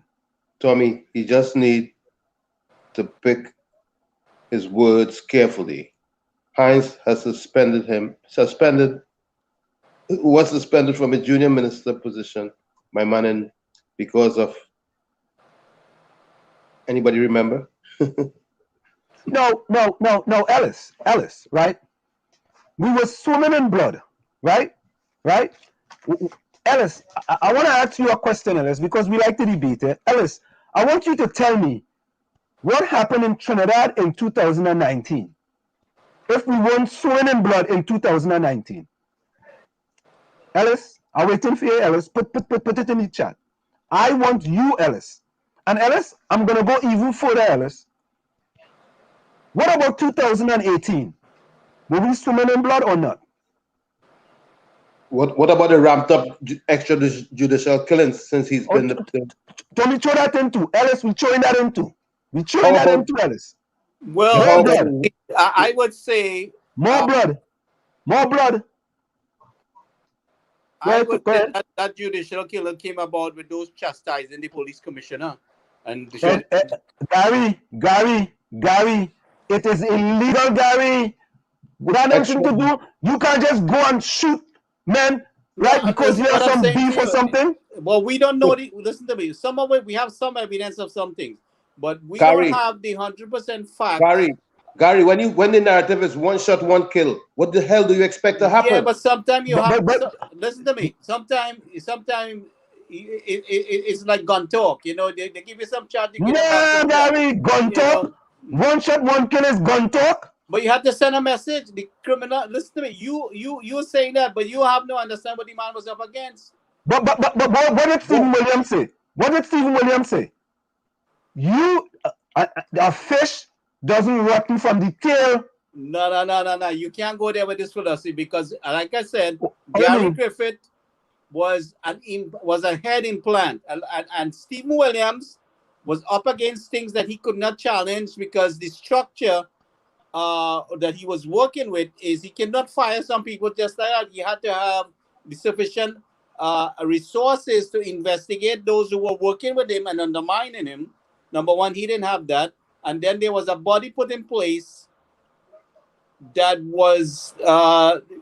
Tommy, he just need to pick his words carefully. Hines has was suspended from a junior minister position, my man, because of, anybody remember? No, Ellis, right? We were swimming in blood, right? Ellis, I want to ask you a question, Ellis, because we like to debate it. Ellis, I want you to tell me what happened in Trinidad in 2019. If we weren't swimming in blood in 2019. Ellis, I'm waiting for you, Ellis. Put it in the chat. I want you, Ellis. And Ellis, I'm going to go even further, Ellis. What about 2018? Were we swimming in blood or not? What about the ramped up extrajudicial killings since he's been the... Tommy, throw that into. Ellis, we're throwing that into. Ellis. Well, I would say... More blood. I would say that judicial killer came about with those chastising the police commissioner. And Gary, it is illegal, Gary. Without nothing to do, you can't just go and shoot men, right? Because you have some beef or something. Well, we don't know. Listen to me. Some of it, we have some evidence of some things, but we don't have the 100% fact. Gary, when the narrative is one shot, one kill, what the hell do you expect to happen? Yeah, but sometimes you have. Listen to me. Sometimes it's like gun talk. You know, they give you some chat. You get Nah, Gary, gun talk. One shot, one kill is gun talk. But you have to send a message. The criminal, listen to me. You saying that, but you have no understand what the man was up against. But what did Stephen Williams say? What did Stephen Williams say? A fish doesn't rotten from the tail. No. You can't go there with this philosophy because, like I said, Gary Griffith was a head implant, and Stephen Williams was up against things that he could not challenge because the structure that he was working with is he cannot fire some people just like that. He had to have the sufficient resources to investigate those who were working with him and undermining him. Number one, he didn't have that. And then there was a body put in place that was,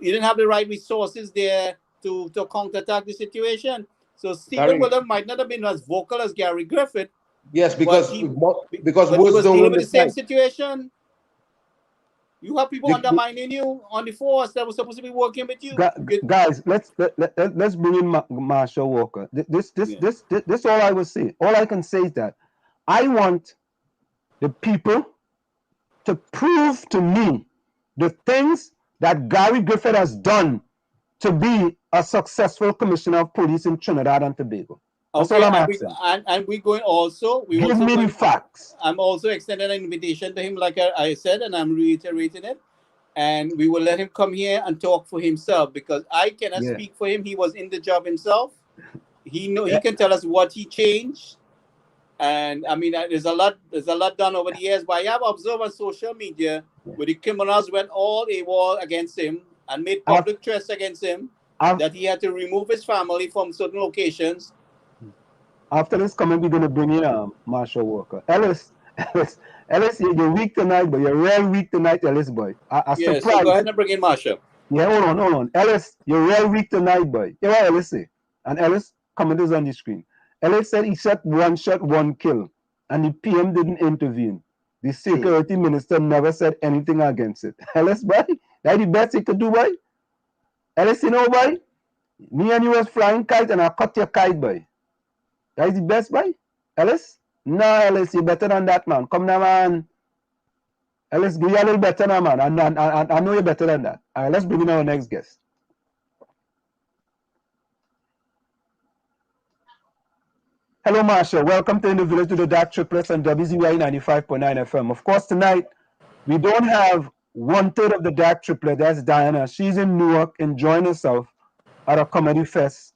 he didn't have the right resources there to counterattack the situation. So Stephen Williams might not have been as vocal as Gary Griffith. Yes, because he was dealing with the same situation. You have people undermining you on the force that was supposed to be working with you. Guys, let's bring in Marsha Walker. This all I will say. All I can say is that I want the people to prove to me the things that Gary Griffith has done to be a successful commissioner of police in Trinidad and Tobago. That's all I'm asking. And we're going also. Give me the facts. I'm also extending an invitation to him, like I said, and I'm reiterating it. And we will let him come here and talk for himself because I cannot speak for him. He was in the job himself. He can tell us what he changed. And I mean, there's a lot done over the years. But I have observed on social media where the criminals went all AWOL against him and made public threats against him that he had to remove his family from certain locations. After this comment, we're going to bring in Marsha Walker. Ellis, you're weak tonight, but you're real weak tonight, Ellis, boy. So go ahead and bring in Marsha. Yeah, hold on. Ellis, you're real weak tonight, boy. You know what Ellis say? And Ellis, comment is on the screen. Ellis said he shot, one kill, and the PM didn't intervene. The security minister never said anything against it. Ellis, boy, that's the best he could do, boy. Ellis, you know, boy, me and you was flying kite, and I cut your kite, boy. That is the best, boy. Ellis? No, Ellis, you're better than that, man. Come now, man. Ellis, you're a little better now, man. I know you're better than that. All right, let's bring in our next guest. Hello, Marsha. Welcome to In the Village to the DAG Triplets on WZYE 95.9 FM. Of course, tonight, we don't have 1/3 of the DAG Triplet. That's Diana. She's in Newark enjoying herself at a comedy fest.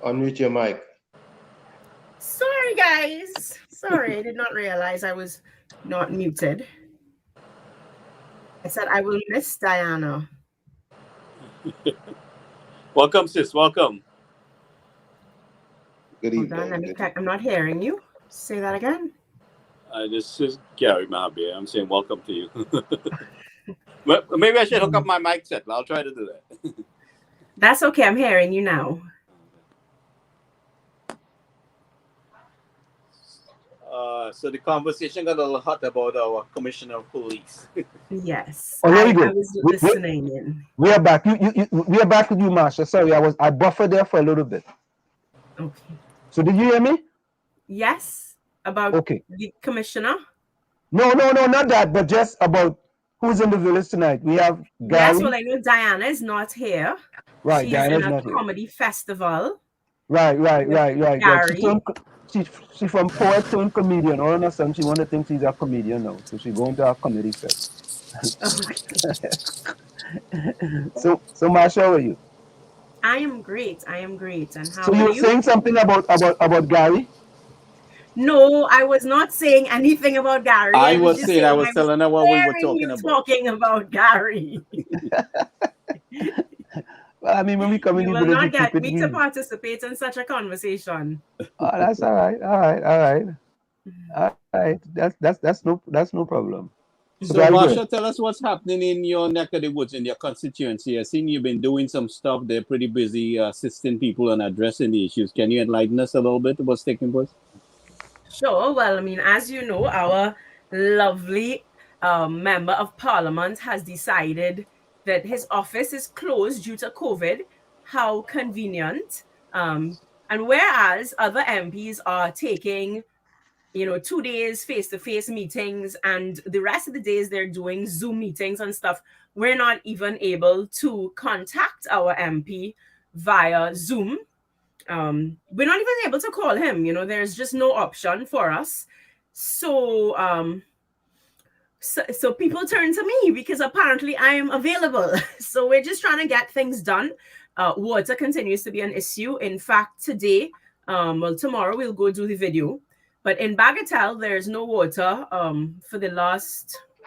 Unmute your mic. Sorry, guys. Sorry, I did not realize I was not muted. I said I will miss Diana. Welcome, sis. Welcome. Good evening. Hold on, let me check. I'm not hearing you. Say that again. This is Gary Mahabir. I'm saying welcome to you. Well, maybe I should hook up my mic set. I'll try to do that. That's okay. I'm hearing you now. So the conversation got a little hot about our commissioner of police. Yes. Oh, there we go. I was listening in. We are back. We are back with you, Marsha. Sorry, I buffered there for a little bit. Okay. So did you hear me? Yes. About the commissioner? No, not that, but just about who's in the village tonight. We have Gary. Yes, well, I know Diana is not here. Right, she's Diana's in a not here. comedy festival. Right. Gary. She's from poet to comedian. All of a sudden, she want to think she's a comedian now. So she's going to a comedy fest. So Marsha, how are you? I am great. And how so you were saying something about Gary? No, I was not saying anything about Gary. I was telling her what we were talking about Gary. Well, I mean, when we come in, you will not get me to participate in such a conversation. Oh, that's all right. That's no problem. So, Marsha, tell us what's happening in your neck of the woods, in your constituency. I've seen you've been doing some stuff. They're pretty busy assisting people and addressing the issues. Can you enlighten us a little bit what's taking place? Sure. Well, I mean, as you know, our lovely member of parliament has decided that his office is closed due to COVID. How convenient. And whereas other MPs are taking, 2 days face-to-face meetings, and the rest of the days they're doing Zoom meetings and stuff, we're not even able to contact our MP via Zoom. We're not even able to call him. There's just no option for us. So people turn to me because apparently I am available. So we're just trying to get things done. Water continues to be an issue. In fact, today, tomorrow we'll go do the video. But in Bagatelle, there's no water for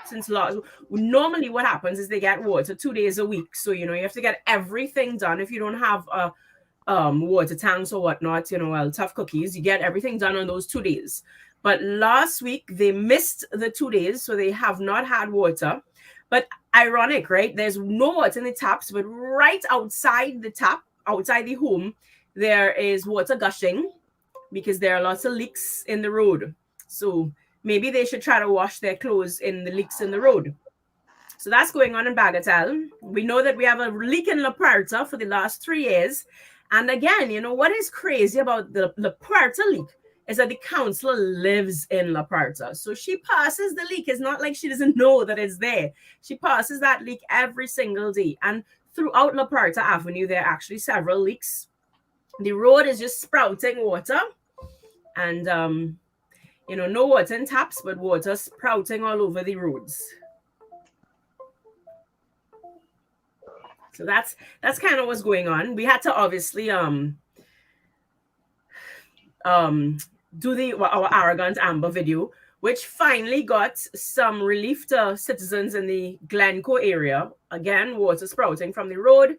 since last. Normally what happens is they get water 2 days a week. So, you have to get everything done. If you don't have water tanks or whatnot, tough cookies, you get everything done on those 2 days. But last week they missed the 2 days, so they have not had water. But ironic, right? There's no water in the taps, but right outside the tap, outside the home, there is water gushing because there are lots of leaks in the road. So maybe they should try to wash their clothes in the leaks in the road. So that's going on in Bagatelle. We know that we have a leak in La Puerta for the last 3 years. And again, what is crazy about the La Puerta leak is that the councillor lives in La Puerta. So she passes the leak. It's not like she doesn't know that it's there. She passes that leak every single day. And throughout La Puerta Avenue, there are actually several leaks. The road is just sprouting water. And, no water in taps, but water sprouting all over the roads. So that's kind of what's going on. We had to obviously do our Arrogant Amber video, which finally got some relief to citizens in the Glencoe area. Again, water sprouting from the road.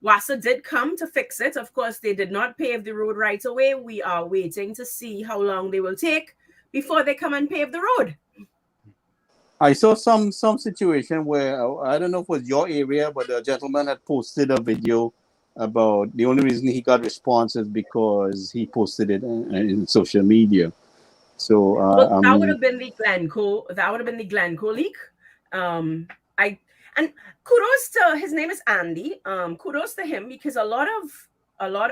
WASA did come to fix it. Of course, they did not pave the road right away. We are waiting to see how long they will take before they come and pave the road. I saw some situation where, I don't know if it was your area, but a gentleman had posted a video about the only reason he got response is because he posted it in social media. So that would have been the Glencoe. That would have been the Glencoe leak. And kudos to his name is Andy. Kudos to him because a lot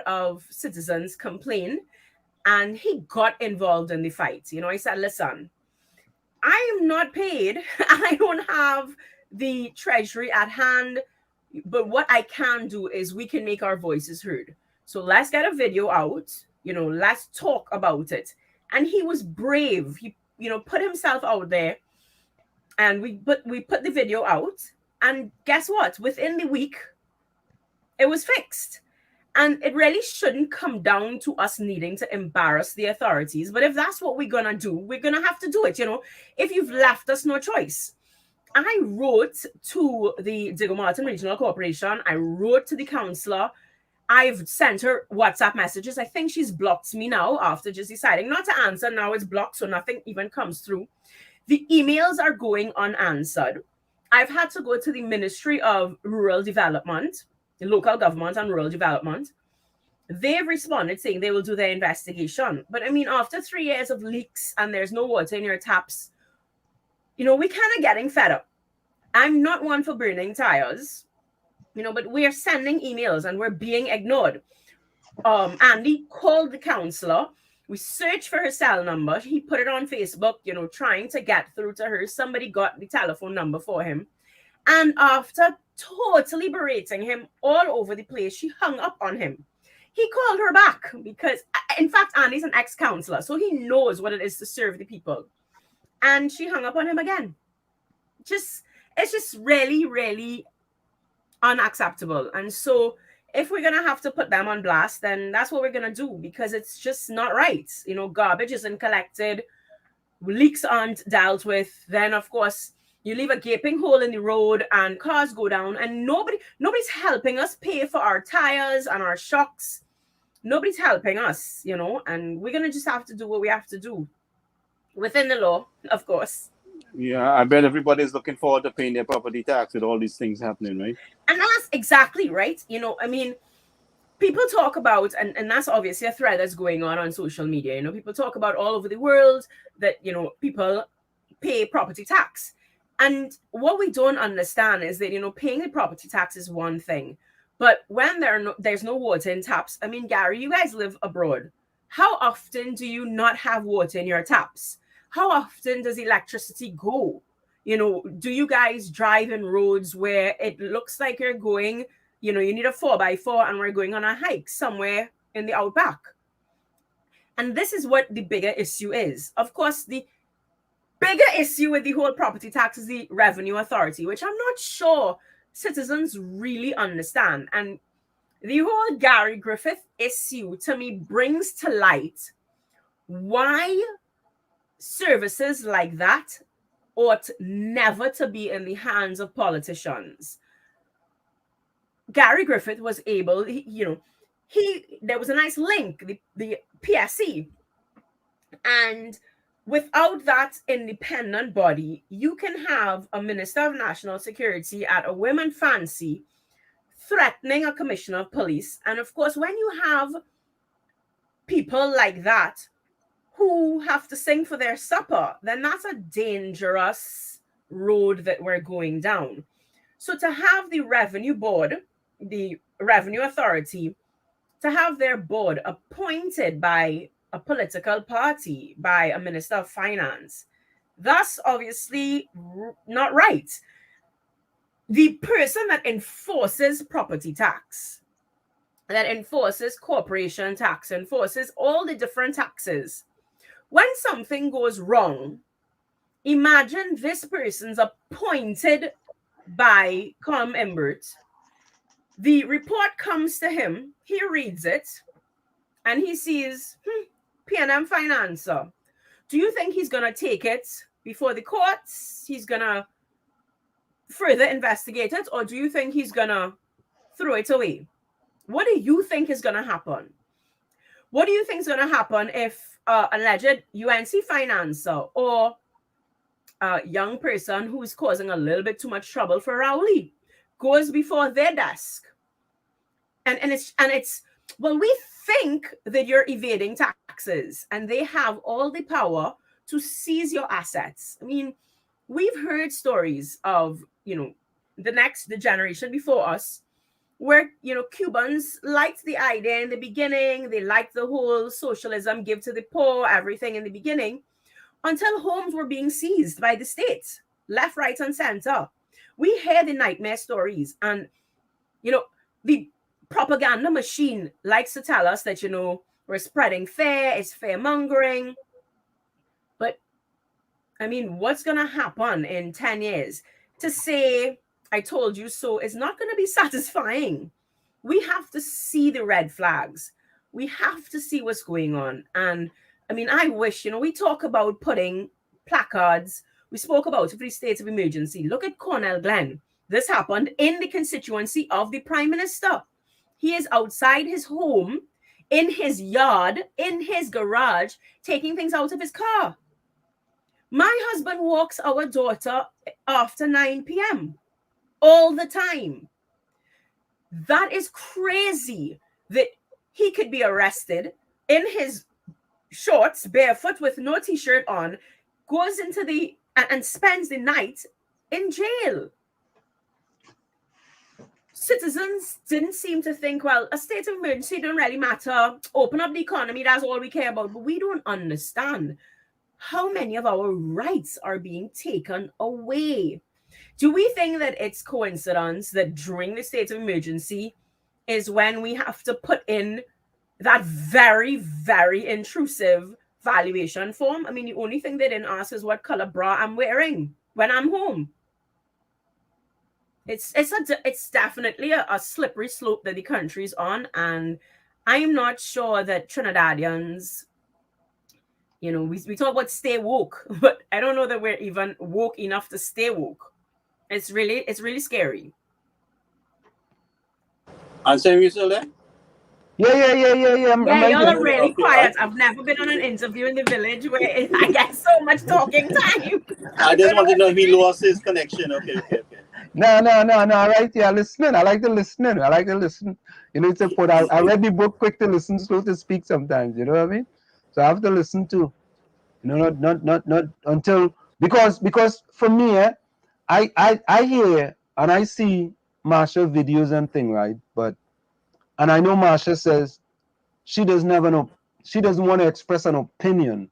of citizens complained, and he got involved in the fight. I said, listen, I am not paid. I don't have the treasury at hand. But what I can do is we can make our voices heard. So let's get a video out. Let's talk about it. And he was brave. He, put himself out there, and we put the video out. And guess what? Within the week, it was fixed. And it really shouldn't come down to us needing to embarrass the authorities. But if that's what we're going to do, we're going to have to do it. If you've left us no choice. I wrote to the Diego Martin Regional Corporation. I wrote to the councillor. I've sent her WhatsApp messages. I think she's blocked me now after just deciding not to answer. Now it's blocked, so nothing even comes through. The emails are going unanswered. I've had to go to the Ministry of Rural Development, the local government and rural development. They've responded saying they will do their investigation. But after 3 years of leaks and there's no water in your taps, we're kind of getting fed up. I'm not one for burning tires, but we're sending emails and we're being ignored. Andy called the councillor. We searched for her cell number. He put it on Facebook, trying to get through to her. Somebody got the telephone number for him. And after totally berating him all over the place, she hung up on him. He called her back because, in fact, Andy's an ex-councillor, so he knows what it is to serve the people. And she hung up on him again. It's just really, really unacceptable. And so if we're going to have to put them on blast, then that's what we're going to do because it's just not right. Garbage isn't collected. Leaks aren't dealt with. Then, of course, you leave a gaping hole in the road and cars go down and nobody's helping us pay for our tires and our shocks. Nobody's helping us, and we're going to just have to do what we have to do. Within the law, of course. Yeah, I bet everybody's looking forward to paying their property tax with all these things happening, right? And that's exactly right. People talk about, and that's obviously a thread that's going on social media. People talk about all over the world that, people pay property tax. And what we don't understand is that, you know, paying the property tax is one thing, but when there's no water in taps. I mean, Gary, you guys live abroad. How often do you not have water in your taps? How often does electricity go? You know, do you guys drive in roads where it looks like you're going, you know, you need a 4x4 and we're going on a hike somewhere in the outback? And this is what the bigger issue is. Of course, the bigger issue with the whole property tax is the Revenue Authority, which I'm not sure citizens really understand. And the whole Gary Griffith issue, to me, brings to light why services like that ought never to be in the hands of politicians. Gary Griffith was able, there was a nice link, the PSC, and without that independent body, you can have a Minister of National Security at a women fancy threatening a commissioner of police. And of course, when you have people like that who have to sing for their supper, then that's a dangerous road that we're going down. So to have the Revenue Board, the Revenue Authority, to have their board appointed by a political party, by a Minister of Finance, that's obviously not right. The person that enforces property tax, that enforces corporation tax, enforces all the different taxes, when something goes wrong, imagine this person's appointed by Colm Imbert. The report comes to him, he reads it, and he sees PNM Financer. Do you think he's going to take it before the courts? He's going to further investigate it? Or do you think he's going to throw it away? What do you think is going to happen? What do you think is going to happen if alleged UNC Financer or a young person who's causing a little bit too much trouble for Rowley goes before their desk? And it's well, we think that you're evading taxes and they have all the power to seize your assets. I mean, we've heard stories of, the generation before us where, Cubans liked the idea in the beginning. They liked the whole socialism, give to the poor, everything in the beginning, until homes were being seized by the state, left, right, and center. We hear the nightmare stories, and, the propaganda machine likes to tell us that, we're spreading fear, it's fear mongering. But I mean, what's going to happen in 10 years? To say, I told you so, is not going to be satisfying. We have to see the red flags. We have to see what's going on. And I mean, I wish, we talk about putting placards. We spoke about the state of emergency. Look at Cornell Glen. This happened in the constituency of the Prime Minister. He is outside his home, in his yard, in his garage, taking things out of his car. My husband walks our daughter after 9 p.m. all the time. That is crazy that he could be arrested in his shorts, barefoot with no t-shirt on, goes into and spends the night in jail. Citizens didn't seem to think, well, a state of emergency don't really matter. Open up the economy, that's all we care about. But we don't understand how many of our rights are being taken away. Do we think that it's coincidence that during the state of emergency is when we have to put in that very, very intrusive valuation form? I mean, the only thing they didn't ask is what color bra I'm wearing when I'm home. It's definitely a slippery slope that the country's on, and I'm not sure that Trinidadians, we talk about stay woke, but I don't know that we're even woke enough to stay woke. It's really scary. And Sam, you still there? Yeah. Y'all are really quiet. I've never been on an interview in the village where I get so much talking time. I just want to know if he lost his connection. Okay. No. All right, yeah, listening. I like to listen. It's important. I read the book quick to listen, slow to speak sometimes. You know what I mean? So I have to listen to, not until because for me, I hear and I see Marsha videos and thing, right? And I know Marsha says she doesn't want to express an opinion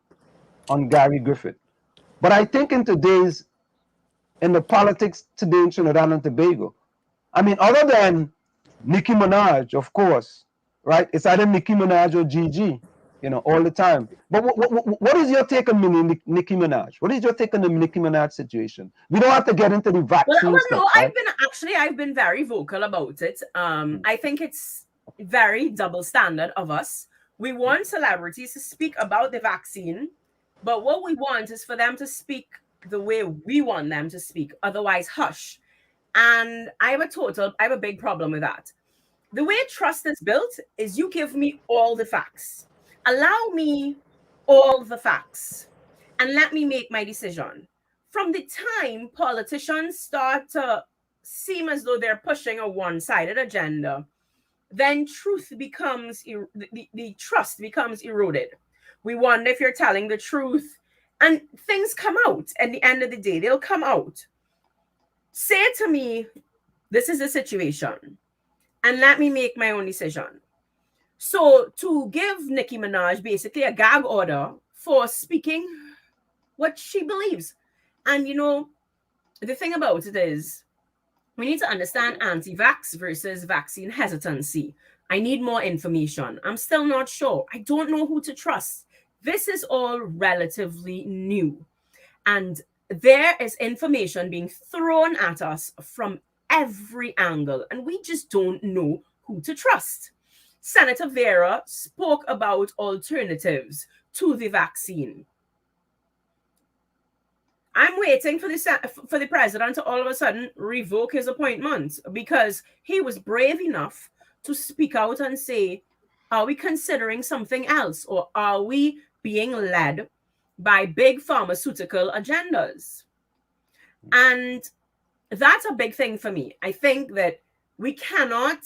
on Gary Griffith. But I think in the politics today in Trinidad and Tobago, I mean, other than Nicki Minaj, of course, right? It's either Nicki Minaj or Gigi, all the time. But what is your take on Nicki Minaj? What is your take on the Nicki Minaj situation? We don't have to get into the vaccine well, stuff. No, right? I've been very vocal about it. I think it's very double standard of us. We want celebrities to speak about the vaccine, but what we want is for them to speak the way we want them to speak. Otherwise, hush. And I have a big problem with that. The way trust is built is you give me all the facts. Allow me all the facts and let me make my decision. From the time politicians start to seem as though they're pushing a one-sided agenda, then the trust becomes eroded. We wonder if you're telling the truth, and things come out. At the end of the day, they'll come out. Say to me, this is the situation, and let me make my own decision. So to give Nicki Minaj basically a gag order for speaking what she believes. And the thing about it is, we need to understand anti-vax versus vaccine hesitancy. I need more information. I'm still not sure. I don't know who to trust. This is all relatively new. And there is information being thrown at us from every angle, and we just don't know who to trust. Senator Vera spoke about alternatives to the vaccine. I'm waiting for the president to all of a sudden revoke his appointment, because he was brave enough to speak out and say, are we considering something else, or are we being led by big pharmaceutical agendas? And that's a big thing for me. I think that we cannot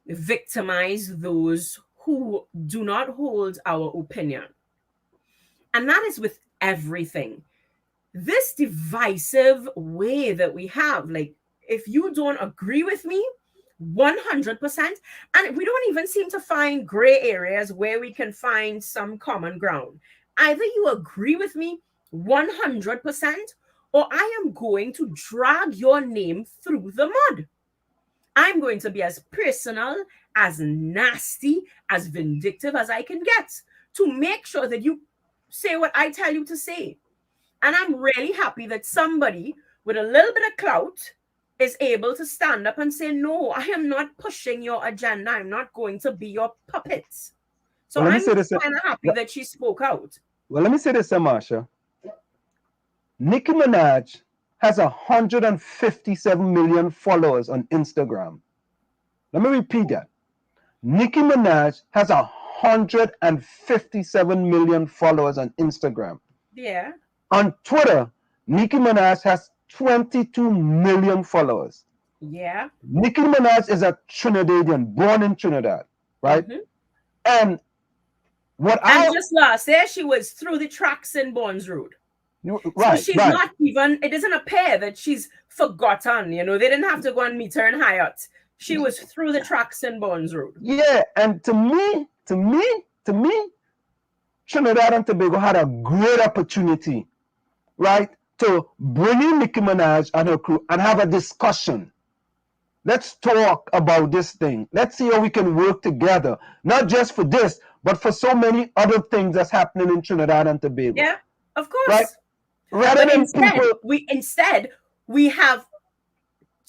victimize those who do not hold our opinion. And that is with everything. This divisive way that we have, like, if you don't agree with me 100%, and we don't even seem to find gray areas where we can find some common ground. Either you agree with me 100%, or I am going to drag your name through the mud. I'm going to be as personal, as nasty, as vindictive as I can get to make sure that you say what I tell you to say. And I'm really happy that somebody with a little bit of clout is able to stand up and say, no, I am not pushing your agenda. I'm not going to be your puppet. So I'm kind of happy that she spoke out. Well, let me say this, Marsha. Nicki Minaj has 157 million followers on Instagram. Let me repeat that. Nicki Minaj has 157 million followers on Instagram. Yeah. On Twitter, Nicki Minaj has 22 million followers. Yeah. Nicki Minaj is a Trinidadian, born in Trinidad, right? Mm-hmm. And just last year, she was through the tracks in Bonds Road. Right. So she's not even, it doesn't appear that she's forgotten. They didn't have to go and meet her in Hyatt. She was through the tracks in Bonds Road. Yeah, and to me, Trinidad and Tobago had a great opportunity, right, to bring in Nicki Minaj and her crew and have a discussion. Let's talk about this thing. Let's see how we can work together, not just for this, but for so many other things that's happening in Trinidad and Tobago. Yeah, of course. Right? Instead, we have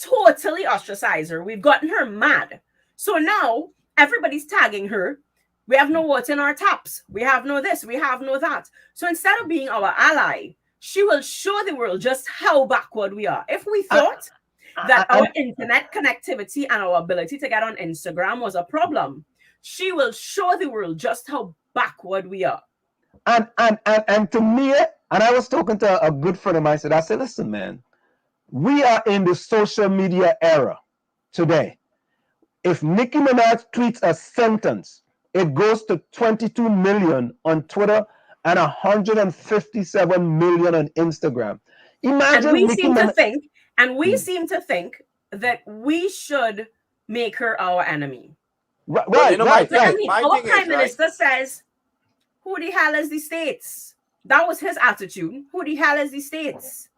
totally ostracized her. We've gotten her mad. So now everybody's tagging her. We have no water in our taps. We have no this. We have no that. So instead of being our ally, she will show the world just how backward we are. If we thought that our internet connectivity and our ability to get on Instagram was a problem, she will show the world just how backward we are. And to me, and I was talking to a good friend of mine, I said, listen, man, we are in the social media era today. If Nicki Minaj tweets a sentence, it goes to 22 million on Twitter and 157 million on Instagram. Imagine and we Nicki seem to Minaj. think that we should make her our enemy. Right, Well, you know, right. I mean, my our thing prime is, minister says, "Who the hell is the states?" That was his attitude. Who the hell is the states?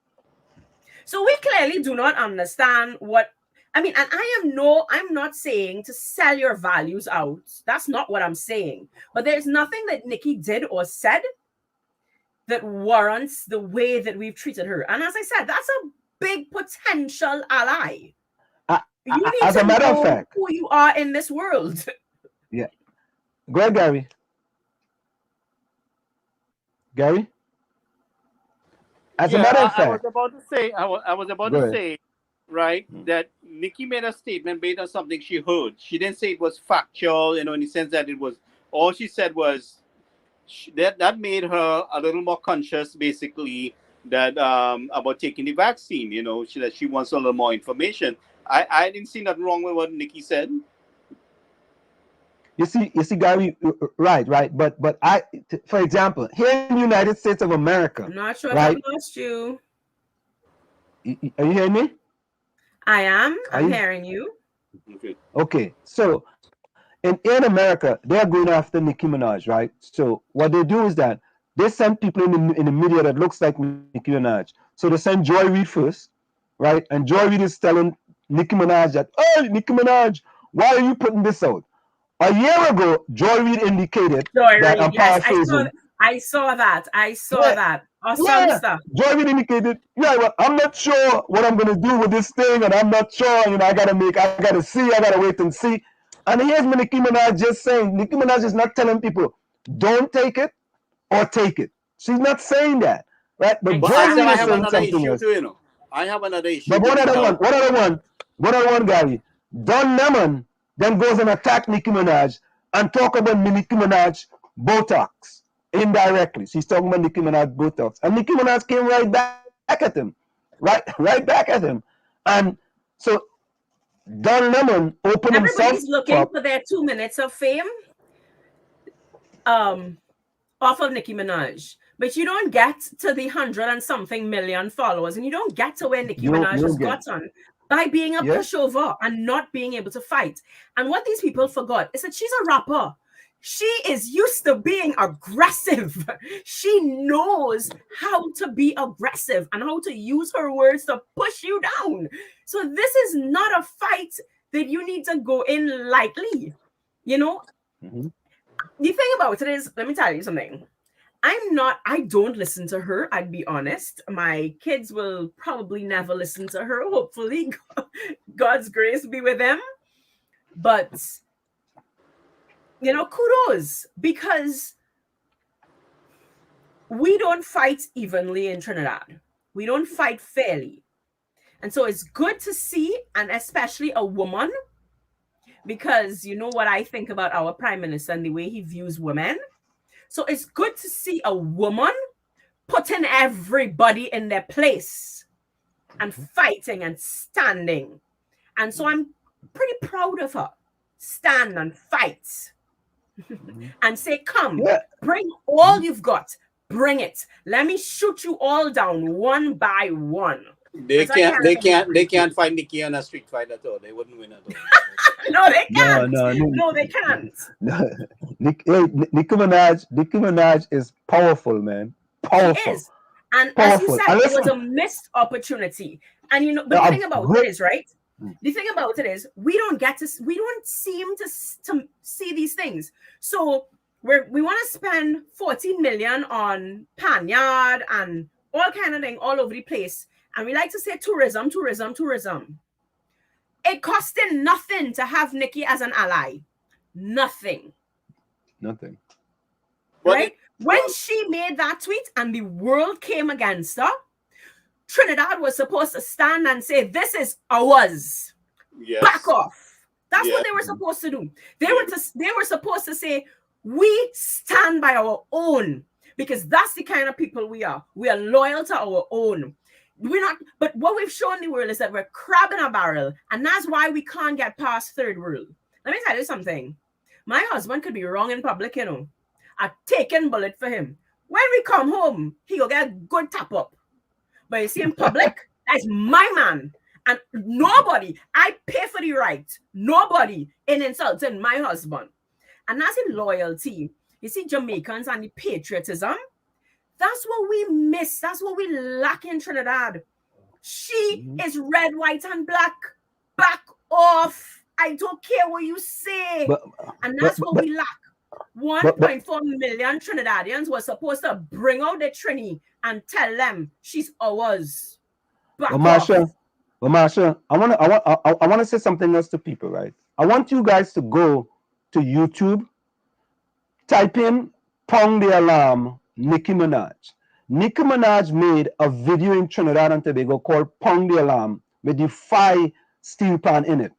So we clearly do not understand what. I mean, and I'm not saying to sell your values out. That's not what I'm saying. But there's nothing that Nikki did or said that warrants the way that we've treated her. And as I said, that's a big potential ally. You need As to a matter of know fact, who you are in this world. yeah. Go ahead, Gary. Gary? As a matter of fact, I was about to say, right, that Nikki made a statement based on something she heard. She didn't say it was factual, in the sense that it was. All she said was that made her a little more conscious, basically, that about taking the vaccine. That she wants a little more information. I didn't see nothing wrong with what Nikki said. you see, Gary, right. But for example, here in the United States of America, I'm not sure right? if I've lost you. Are you hearing me? I am. I'm hearing you. Okay. So in America, they're going after Nicki Minaj, right? So what they do is that they send people in the media that looks like Nicki Minaj. So they send Joy Reid first, right? And Joy Reid is telling Nicki Minaj that, "Oh, Nicki Minaj, why are you putting this out?" A year ago, Joy Reid indicated that, I'm paraphrasing. I saw that. Awesome stuff. Joy Reid indicated, well, I'm not sure what I'm going to do with this thing, and I'm not sure, I got to wait and see. And here's Nicki Minaj just saying, Nicki Minaj is not telling people, don't take it or take it. She's not saying that, right? But Joy Reid is saying something else. I have another issue. But one other one, Gary. Don Lemon then goes and attack Nicki Minaj and talk about Nicki Minaj Botox indirectly. She's talking about Nicki Minaj Botox. And Nicki Minaj came right back at him. Right back at him. And so Don Lemon opened himself up. Everybody's looking for their 2 minutes of fame off of Nicki Minaj. But you don't get to the 100 and something million followers, and you don't get to where Nicki Minaj has gotten by being a pushover and not being able to fight. And what these people forgot is that she's a rapper. She is used to being aggressive. She knows how to be aggressive and how to use her words to push you down. So this is not a fight that you need to go in lightly. Mm-hmm. The thing about it is, let me tell you something. I don't listen to her, I'd be honest. My kids will probably never listen to her. Hopefully, God's grace be with them. But, kudos, because we don't fight evenly in Trinidad. We don't fight fairly. And so it's good to see, and especially a woman, because you know what I think about our prime minister and the way he views women. So it's good to see a woman putting everybody in their place and fighting and standing. And so I'm pretty proud of her. Stand and fight. And say, come, bring all you've got. Bring it. Let me shoot you all down one by one. They can't fight Nikki on a street fight at all. They wouldn't win at all. No, they can't. No, they can't. Nicki Minaj is powerful, man. Powerful. She is. And powerful. As you said, it was a missed opportunity. And the thing about it is, right? The thing about it is, we don't seem to see these things. So we want to spend 14 million on Panyard and all kind of thing all over the place. And we like to say tourism. It costed nothing to have Nikki as an ally. Nothing. Right? When she made that tweet and the world came against her, Trinidad was supposed to stand and say, this is ours. Yes. Back off. That's what they were supposed to do. They were supposed to say, we stand by our own, because that's the kind of people we are. We are loyal to our own. We're not, but what we've shown the world is that we're crab in a barrel, and that's why we can't get past third world. Let me tell you something. My husband could be wrong in public, a taken bullet for him. When we come home, he will get a good tap up. But you see, in public, that's my man. And nobody, I pay for the right. Nobody in insulting my husband. And that's in loyalty. You see, Jamaicans and the patriotism, that's what we miss. That's what we lack in Trinidad. She is red, white, and black. Back off. I don't care what you say. And that's what we lack. 1.4 million Trinidadians were supposed to bring out the Trini and tell them she's ours. Back off. Marsha, I want to say something else to people, right? I want you guys to go to YouTube, type in "Pound the Alarm" Nicki Minaj. Nicki Minaj made a video in Trinidad and Tobago called "Pound the Alarm" with the fire steel pan in it.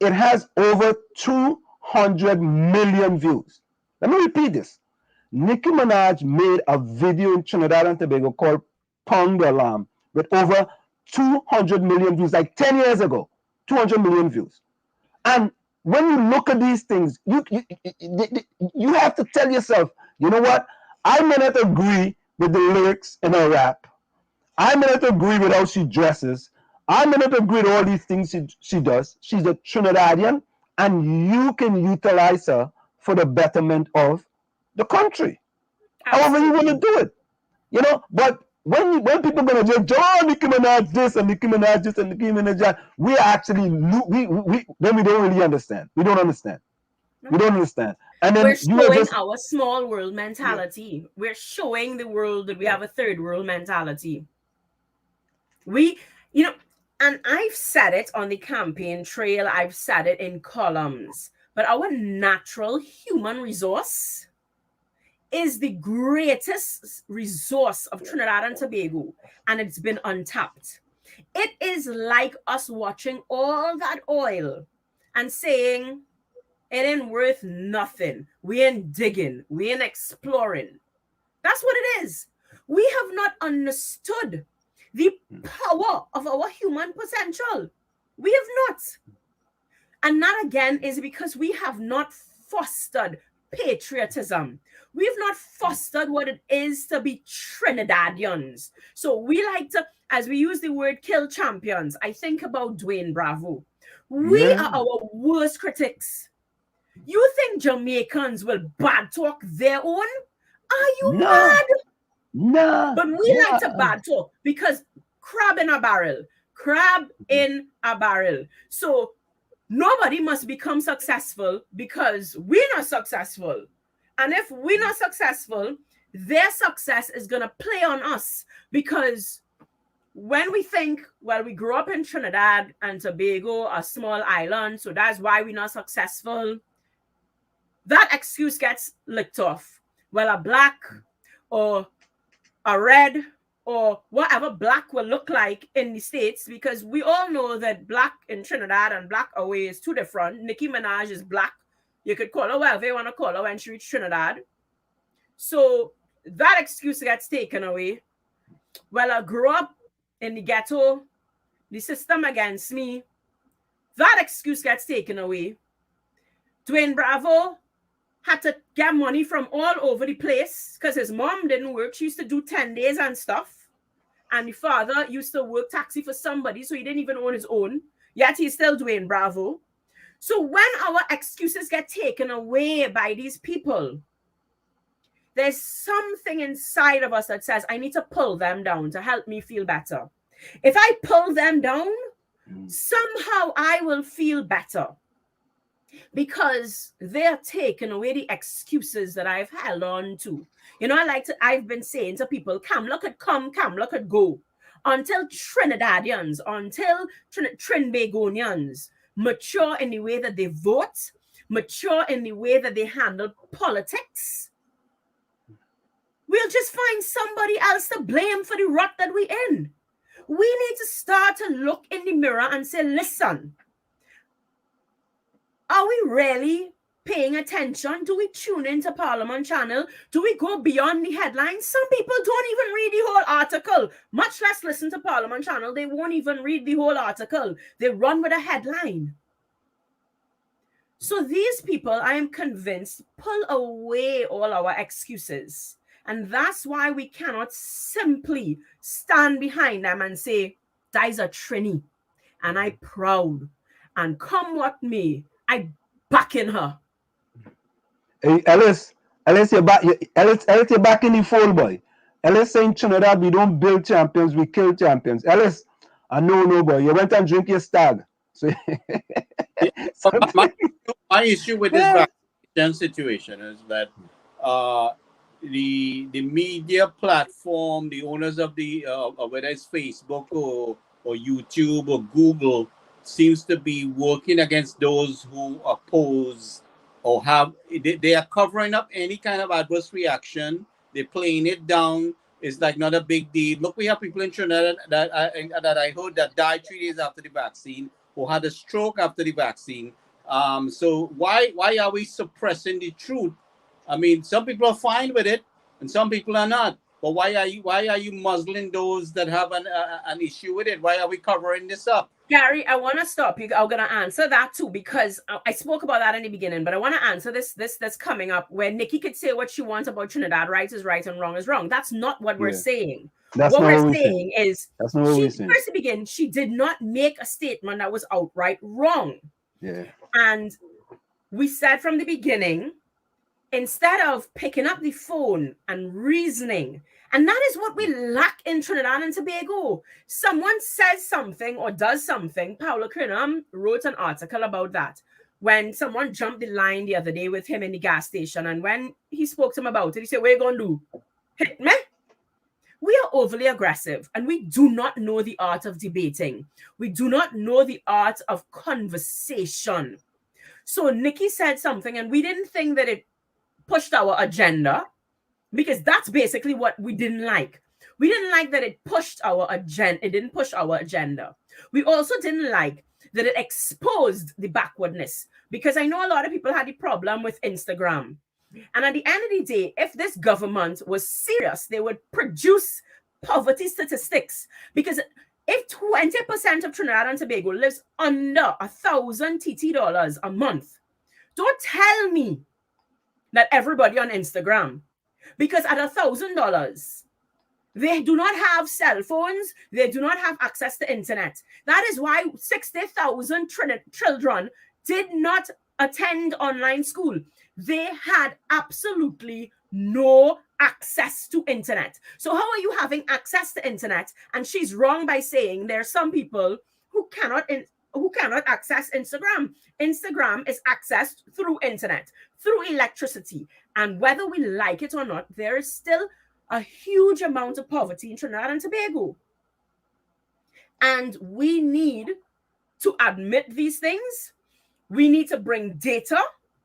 It has over 200 million views. Let me repeat this. Nicki Minaj made a video in Trinidad and Tobago called "Pound the Alarm" with over 200 million views, like 10 years ago. 200 million views. And when you look at these things, you have to tell yourself, you know what? I may not agree with the lyrics in her rap. I may not agree with how she dresses. I may not agree with all these things she does. She's a Trinidadian, and you can utilize her for the betterment of the country. However you want to do it. You know, but when people are going to judge, oh, Nicki Minaj this and Nicki Minaj this and Nicki Minaj that, we actually, then we don't really understand. We don't understand. We don't understand. And then we're showing our small world mentality. Yeah. We're showing the world that we have a third world mentality. We, you know, and I've said it on the campaign trail. I've said it in columns. But our natural human resource is the greatest resource of Trinidad and Tobago, and it's been untapped. It is like us watching all that oil and saying, it ain't worth nothing. We ain't digging. We ain't exploring. That's what it is. We have not understood the power of our human potential. We have not. And that again is because we have not fostered patriotism. We've not fostered what it is to be Trinidadians. So we like to, as we use the word kill champions, I think about Dwayne Bravo. We are our worst critics. You think Jamaicans will bad talk their own? Are you mad? No. But we like to bad talk because crab in a barrel. Crab in a barrel. So nobody must become successful because we're not successful. And if we're not successful, their success is going to play on us. Because when we think, well, we grew up in Trinidad and Tobago, a small island, so that's why we're not successful, that excuse gets licked off. Well, a black or a red or whatever black will look like in the States, because we all know that black in Trinidad and black away is too different. Nicki Minaj is black. You could call her whatever you want to call her when she reached Trinidad. So that excuse gets taken away. Well, I grew up in the ghetto, the system against me. That excuse gets taken away. Dwayne Bravo had to get money from all over the place because his mom didn't work. She used to do 10 days and stuff. And the father used to work taxi for somebody, so he didn't even own his own. Yet he's still Dwayne Bravo. So when our excuses get taken away by these people, there's something inside of us that says, I need to pull them down to help me feel better. If I pull them down, somehow I will feel better. Because they're taking away the excuses that I've held on to. You know, I've been saying to people, come, look at go. Until Trinidadians, until Trinbagonians mature in the way that they vote, mature in the way that they handle politics, we'll just find somebody else to blame for the rut that we're in. We need to start to look in the mirror and say, listen, are we really paying attention? Do we tune into Parliament Channel? Do we go beyond the headlines? Some people don't even read the whole article, much less listen to Parliament Channel. They won't even read the whole article. They run with a headline. So these people, I am convinced, pull away all our excuses And that's why we cannot simply stand behind them and say, that is a Trini, and I proud. And come what may, I back in her. Hey, Ellis, you're back. Ellis, you're back in the fold, boy. Ellis saying Trinidad, we don't build champions, we kill champions. Ellis, I know, no, boy. You went and drink your stag. So, my issue with this vaccination situation is that the media platform, the owners of the whether it's Facebook or YouTube or Google, seems to be working against those who oppose or have. They are covering up any kind of adverse reaction. They're playing it down. It's like not a big deal. Look, we have people in Trinidad that I heard that died 3 days after the vaccine or had a stroke after the vaccine. So why are we suppressing the truth? I mean, some people are fine with it, and some people are not. But why are you muzzling those that have an issue with it? Why are we covering this up? Gary, I want to stop you. I'm going to answer that too, because I spoke about that in the beginning, but I want to answer this that's coming up where Nikki could say what she wants about Trinidad. Right is right and wrong is wrong. That's not what we're saying. What we're saying is, first to begin, she did not make a statement that was outright wrong. Yeah. And we said from the beginning, instead of picking up the phone and reasoning, and that is what we lack in Trinidad and Tobago. Someone says something or does something. Paolo Crinham wrote an article about that when someone jumped the line the other day with him in the gas station. And when he spoke to him about it, he said, what are you going to do? Hit me? We are overly aggressive and we do not know the art of debating. We do not know the art of conversation. So Nikki said something and we didn't think that it pushed our agenda, because that's basically what we didn't like. We didn't like that it pushed our agenda. It didn't push our agenda. We also didn't like that it exposed the backwardness, because I know a lot of people had the problem with Instagram. And at the end of the day, if this government was serious, they would produce poverty statistics, because if 20% of Trinidad and Tobago lives under $1,000 TT a month, don't tell me that everybody on Instagram, because at $1,000, they do not have cell phones, they do not have access to internet. That is why 60,000 children did not attend online school. They had absolutely no access to internet. So how are you having access to internet? And she's wrong by saying there are some people who cannot access Instagram. Instagram is accessed through internet, through electricity. And whether we like it or not, there is still a huge amount of poverty in Trinidad and Tobago. And we need to admit these things. We need to bring data.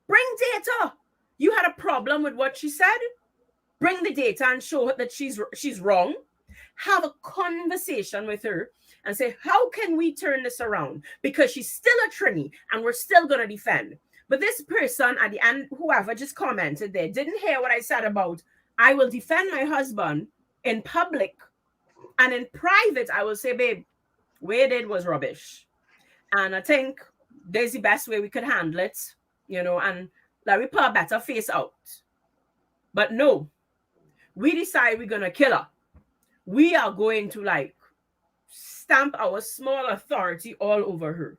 Bring data. You had a problem with what she said. Bring the data and show her that she's wrong. Have a conversation with her and say, how can we turn this around? Because she's still a Trini and we're still going to defend. But this person at the end, whoever just commented there, didn't hear what I said about, I will defend my husband in public, and in private, I will say, babe, what you did was rubbish. And I think there's the best way we could handle it, and let me put a better face out. But no, we decide we're going to kill her. We are going to stamp our small authority all over her.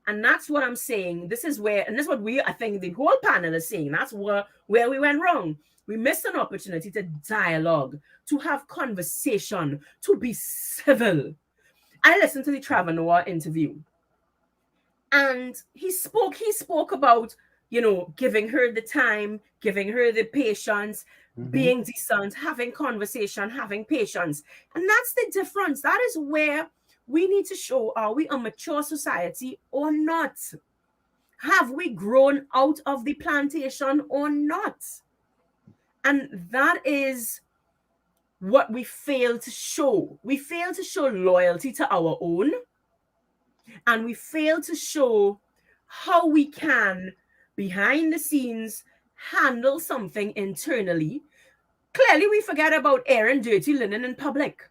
And that's what I'm saying. This is where, and this is what I think the whole panel is saying. That's where we went wrong. We missed an opportunity to dialogue, to have conversation, to be civil. I listened to the Trevor Noah interview, and he spoke about, giving her the time, giving her the patience, being decent, having conversation, having patience. And that's the difference. That is where we need to show, are we a mature society or not? Have we grown out of the plantation or not? And that is what we fail to show. We fail to show loyalty to our own, and we fail to show how we can, behind the scenes, handle something internally. Clearly, we forget about airing dirty linen in public.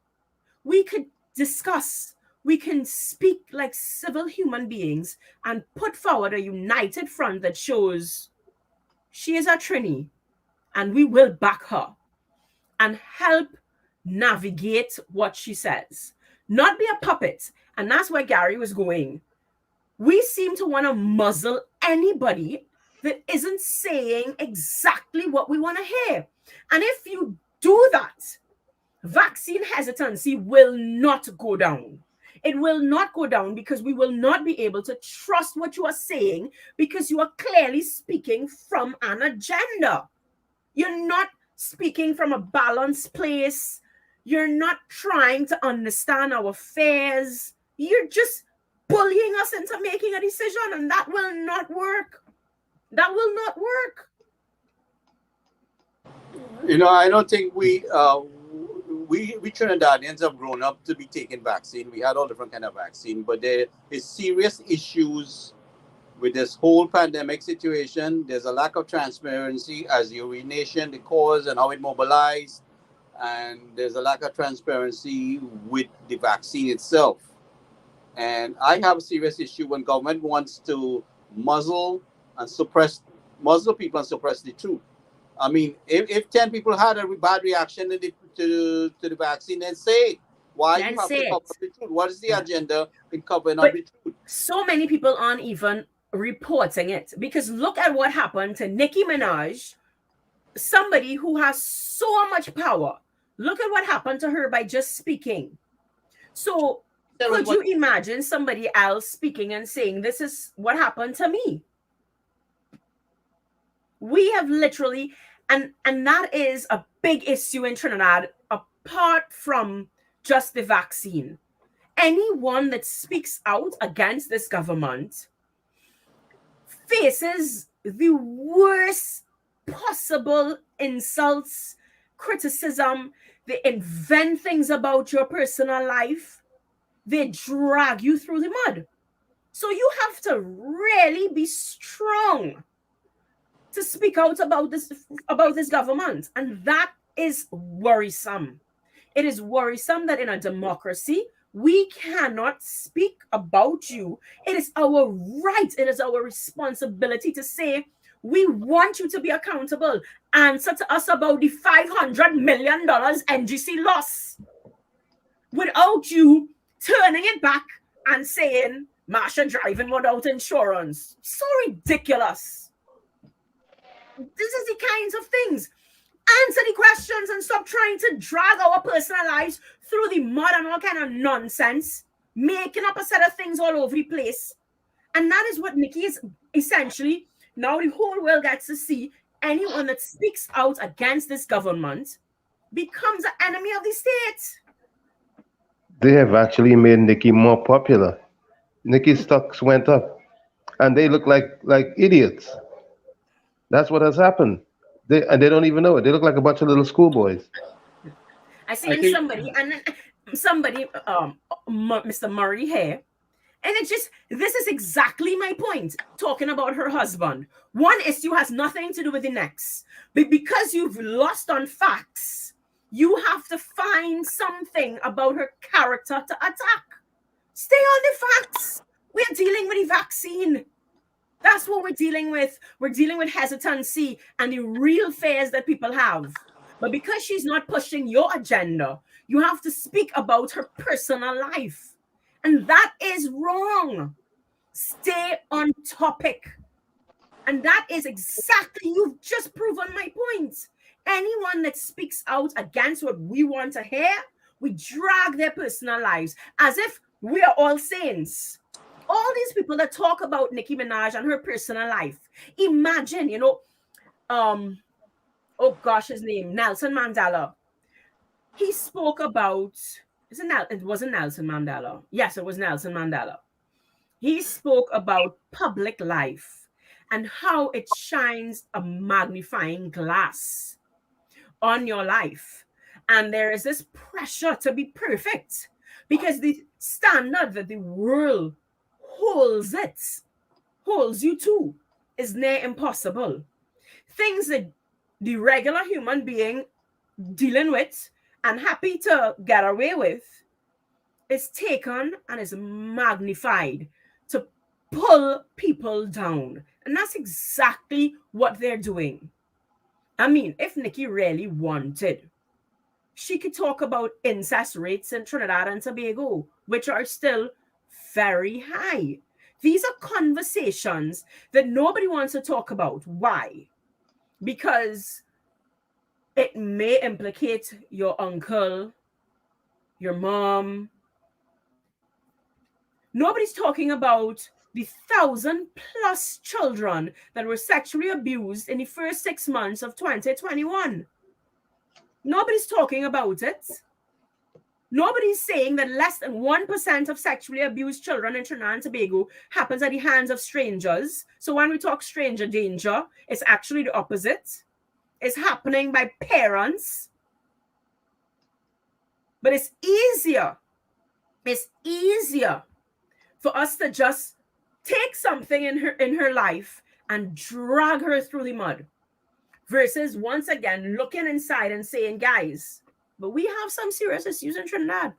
We could discuss, we can speak like civil human beings and put forward a united front that shows she is a Trini and we will back her. and help navigate what she says, not be a puppet. And that's where Gary was going. We seem to want to muzzle anybody that isn't saying exactly what we want to hear. And if you do that, vaccine hesitancy will not go down. It will not go down because we will not be able to trust what you are saying because you are clearly speaking from an agenda. You're not speaking from a balanced place. You're not trying to understand our fears. You're just bullying us into making a decision, and that will not work. That will not work. You know, I don't think we Trinidadians have grown up to be taking vaccine. We had all different kind of vaccine, but there is serious issues with this whole pandemic situation. There's a lack of transparency as you renation the cause and how it mobilized, and there's a lack of transparency with the vaccine itself. And I have a serious issue when government wants to muzzle people and suppress the truth. I mean, if 10 people had a bad reaction to the vaccine, then say it. Why you have to cover the truth? What is the agenda in covering up the truth? So many people aren't even reporting it, because look at what happened to Nicki Minaj, somebody who has so much power. Look at what happened to her by just speaking. So could you imagine somebody else speaking and saying, this is what happened to me? We have literally, and that is a big issue in Trinidad, apart from just the vaccine. Anyone that speaks out against this government faces the worst possible insults, criticism. They invent things about your personal life. They drag you through the mud. So you have to really be strong to speak out about this government. And that is worrisome. It is worrisome that in a democracy, we cannot speak about you. It is our right. It is our responsibility to say, we want you to be accountable. Answer to us about the $500 million NGC loss. Without you turning it back and saying, Marsha driving without insurance. So ridiculous. This is the kinds of things. Answer the questions and stop trying to drag our personal lives through the mud and all kind of nonsense, making up a set of things all over the place. And that is what Nikki is essentially, now the whole world gets to see. Anyone that speaks out against this government becomes an enemy of the state. They have actually made Nikki more popular. Nikki's stocks went up, and they look like idiots. That's what has happened. They don't even know it. They look like a bunch of little schoolboys. I see somebody, Mr. Murray here, and it's just, this is exactly my point, talking about her husband. One issue has nothing to do with the next. But because you've lost on facts, you have to find something about her character to attack. Stay on the facts. We're dealing with the vaccine. That's what we're dealing with. We're dealing with hesitancy and the real fears that people have. But because she's not pushing your agenda, you have to speak about her personal life. And that is wrong. Stay on topic. And that is exactly, you've just proven my point. Anyone that speaks out against what we want to hear, we drag their personal lives as if we are all saints. All these people that talk about Nicki Minaj and her personal life. Imagine, oh gosh, his name, Nelson Mandela. He spoke about, it wasn't Nelson Mandela. Yes, it was Nelson Mandela. He spoke about public life and how it shines a magnifying glass on your life. And there is this pressure to be perfect because the standard that the world holds you to is near impossible. Things that the regular human being dealing with and happy to get away with is taken and is magnified to pull people down. And that's exactly what they're doing. I mean, if Nikki really wanted she could talk about incest rates in Trinidad and Tobago, which are still very high. These are conversations that nobody wants to talk about. Why? Because it may implicate your uncle, your mom. Nobody's talking about the 1,000+ children that were sexually abused in the first 6 months of 2021. Nobody's talking about it. Nobody's saying that less than 1% of sexually abused children in Trinidad and Tobago happens at the hands of strangers. So when we talk stranger danger, it's actually the opposite. It's happening by parents. But it's easier for us to just take something in her life and drag her through the mud, versus once again looking inside and saying, guys, but we have some serious issues in Trinidad.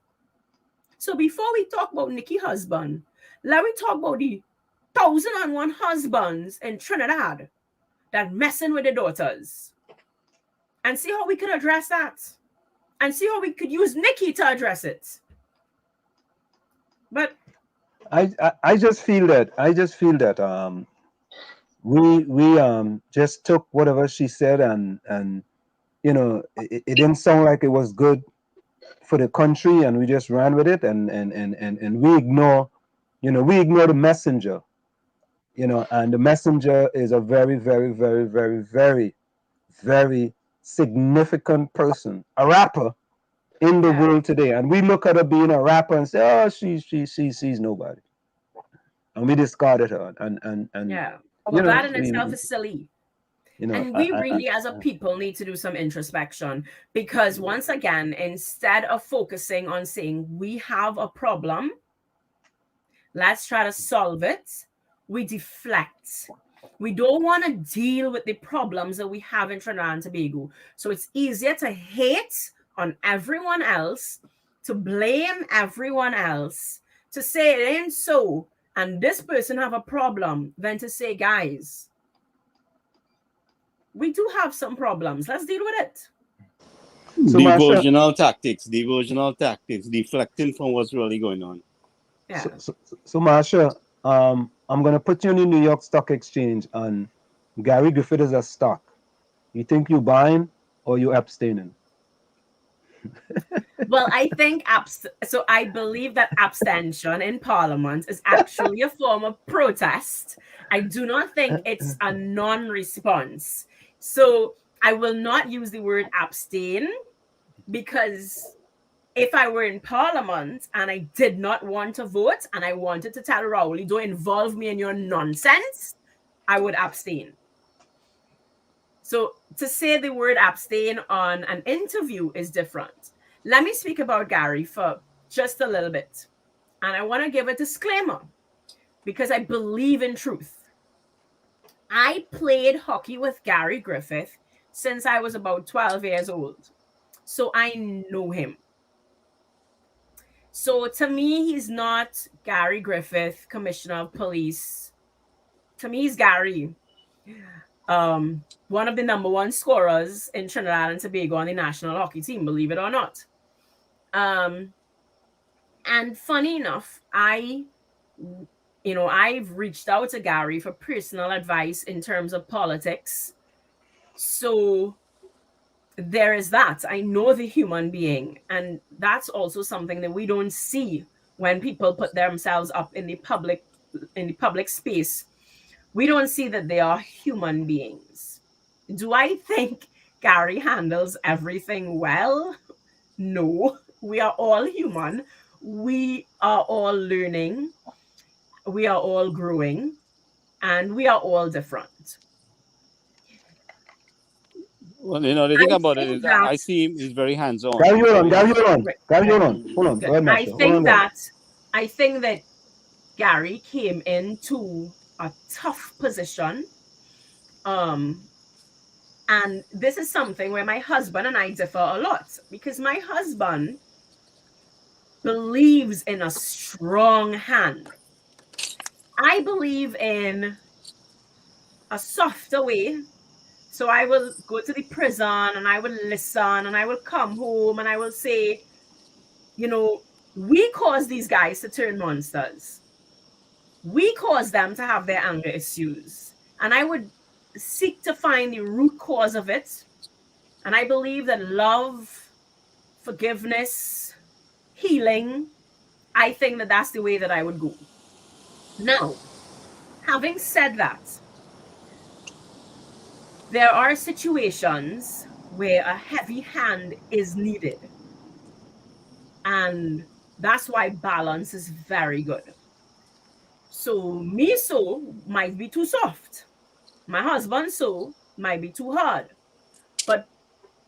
So before we talk about Nikki's husband, let me talk about the 1,001 husbands in Trinidad that messing with the daughters, and see how we could address that, and see how we could use Nikki to address it. But I just feel that we just took whatever she said and you know, it didn't sound like it was good for the country, and we just ran with it, and we ignore the messenger, you know, and the messenger is a very, very, very, very, very, very significant person, a rapper in the world today, and we look at her being a rapper and say, oh, she's nobody, and we discarded her, and yeah, well, that in itself is silly. You know, and we really, as a people, need to do some introspection, because once again, instead of focusing on saying we have a problem, let's try to solve it, we deflect. We don't want to deal with the problems that we have in Trinidad and Tobago. So it's easier to hate on everyone else, to blame everyone else, to say it ain't so, and this person have a problem, than to say, guys, we do have some problems. Let's deal with it. So devotional tactics, deflecting from what's really going on. Yeah. So Marsha, I'm going to put you in the New York Stock Exchange, and Gary Griffith is a stock. You think you buying or you abstaining? Well, I think so I believe that abstention in Parliament is actually a form of protest. I do not think it's a non-response. So I will not use the word abstain, because if I were in Parliament and I did not want to vote and I wanted to tell Rowley, don't involve me in your nonsense, I would abstain. So to say the word abstain on an interview is different. Let me speak about Gary for just a little bit. And I want to give a disclaimer, because I believe in truth. I played hockey with Gary Griffith since I was about 12 years old. So I know him. So to me, he's not Gary Griffith, Commissioner of Police. To me, he's Gary, one of the #1 scorers in Trinidad and Tobago on the national hockey team, believe it or not. And funny enough, I've reached out to Gary for personal advice in terms of politics. So there is that. I know the human being, and that's also something that we don't see when people put themselves up in the public space. We don't see that they are human beings. Do I think Gary handles everything well? No. We are all human. We are all learning. We are all growing, and we are all different. Well, the thing about it is, I see him, he's very hands-on. Gary, hold on. Go ahead, I think that Gary came into a tough position. And this is something where my husband and I differ a lot, because my husband believes in a strong hand. I believe in a softer way So I will go to the prison and I will listen and I will come home and I will say, you know, we caused these guys to turn monsters. We caused them to have their anger issues. And I would seek to find the root cause of it. And I believe that love, forgiveness, healing, I think that that's the way that I would go. Now, having said that, there are situations where a heavy hand is needed. And that's why balance is very good. So me so might be too soft. My husband so might be too hard. But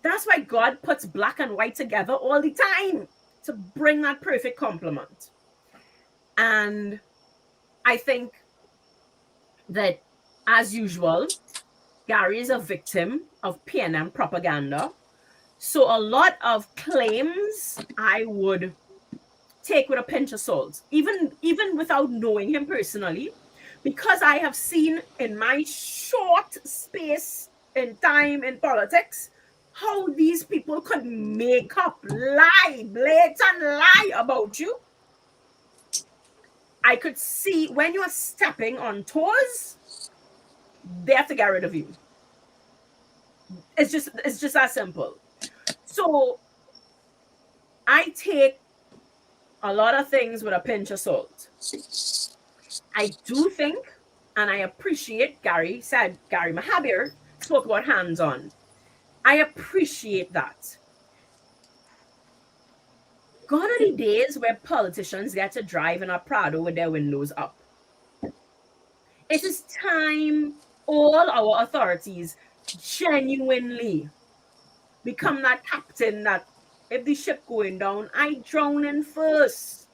that's why God puts black and white together all the time to bring that perfect complement. And I think that, as usual, Gary is a victim of PNM propaganda. So a lot of claims I would take with a pinch of salt, even without knowing him personally, because I have seen in my short space in time in politics how these people could make up, lie, blatant lie about you. I could see when you're stepping on toes, they have to get rid of you. It's just that simple. So I take a lot of things with a pinch of salt. I do think, and I appreciate Gary Mahabir spoke about hands-on. I appreciate that. Gone are the days where politicians get to drive in a Prado with their windows up. It is time all our authorities genuinely become that captain that if the ship going down, I drown in first.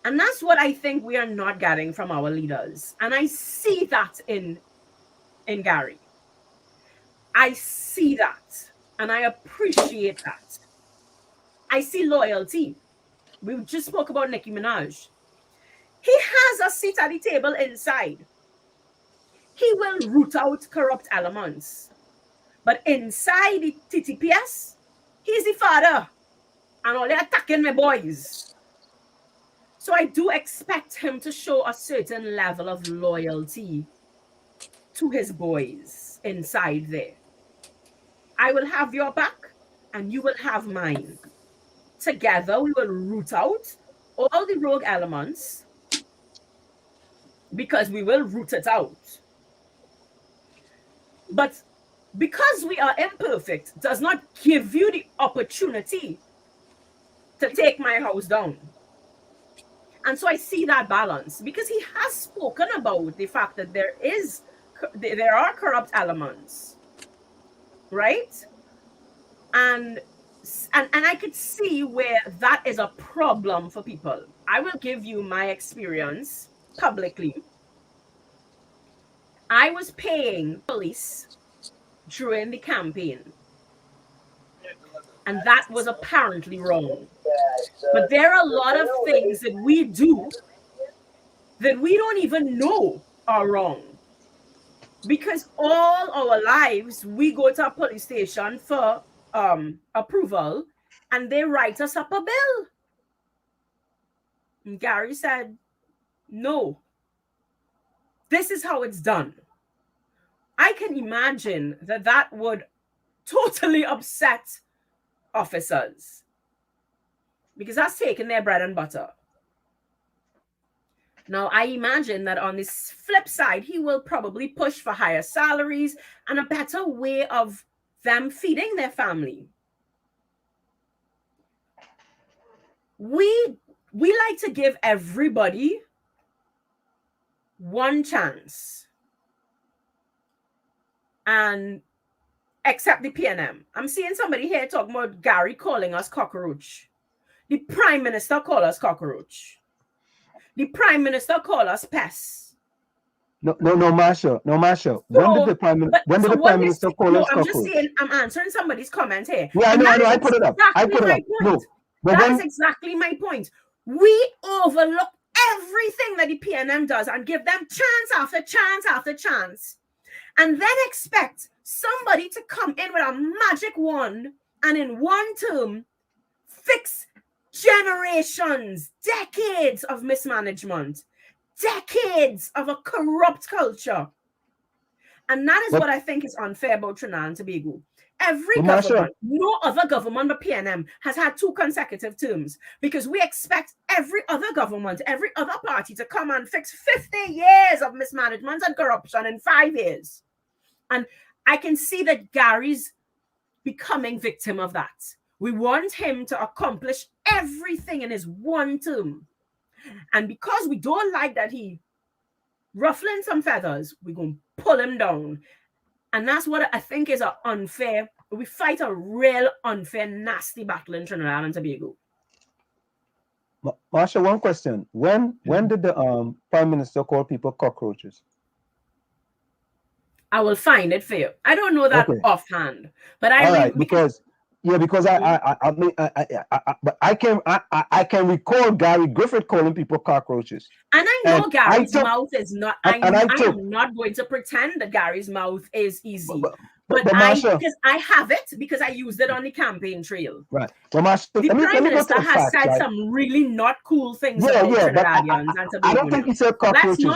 And that's what I think we are not getting from our leaders. And I see that in Gary. I see that. And I appreciate that. I see loyalty. We just spoke about Nicki Minaj. He has a seat at the table inside. He will root out corrupt elements. But inside the TTPS, he's the father. And all they're attacking my boys. So I do expect him to show a certain level of loyalty to his boys inside there. I will have your back and you will have mine. Together, we will root out all the rogue elements because we will root it out. But because we are imperfect does not give you the opportunity to take my house down. And so I see that balance because he has spoken about the fact that there are corrupt elements, right? And I could see where that is a problem for people. I will give you my experience publicly. I was paying police during the campaign. And that was apparently wrong. But there are a lot of things that we do that we don't even know are wrong. Because all our lives, we go to a police station for approval and they write us up a bill. And Gary said, no, this is how it's done. I can imagine that would totally upset officers because that's taking their bread and butter. Now, I imagine that on this flip side, he will probably push for higher salaries and a better way of them feeding their family. We like to give everybody one chance. And except the PNM. I'm seeing somebody here talking about Gary calling us cockroach. The Prime Minister called us cockroach. The Prime Minister called us pests. No, Marsha. When did the Prime Minister call us cockroach? I'm just saying, I'm answering somebody's comment here. Yeah, I know. I put it up. That is exactly my point. We overlook everything that the PNM does and give them chance after chance after chance. and then expect somebody to come in with a magic wand and in one term fix generations, decades of mismanagement, decades of a corrupt culture. And that is what I think is unfair about Trinidad and Tobago. Every government, no other government but PNM has had 2 consecutive terms, because we expect every other government, every other party to come and fix 50 years of mismanagement and corruption in 5 years. And I can see that Gary's becoming victim of that. We want him to accomplish everything in his one term. And because we don't like that he ruffling some feathers, we're going to pull him down. And that's what I think is an unfair, we fight a real unfair, nasty battle in Trinidad and Tobago. Marsha, one question. When did the Prime Minister call people cockroaches? I will find it for you. I don't know that offhand, but because I can recall Gary Griffith calling people cockroaches. And I know Gary's mouth is not. I am not going to pretend that Gary's mouth is easy, but because I have it, because I used it on the campaign trail. Right. Well, Marsha, the Prime Minister has said some really not cool things about Trinidadians and Tobago. I don't think he said cockroaches.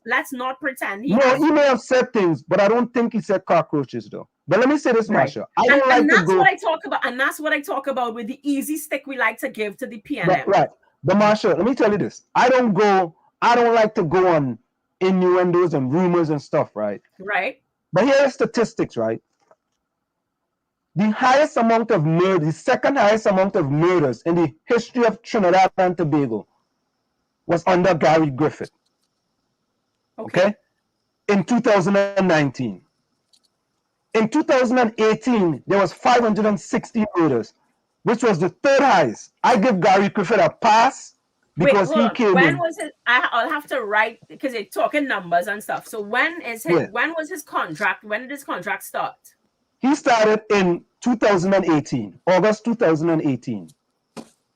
Let's not pretend. He may have said things, but I don't think he said cockroaches, though. But let me say this, Marsha. What I talk about, and that's what I talk about with the easy stick we like to give to the PNM. Right. But Marsha, let me tell you this. I don't like to go on innuendos and rumors and stuff, right? Right. But here are statistics, right? The highest amount of murders, the second highest amount of murders in the history of Trinidad and Tobago was under Gary Griffith. Okay? In 2019. In 2018, there was 560 murders, which was the 3rd highest. I give Gary Griffith a pass because he came in. When was it? I'll have to write, because they're talking numbers and stuff. So when was his contract? When did his contract start? He started in 2018, August 2018.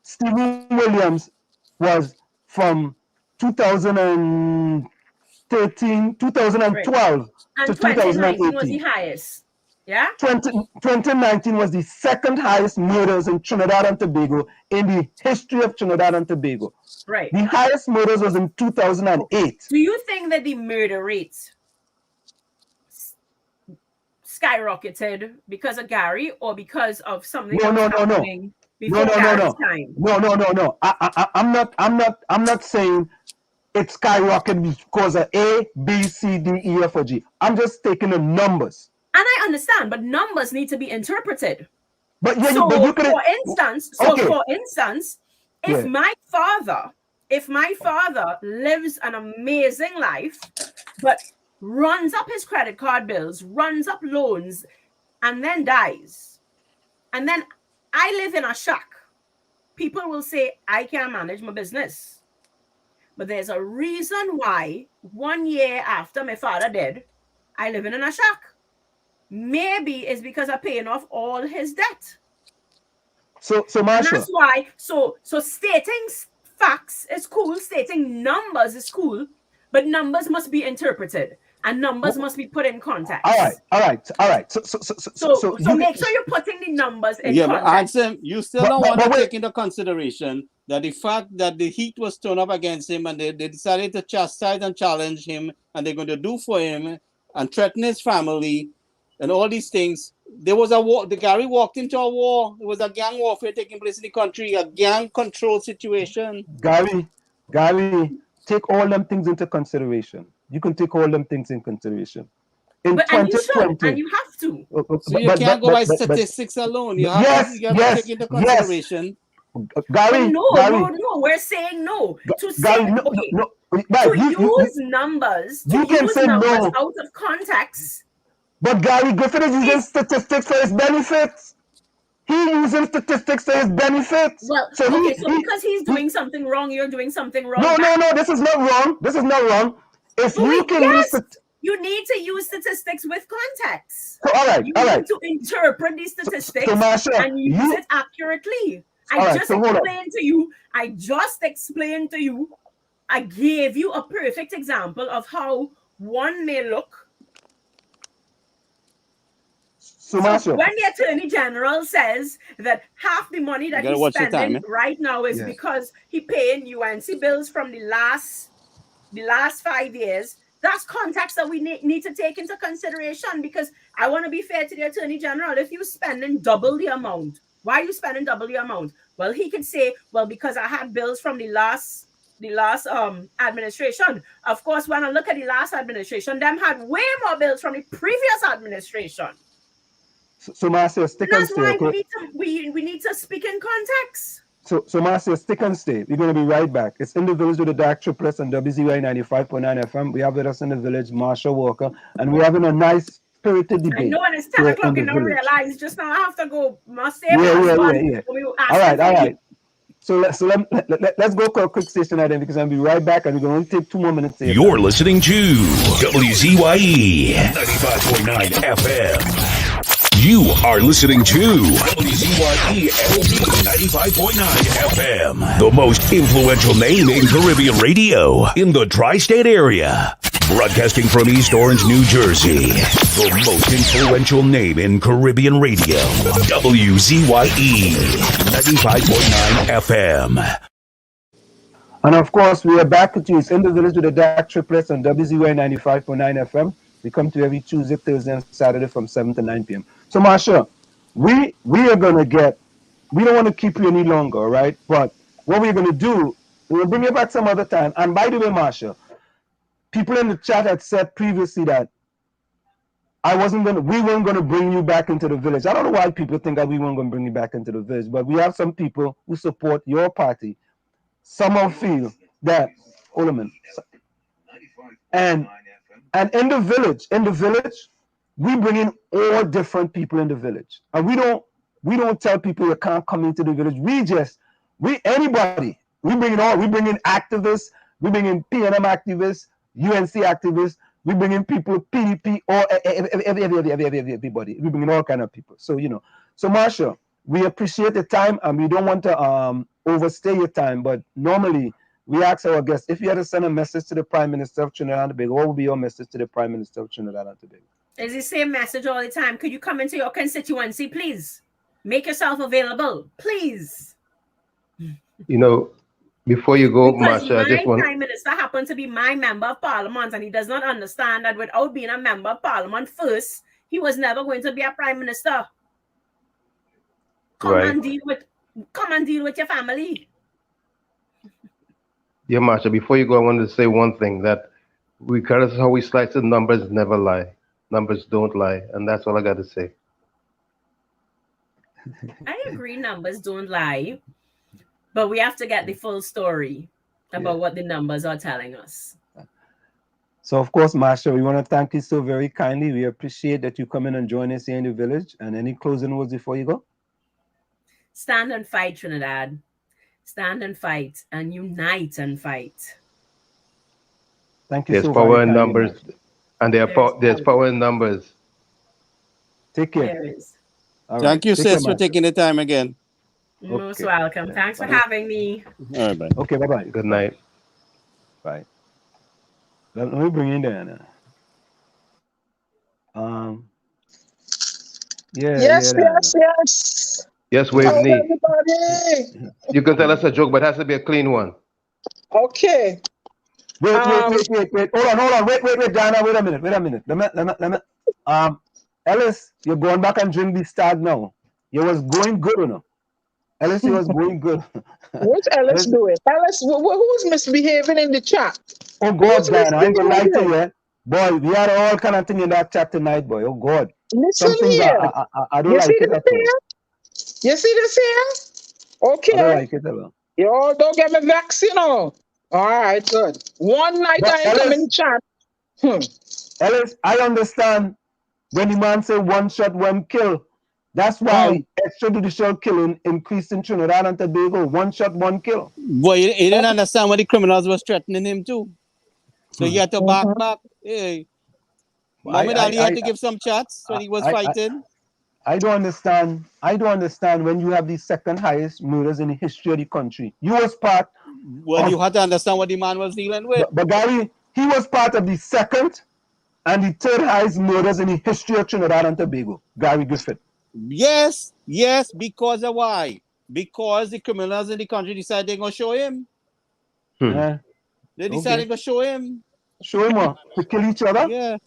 Stephen Williams was from 2012 and to 2018 was the highest. Yeah. 2019 was the 2nd highest murders in Trinidad and Tobago in the history of Trinidad and Tobago. Right. The highest murders was in 2008. Do you think that the murder rates skyrocketed because of Gary or because of something happening before Gary's time? No. I'm not saying it skyrocketed because of A, B, C, D, E, F, or G. I'm just taking the numbers. And I understand, but numbers need to be interpreted. For instance, if my father lives an amazing life, but runs up his credit card bills, runs up loans, and then dies, and then I live in a shack, people will say, I can't manage my business. But there's a reason why 1 year after my father died, I live in a shack. Maybe it's because I'm paying off all his debt. So Marsha, that's why. So stating facts is cool. Stating numbers is cool, but numbers must be interpreted and numbers must be put in context. All right. So make sure you're putting the numbers in context. Yeah, but Ansem, you still don't want to take into consideration that the fact that the heat was turned up against him and they decided to chastise and challenge him and they're going to do for him and threaten his family and all these things. There was a war. The Gary walked into a war. There was a gang warfare taking place in the country, a gang control situation. Gary, take all them things into consideration. You can take all them things in consideration. And you should, and you have to. So you can't go by statistics alone. You have to take into consideration. Gary, no, we're saying no. To use numbers out of context. But Gary Griffith is using statistics for his benefits. He's using statistics for his benefits. Well, so because he's doing something wrong, you're doing something wrong. No, this is not wrong. This is not wrong. If you can use you need to use statistics with context. So, all right. need to interpret these statistics and use it accurately. I just explained to you. I gave you a perfect example of how one may look Marsha, when the Attorney General says that half the money that he's spending right now is because he paying UNC bills from the last 5 years, that's context that we need to take into consideration, because I want to be fair to the Attorney General. If you're spending double the amount, why are you spending double the amount? Well, he could say, well, because I had bills from the last administration. Of course, when I look at the last administration, them had way more bills from the previous administration. So Marcia, stick and stay. We need to speak in context. So Marcia, stick and stay. We're going to be right back. It's in the village with the DAG Triplets and WZYE 95.9 FM. We have with us in the village Marsha Walker, and we're having a nice spirited debate. I know, and it's 10 o'clock and I don't realize just now I have to go. Yeah. All right. So let's go for a quick station item, because I'll be right back, and we're going to take 2 more minutes. You're listening to WZYE 95.9 FM. You are listening to WZYE 95.9 FM, the most influential name in Caribbean radio in the tri-state area. Broadcasting from East Orange, New Jersey, the most influential name in Caribbean radio, WZYE 95.9 FM. And of course, we are back with you. It's in the village with the DAG Triplets on WZYE 95.9 FM. We come to you every Tuesday, Thursday, and Saturday from 7 to 9 p.m. So, Marsha, we are going to we don't want to keep you any longer, all right? But what we're going to do, we'll bring you back some other time. And by the way, Marsha, people in the chat had said previously that we weren't going to bring you back into the village. I don't know why people think that we weren't going to bring you back into the village, but we have some people who support your party. Some feel that, hold a minute. And in the village, we bring in all different people in the village. And we don't tell people you can't come into the village. Anybody. We bring in activists, we bring in PNM activists, UNC activists, we bring in people, PDP, or everybody. We bring in all kind of people. So, So, Marsha, we appreciate the time, and we don't want to overstay your time, but normally we ask our guests, if you had to send a message to the Prime Minister of Trinidad and Tobago, what would be your message to the Prime Minister of Trinidad and Tobago? It's the same message all the time. Could you come into your constituency, please? Make yourself available, please. Before you go, because Marsha, I just want... Prime Minister happened to be my member of Parliament, and he does not understand that without being a member of Parliament first, he was never going to be a Prime Minister. Come and deal with your family. Yeah, Marsha, before you go, I wanted to say one thing, that regardless of how we slice the numbers never lie. Numbers don't lie, and that's all I got to say. I agree, numbers don't lie, but we have to get the full story about what the numbers are telling us. So, of course, Marsha, we want to thank you so very kindly. We appreciate that you come in and join us here in the village. And any closing words before you go? Stand and fight, Trinidad. Stand and fight, and unite and fight. Thank you. There's power in numbers, and there's power in numbers. Take care. There is. Thank you, sis, for taking the time again. Most welcome. Thanks for having me. All right, bye. Okay, bye-bye. Good night. Bye. Let me bring you down now. Yes. Yes, Whitney. You can tell us a joke, but it has to be a clean one. Okay. Wait. Hold on. Wait, Diana. Wait a minute. Let me. Ellis, you're going back and drink the stag now. You was going good, you know. Ellis, you was going good. What's Ellis doing? Ellis, who's misbehaving in the chat? Oh God, Diana, I ain't gonna lie to you. Boy, we had all kind of thing in that chat tonight, boy. Oh God. Listen here. I don't like it at all. You see this here? Okay. I don't like it at all. You all don't get me vexed, you know. All right, good. One night I ain't come in chat. Ellis, I understand when the man say one shot, one kill. That's why extrajudicial killing increased in Trinidad and Tobago. One shot, one kill. Boy, he didn't understand what the criminals was threatening him too. So he had to back. Hey, Muhammad Ali had to give some shots when he was fighting. I don't understand when you have the second highest murders in the history of the country. You was part. Well, you had to understand what the man was dealing with. But Gary, he was part of the second and the third highest murders in the history of Trinidad and Tobago, Gary Griffith. Yes, because of why? Because the criminals in the country decided they're going to show him. They decided they're going to show him. Show him what? To kill each other?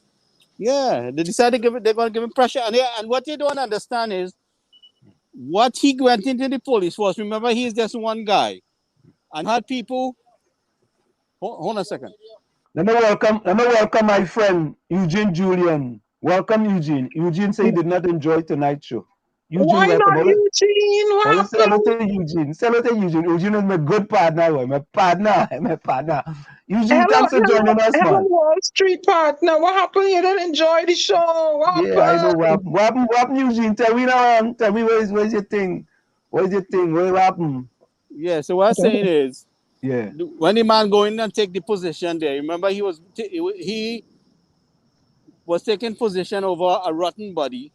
Yeah. They decided they're going to give him pressure. And what they don't understand is what he went into the police force. Remember, he's just one guy. And had people... Hold on a second. Let me welcome my friend, Eugene Julian. Welcome, Eugene. Eugene said he did not enjoy tonight's show. Eugene, why welcome. not Eugene? What Say hello to Eugene. Say hello to Eugene. Eugene is my good partner. My partner. Eugene, thanks for joining us, man. Wall Street partner. What happened? You didn't enjoy the show. What happened? Yeah, I know. What happened, Eugene? Tell me now. Tell me where's your thing? Where's your thing? What happened? Yeah, so what I'm saying is, yeah, when the man go in and take the position there, remember he was taking position over a rotten body,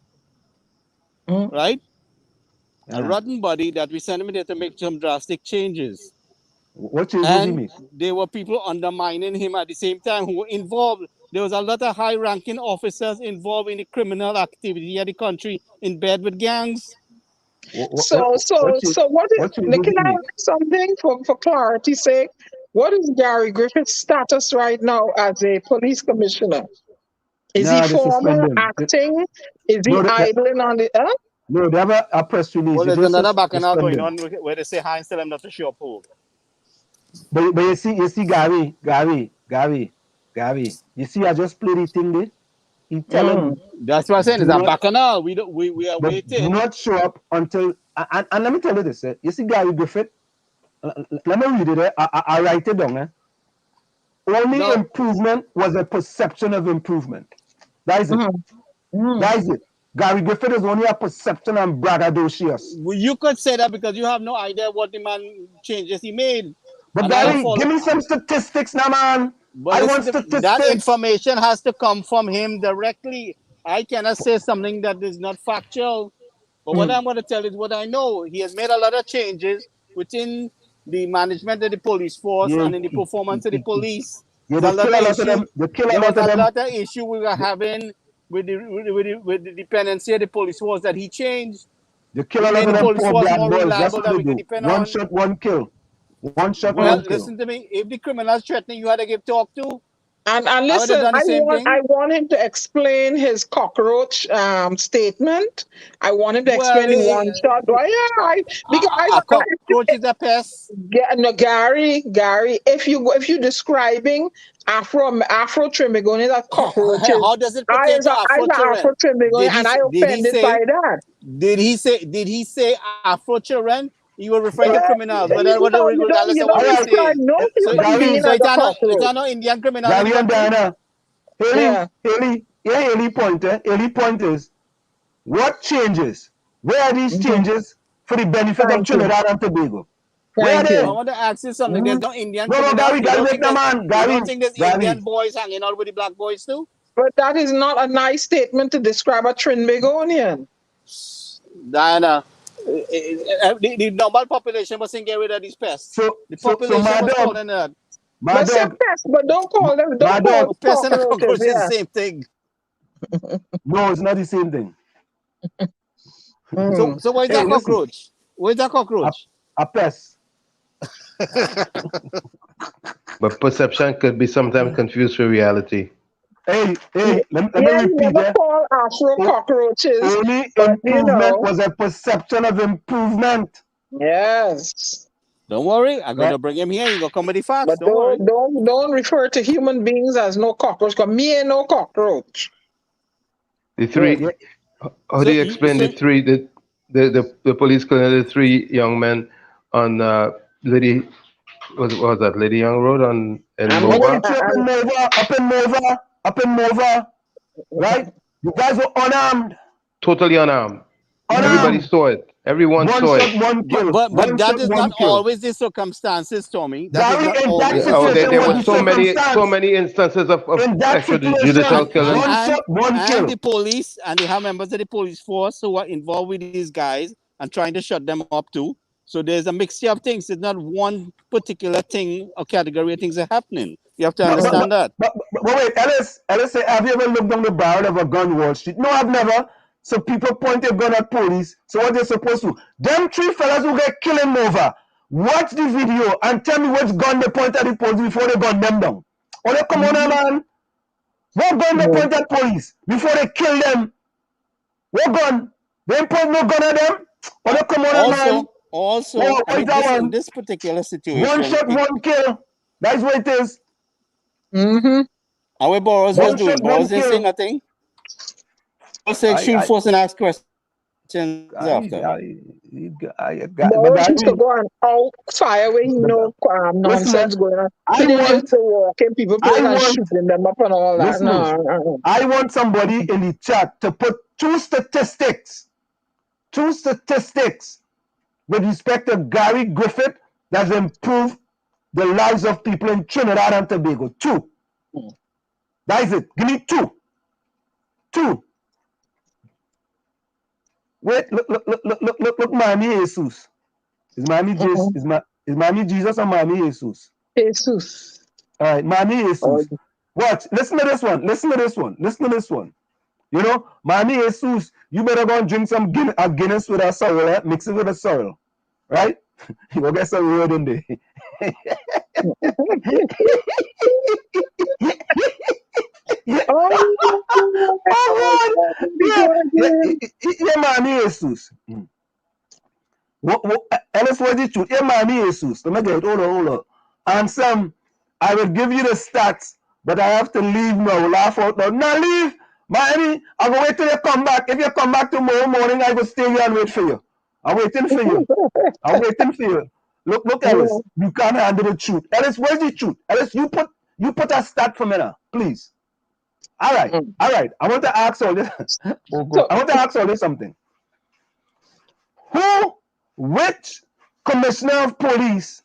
right? A rotten body that we sent him there to make some drastic changes. What changes did he make? There were people undermining him at the same time who were involved. There was a lot of high-ranking officers involved in the criminal activity of the country in bed with gangs. So what is, can I ask something for clarity's sake? What is Gary Griffith's status right now as a police commissioner? Is he former, acting? Is he idling on the earth? No, they have a press release. Well, there's another bacchanal going on where they say Hines tell him not to show up. But you see, Gary. You see, I just played the thing there. He tell him. That's what I'm saying. It's a bacchanal. We are waiting. Do not show up until. And let me tell you this. You see, Gary Griffith. Let me read it. I write it down. Only improvement was a perception of improvement. That is it. That is it. Gary Griffith is only a perception and braggadocious. Well, you could say that because you have no idea what the man changes he made. But Gary, give me some statistics now, man. But I want statistics. That information has to come from him directly. I cannot say something that is not factual. But what I'm going to tell is what I know. He has made a lot of changes within the management of the police force and in the performance of the police. There's a lot of issue we were having with the dependency of the police force that he changed. You kill a lot of them poor black boys. That's what they do. One shot, one kill. One shot, one kill. Listen to me. If the criminals threatening you had to give talk to. And listen, I want him to explain his cockroach statement. I want him to explain the one shot. Because cockroach is a pest. No, Gary, if you're describing Afro Trimigonians as cockroaches, how does it pertain to Afro Trimigonian, and I offended by that. Did he say Afro children? You were referring to criminals. It's not Indian criminals. Gary and Diana. Haley point is, what changes? Where are these changes for the benefit of Trinidad and Tobago? Where are they? I want to ask you something. There's no Indian criminals. You don't think there's Indian boys hanging out with the black boys too? But that is not a nice statement to describe a Trinbagonian. Diana. The normal population mustn't get rid of these pests. The population was calling that. But don't call them. Don't call pests and cockroaches is the same thing. No, it's not the same thing. So where's that cockroach? Where's that cockroach? A pest. But perception could be sometimes confused with reality. Hey, let me repeat that. Call Afro cockroaches. Only improvement was a perception of improvement. Yes. Don't worry, I'm gonna bring him here. You gonna come with the facts. But don't refer to human beings as no cockroach. Because me ain't no cockroach. The three. How do you explain the three? The police colonel, the three young men on Lady. What was that? Lady Young Road on up in Nova, right? You guys were unarmed. Totally unarmed. Everybody saw it. Everyone saw it. But that is not always the circumstances, Tommy. There were so many instances of extrajudicial killing. And the police, and they have members of the police force who are involved with these guys and trying to shut them up too. So there's a mixture of things. It's not one particular thing or category of things that are happening. You have to understand that. But wait, Ellis say, have you ever looked down the barrel of a gun Wall Street? No, I've never. So people point a gun at police. So what they're supposed to? Them three fellas who get killed in Nova, watch the video and tell me which gun they point at the police before they gun them down. Or they come on, man. What gun they point at police before they kill them? What gun? They ain't point no gun at them? Or they come on, man. Also, in this particular situation, one shot, one kill. That's what it is. How Boros was doing? Boros didn't say nothing. Boros said shoot first and ask questions after. Boros used to go and out fire when nonsense going on. He didn't used to walk in people playing and shooting them up and all that. No. I want somebody in the chat to put two statistics with respect to Gary Griffith that's improved the lives of people in Trinidad and Tobago. Two. That is it. Give me two. Wait, look, Miami Jesus. Is Miami Jesus or Miami Jesus? Jesus. All right, Miami Jesus. Watch. Listen to this one. You know, Miami Jesus, you better go and drink some Guinness with a sorrel, mix it with a sorrel. Right? You go get some word in there. Yeah, Miami Jesus. Ellis, what is the truth? Yeah, Miami Jesus. Let me get it. Hold on. And some, I will give you the stats, but I have to leave now. Laugh out now. Now leave. Miami, I will wait till you come back. If you come back tomorrow morning, I will stay here and wait for you. I'm waiting for you. Look, Ellis. You can't handle the truth. Ellis, where's the truth? Ellis, you put a stat for me now, please. All right. I want to ask all this. I want to ask all this something. Which commissioner of police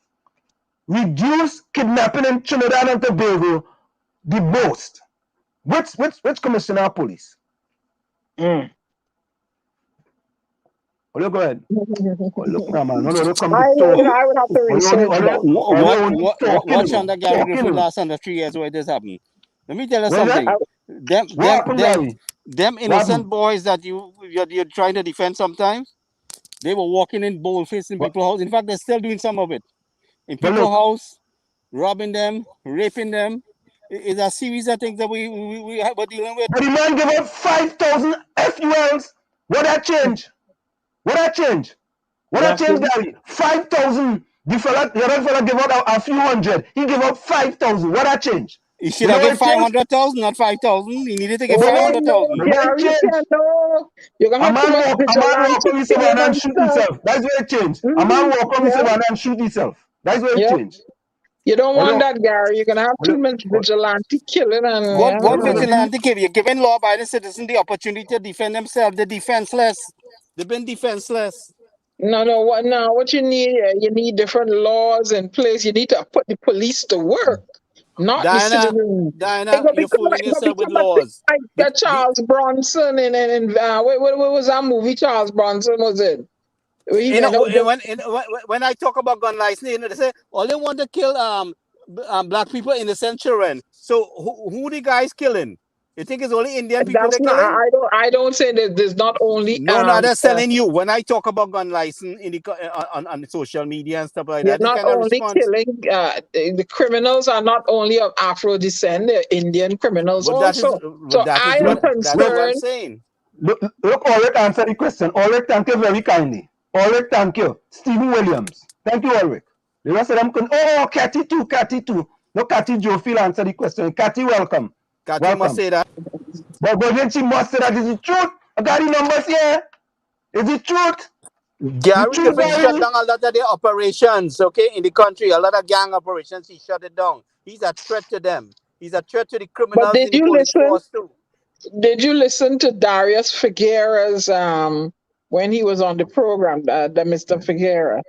reduced kidnapping in Trinidad and Tobago the most? Which commissioner of police? Oh, go ahead. Look, man. No, come I would have to research that. Watch under Gary Griffith last under 3 years where this happened. Let me tell you something. Them innocent boys that you're trying to defend sometimes, they were walking in boldface in people's house. In fact, they're still doing some of it. In people's house, robbing them, raping them. It's a series of things that we were dealing with. But the man gave up 5,000 FULs. What that change, Gary? 5,000. The other fella gave out a few hundred. He gave up 5,000. What that change? He should have given 500,000, not 5,000. He needed to give 500,000. You're a man walk on his savannah and shoot himself. That's where it changed. A man walk on his savannah and shoot himself. That's where it changed. You don't want that, Gary. You're gonna have too much vigilante killing and what vigilante killing? You're giving law-abiding citizens the opportunity to defend themselves. They're defenseless. They've been defenseless. No. What you need different laws in place. You need to put the police to work. Not Diana, you're fooling yourself with laws. Like Charles Bronson and what was that movie Charles Bronson was in? When I talk about gun license, they say all they want to kill black people, innocent children. So who the guys killing? You think it's only Indian people they're killing? I don't say that there's not only. No, they're telling you. When I talk about gun license on social media and stuff like that, not only killing the criminals are not of Afro descent, they're Indian criminals also. I am concerned. That's what I'm saying. Look, Ulrich, answer the question. Ulrich, thank you very kindly. Ulrich, thank you. Stephen Williams. Thank you, Ulrich. The rest of them Cathy too. No, Cathy Jofield answer the question. Cathy, welcome. Cathy must say that. But then she must say that is the truth. I got the numbers here. Is it truth? Gary shut down a lot of their operations, okay, in the country. A lot of gang operations, he shut it down. He's a threat to them. He's a threat to the criminals in the police force too. Did you listen to Darius Figueroa's when he was on the program, the Mr. Figueroa,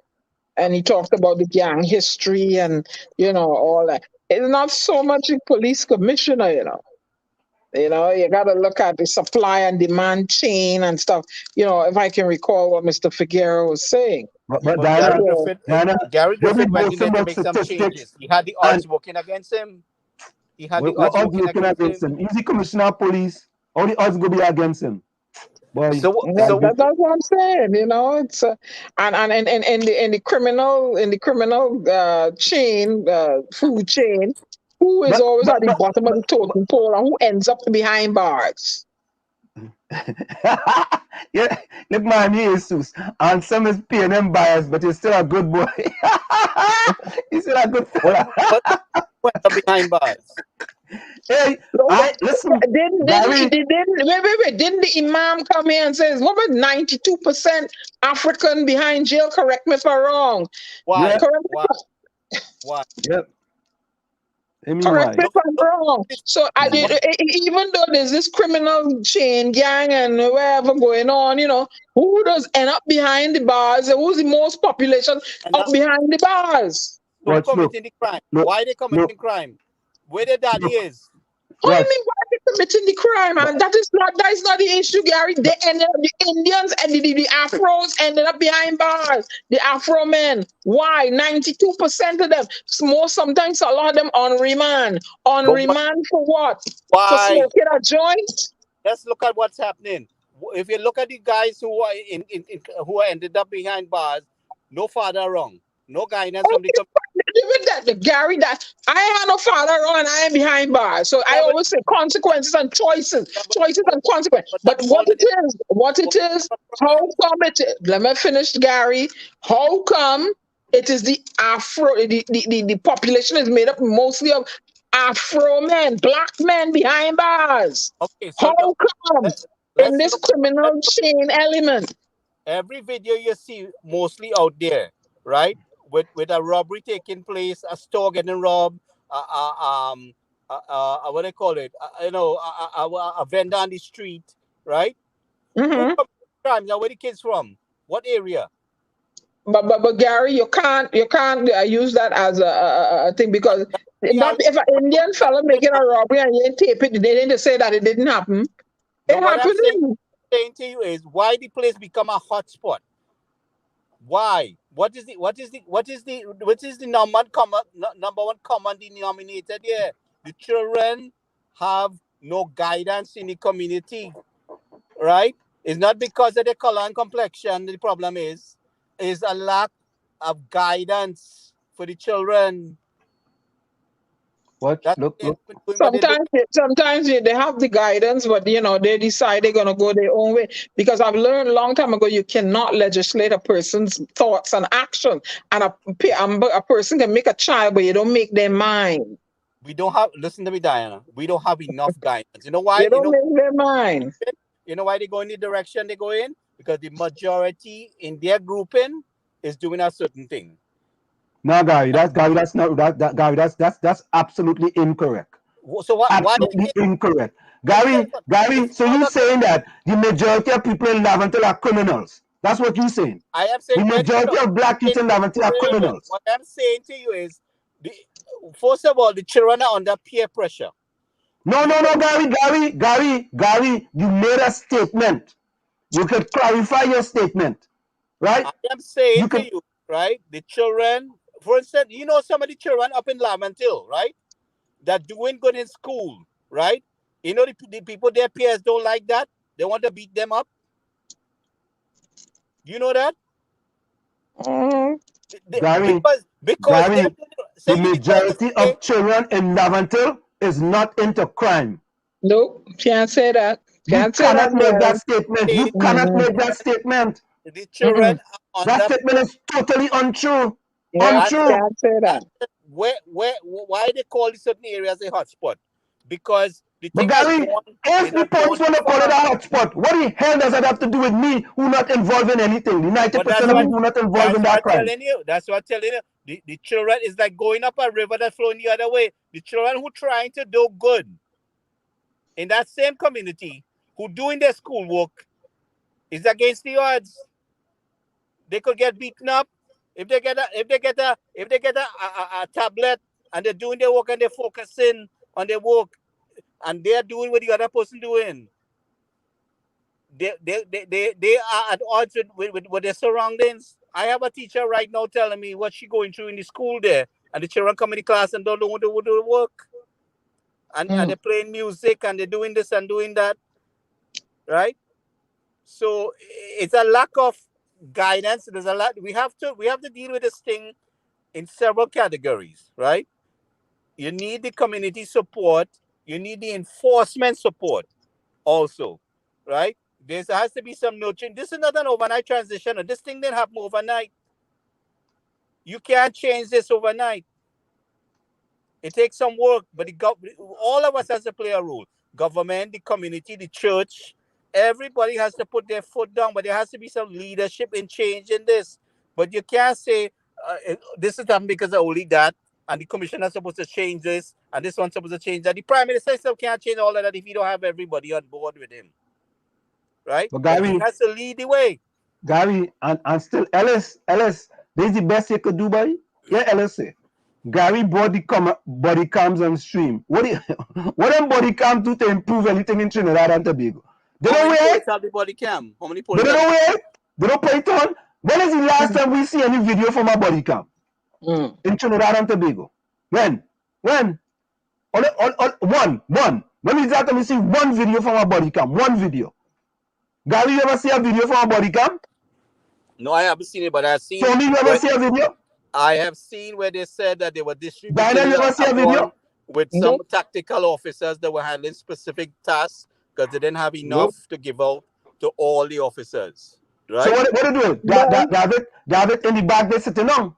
and he talked about the gang history and all that. It's not so much a police commissioner, you got to look at the supply and demand chain and stuff. If I can recall what Mr. Figueroa was saying. But Gary Griffith went in there to make some changes. He had the odds working against him. He had What the odds odds working looking against him. him? He's the commissioner of police. All the odds going to be against him. Boy, So that's what I'm saying. You know, it's and in the criminal chain, food chain, who is always at the bottom of the totem pole and who ends up behind bars? yeah, look, man, he is Jesus. And some is paying him bias, but he's still a good boy. He's still a good fella. What behind bars? Hey, listen. Didn't the imam come here and says, what was 92% African behind jail? Correct me if I'm wrong. Why? Why? Yep. Correct me if I'm wrong. So even though there's this criminal chain gang and wherever going on, you know, who does end up behind the bars? Who's the most population up behind the bars? Who committing the crime? Why they committing crime? Where the daddy is? What do you mean? Why are they committing the crime? And that is not the issue, Gary. They ended up, the Indians and the Afros ended up behind bars. The Afro men. Why? 92% of them. Sometimes a lot of them on remand. On remand for what? Why? For smoking a joint? Let's look at what's happening. If you look at the guys who are who ended up behind bars, no father wrong. No guidance from the Gary, that I had no father on, I am behind bars. So I always say consequences and choices and consequences. But what it is, how come let me finish, Gary. How come it is the Afro, the population is made up mostly of Afro men, black men behind bars? Okay, so how come in this criminal chain element? Every video you see mostly out there, right? With a robbery taking place, a store getting robbed, what do they call it? A vendor on the street, right? Mm-hmm. Who crimes? Now, where the kids from? What area? But Gary, you can't use that as a thing, because if an Indian fella making a robbery and you tape it, they didn't say that it didn't happen. It happened. What I'm saying to you is why the place become a hot spot. Why? What is the number one common denominator there? The children have no guidance in the community, right? It's not because of the color and complexion. The problem is a lack of guidance for the children. What? Look. Sometimes they have the guidance, but they decide they're gonna go their own way. Because I've learned a long time ago, you cannot legislate a person's thoughts and actions. And a person can make a child, but you don't make their mind. We don't have. Listen to me, Diana. We don't have enough guidance. You know why? They don't make their mind. You know why they go in the direction they go in? Because the majority in their grouping is doing a certain thing. No, Gary, that's absolutely incorrect. So what? Absolutely incorrect, Gary. So you saying that the majority of people in Laventille are criminals? That's what you're saying. I am saying the majority of black kids in Laventille are criminals. What I'm saying to you is, first of all, the children are under peer pressure. No, Gary, you made a statement. You could clarify your statement, right? I am saying to you, right? The children. For instance, some of the children up in Laventille, right? That doing good in school, right? The people, their peers don't like that. They want to beat them up. You know that? Gary, the majority of children in Laventille is not into crime. Nope, can't say that. You cannot make that statement. You cannot make that statement. The children that statement is totally untrue. Yeah, can't say that. Why they call certain areas a hotspot? Because the thing Gary, if the police want to call it a hotspot, what the hell does that have to do with me who not involved in anything? The 90% of people who not involved in that crime. That's what I'm telling you. The children is like going up a river that's flowing the other way. The children who trying to do good in that same community, who doing their schoolwork, is against the odds. They could get beaten up. If they get a tablet and they're doing their work and they're focusing on their work and they're doing what the other person doing, they are at odds with their surroundings. I have a teacher right now telling me what she's going through in the school there, and the children come in the class and don't know what to do work. and they're playing music and they're doing this and doing that, right? So it's a lack of guidance. There's a lot we have to deal with this thing in several categories, right? You need the community support. You need the enforcement support also, right? There has to be some nurturing. This is not an overnight transition. This thing didn't happen overnight. You can't change this overnight. It takes some work, but all of us has to play a role. Government, the community, the church, everybody has to put their foot down, but there has to be some leadership in changing this. But you can't say, this is happening because of only that, and the commissioner is supposed to change this, and this one's supposed to change that. The prime minister himself can't change all of that if you don't have everybody on board with him. Right? But Gary, he has to lead the way. Gary, and still, Ellis, this is the best you could do, buddy? Yeah, Ellis say. Gary brought the body cams on stream. What them body cams do to improve anything in Trinidad and Tobago? They don't wear it. The body cam. How many They don't wear it. They don't put it on. When is the last time we see any video from a body cam in Trinidad and Tobago? When? One. When is the last time we see one video from a body cam? One video. Gary, you ever see a video from a body cam? No, I haven't seen it, but I've seen. So you ever see a video? I have seen where they said that they were distributing with some tactical officers that were handling specific tasks because they didn't have enough to give out to all the officers. Right? So what are they doing? They have it in the bag they're sitting on.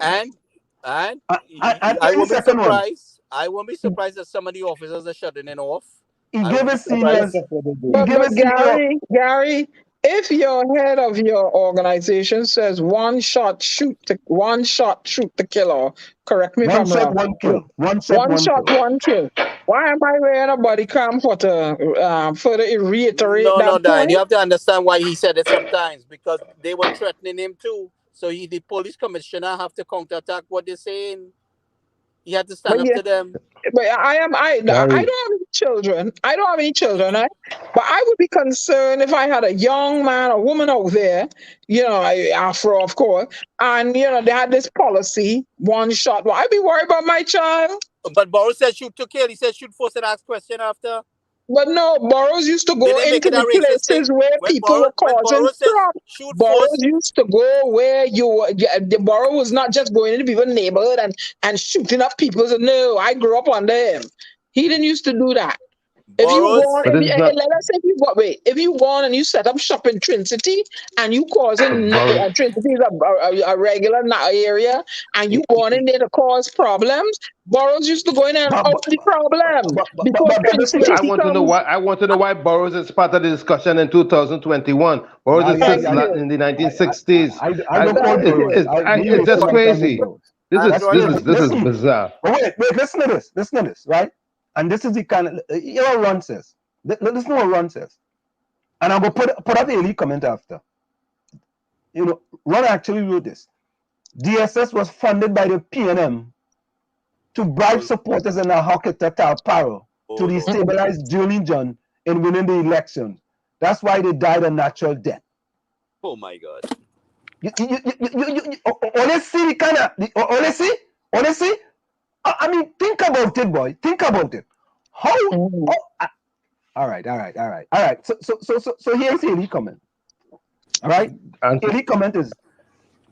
And I won't be surprised. I won't be surprised that some of the officers are shutting it off. Gary, if your head of your organization says one shot shoot the killer, correct me if I'm wrong. One kill. One kill. Why am I wearing a body cam for to further reiterate that? No, Dan, you have to understand why he said it sometimes, because they were threatening him too. So the police commissioner have to counterattack what they're saying. He had to stand up to them. But I don't have any children. But I would be concerned if I had a young man or woman out there, Afro, of course, and they had this policy, one shot. Well, I'd be worried about my child. But Boris said shoot to kill. He said shoot first and ask question after. But no, Boroughs used to go into the places where people were causing problems. Boroughs used to go where the borough was not just going into people's neighborhood and shooting up people. So no, I grew up under him. He didn't used to do that. If you go on and you set up shop in Trinity and you causing Trinity is a regular area and you go on in there to cause problems, Boroughs used to go in and out the problem. I want to know why Boroughs is part of the discussion in 2021. Boroughs is in the 1960s. It's just crazy. This is bizarre. Wait, listen to this, right? And this is the kind of, what Ron says. Listen to what Ron says. And I'm going to put up the elite comment after. Ron actually wrote this. DSS was funded by the PNM to bribe supporters in a Hoketa Paro to destabilize Julian John in winning the election. That's why they died a natural death. Oh my God. Honestly, I mean, think about it, boy. Think about it. How? All right. So here's the elite comment. All right. Elite comment is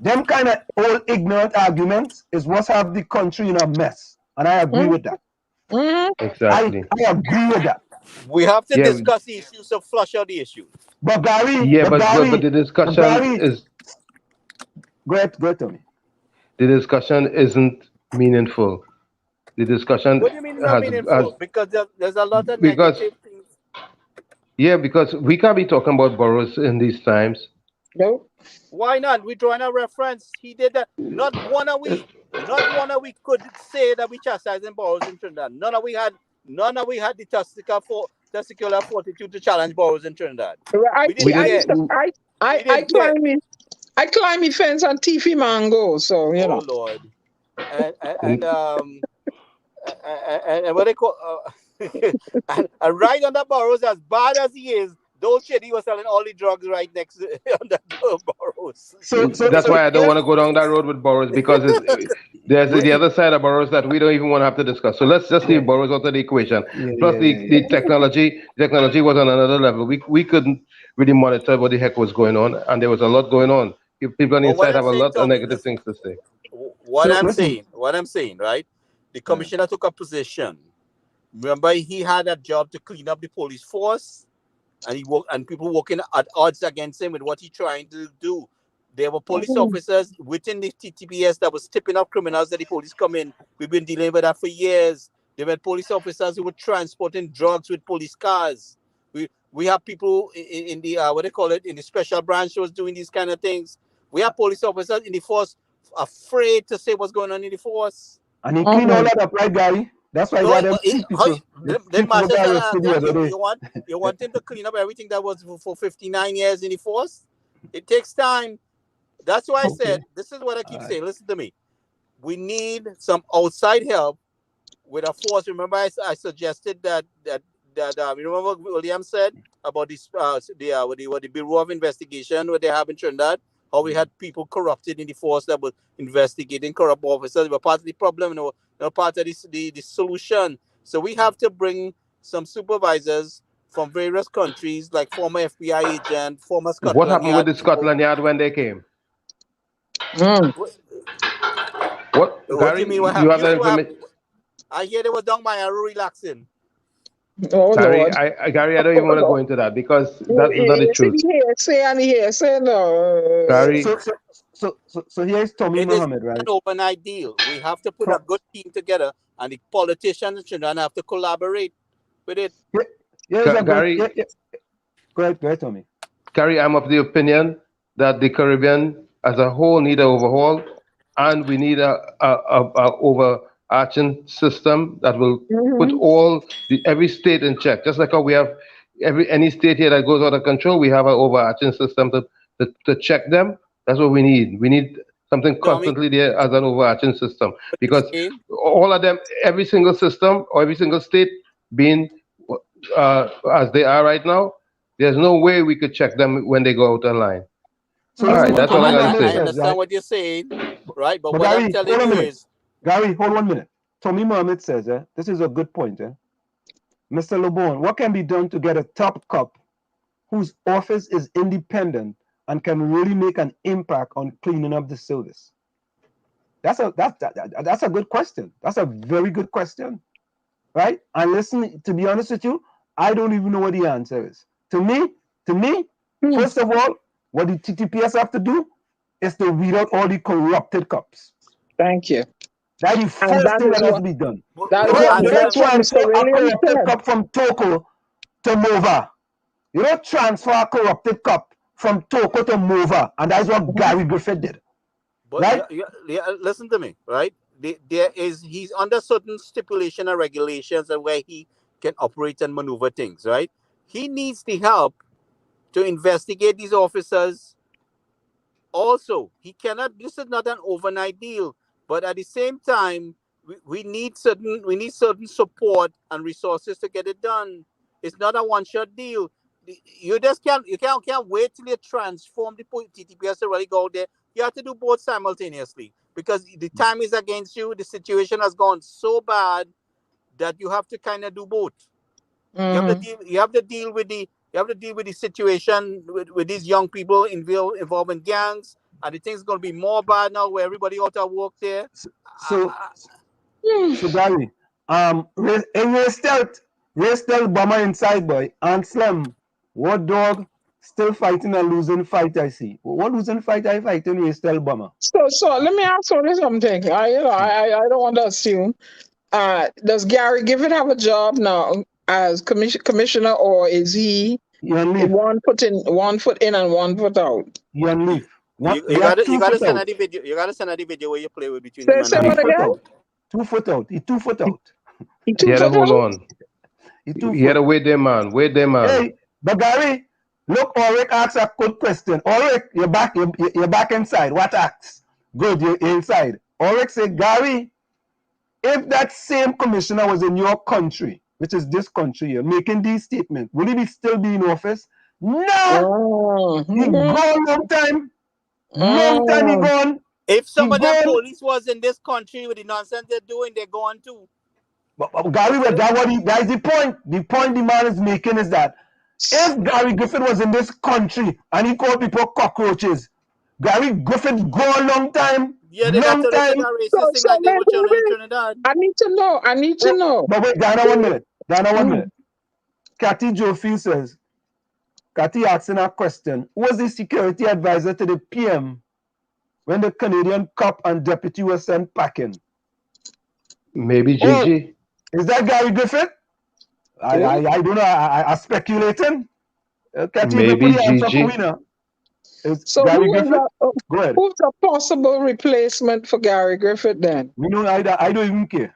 them kind of old ignorant arguments is what's have the country in a mess, and I agree with that. Exactly. I agree with that. We have to discuss the issues to flush out the issue. But Gary, but the discussion is. Go ahead, Tony. The discussion isn't meaningful. The discussion. What do you mean not meaningful? Because there's a lot of negative things. Yeah, because we can't be talking about boroughs in these times. No. Why not? We're drawing a reference. He did that. Not one a week could say that we chastising boroughs in Trinidad. None of we had the testicular fortitude to challenge boroughs in Trinidad. I climb the fence on Tiffy Mango, so Oh Lord. And what they call and right on the boroughs, as bad as he is, those shady was selling all the drugs right next to on the boroughs. So that's why I don't want to go down that road with boroughs, because There's the other side of boroughs that we don't even want to have to discuss. So let's just leave boroughs out of the equation. Plus the technology was on another level. We couldn't really monitor what the heck was going on, and there was a lot going on. People on the inside have a lot of negative things to say. What I'm saying, right? The commissioner took a position. Remember, he had a job to clean up the police force, and people working at odds against him with what he's trying to do. There were police officers within the TTPS that was tipping up criminals that the police come in. We've been dealing with that for years. There were police officers who were transporting drugs with police cars. We have people in the what they call it, in the special branch who was doing these kind of things. We have police officers in the force afraid to say what's going on in the force. And he cleaned all that up, right, Gary? That's why Then Marsha, you want him to clean up everything that was for 59 years in the force? It takes time. That's why I said, this is what I keep saying. Listen to me. We need some outside help with a force. Remember, I suggested that you remember what William said about this the Bureau of Investigation, what they have in Trinidad, how we had people corrupted in the force that was investigating corrupt officers. They were part of the problem and they were part of the solution. So we have to bring some supervisors from various countries, like former FBI agent, former Scotland What happened Yard with the Scotland Yard when they came? What do you mean? What happened? I hear they were down Mayaro relaxing. Oh, Gary, Lord. Gary, I don't even want to go into that because that's not the truth. Say no. Gary. So here's Tommy Mohammed, right? It's an overnight deal. We have to put a good team together, and the politicians in Trinidad have to collaborate with it. Gary, Go ahead, Tommy. Gary, I'm of the opinion that the Caribbean as a whole need an overhaul, and we need a overarching system that will put every state in check. Just like how we have any state here that goes out of control, we have an overarching system to check them. That's what we need. We need something constantly there as an overarching system, because all of them, every single system or every single state being as they are right now, there's no way we could check them when they go out online. So all right, that's all I gotta say. I understand what you're saying, right? But what Gary, I'm telling you is, Gary, hold 1 minute. Tommy Mohammed says, this is a good point, Mr. LeBon, what can be done to get a top cop whose office is independent and can really make an impact on cleaning up the service? That's a good question. That's a very good question, right? And listen, to be honest with you, I don't even know what the answer is. To me, first of all, what the TTPS have to do is to weed out all the corrupted cops. Thank you. That's the first thing that has to be done. That's you don't transfer a corrupted cop from Toko to Mova. You don't transfer a corrupted cop from Toko to Mova, and that's what Gary Griffith did. But right? Listen to me, right? He's under certain stipulation and regulations and where he can operate and maneuver things, right? He needs the help to investigate these officers. Also, he cannot. This is not an overnight deal, but at the same time, we need certain support and resources to get it done. It's not a one-shot deal. You just can't wait till you transform the TTPS to really go there. You have to do both simultaneously because the time is against you. The situation has gone so bad that you have to kind of do both. You have to deal with the situation with these young people involved in gangs, and the thing's going to be more bad now where everybody out of work there. So Gary, Ray still bomber inside boy, and Slim, what dog still fighting a losing fight? I see. What losing fight I fighting? Ray still bomber. So let me ask you something. I don't want to assume. Does Gary Griffith have a job now as commissioner, or is he one foot in and one foot out? You leave. You gotta send out the video. You gotta send out the video where you play with between him and 2 foot out. He 2 foot out. He had to hold on. He had to wait there, man. Hey, but Gary, look, Ulrich asks a good question. Ulrich, you're back inside. What acts? Good, you're inside. Ulrich said, Gary, if that same commissioner was in your country, which is this country here, making these statements, will he still be in office? No! He gone long time. Long time he gone. If some of them police was in this country with the nonsense they're doing, they're going to. But Gary, that is the point. The point the man is making is that if Gary Griffith was in this country and he called people cockroaches, Gary Griffith go a long time. Yeah, they got to look at that racist thing like they were children in Trinidad. I need to know. But wait, Diana, 1 minute. Diana, 1 minute. Kathy Jofield says, Kathy asking a question. Who was the security advisor to the PM when the Canadian cop and deputy were sent packing? Maybe Gigi. Is that Gary Griffith? I don't know. I'm speculating. Maybe Gigi. So Gary Griffith? Go ahead. Who's a possible replacement for Gary Griffith then? You know, I don't even care.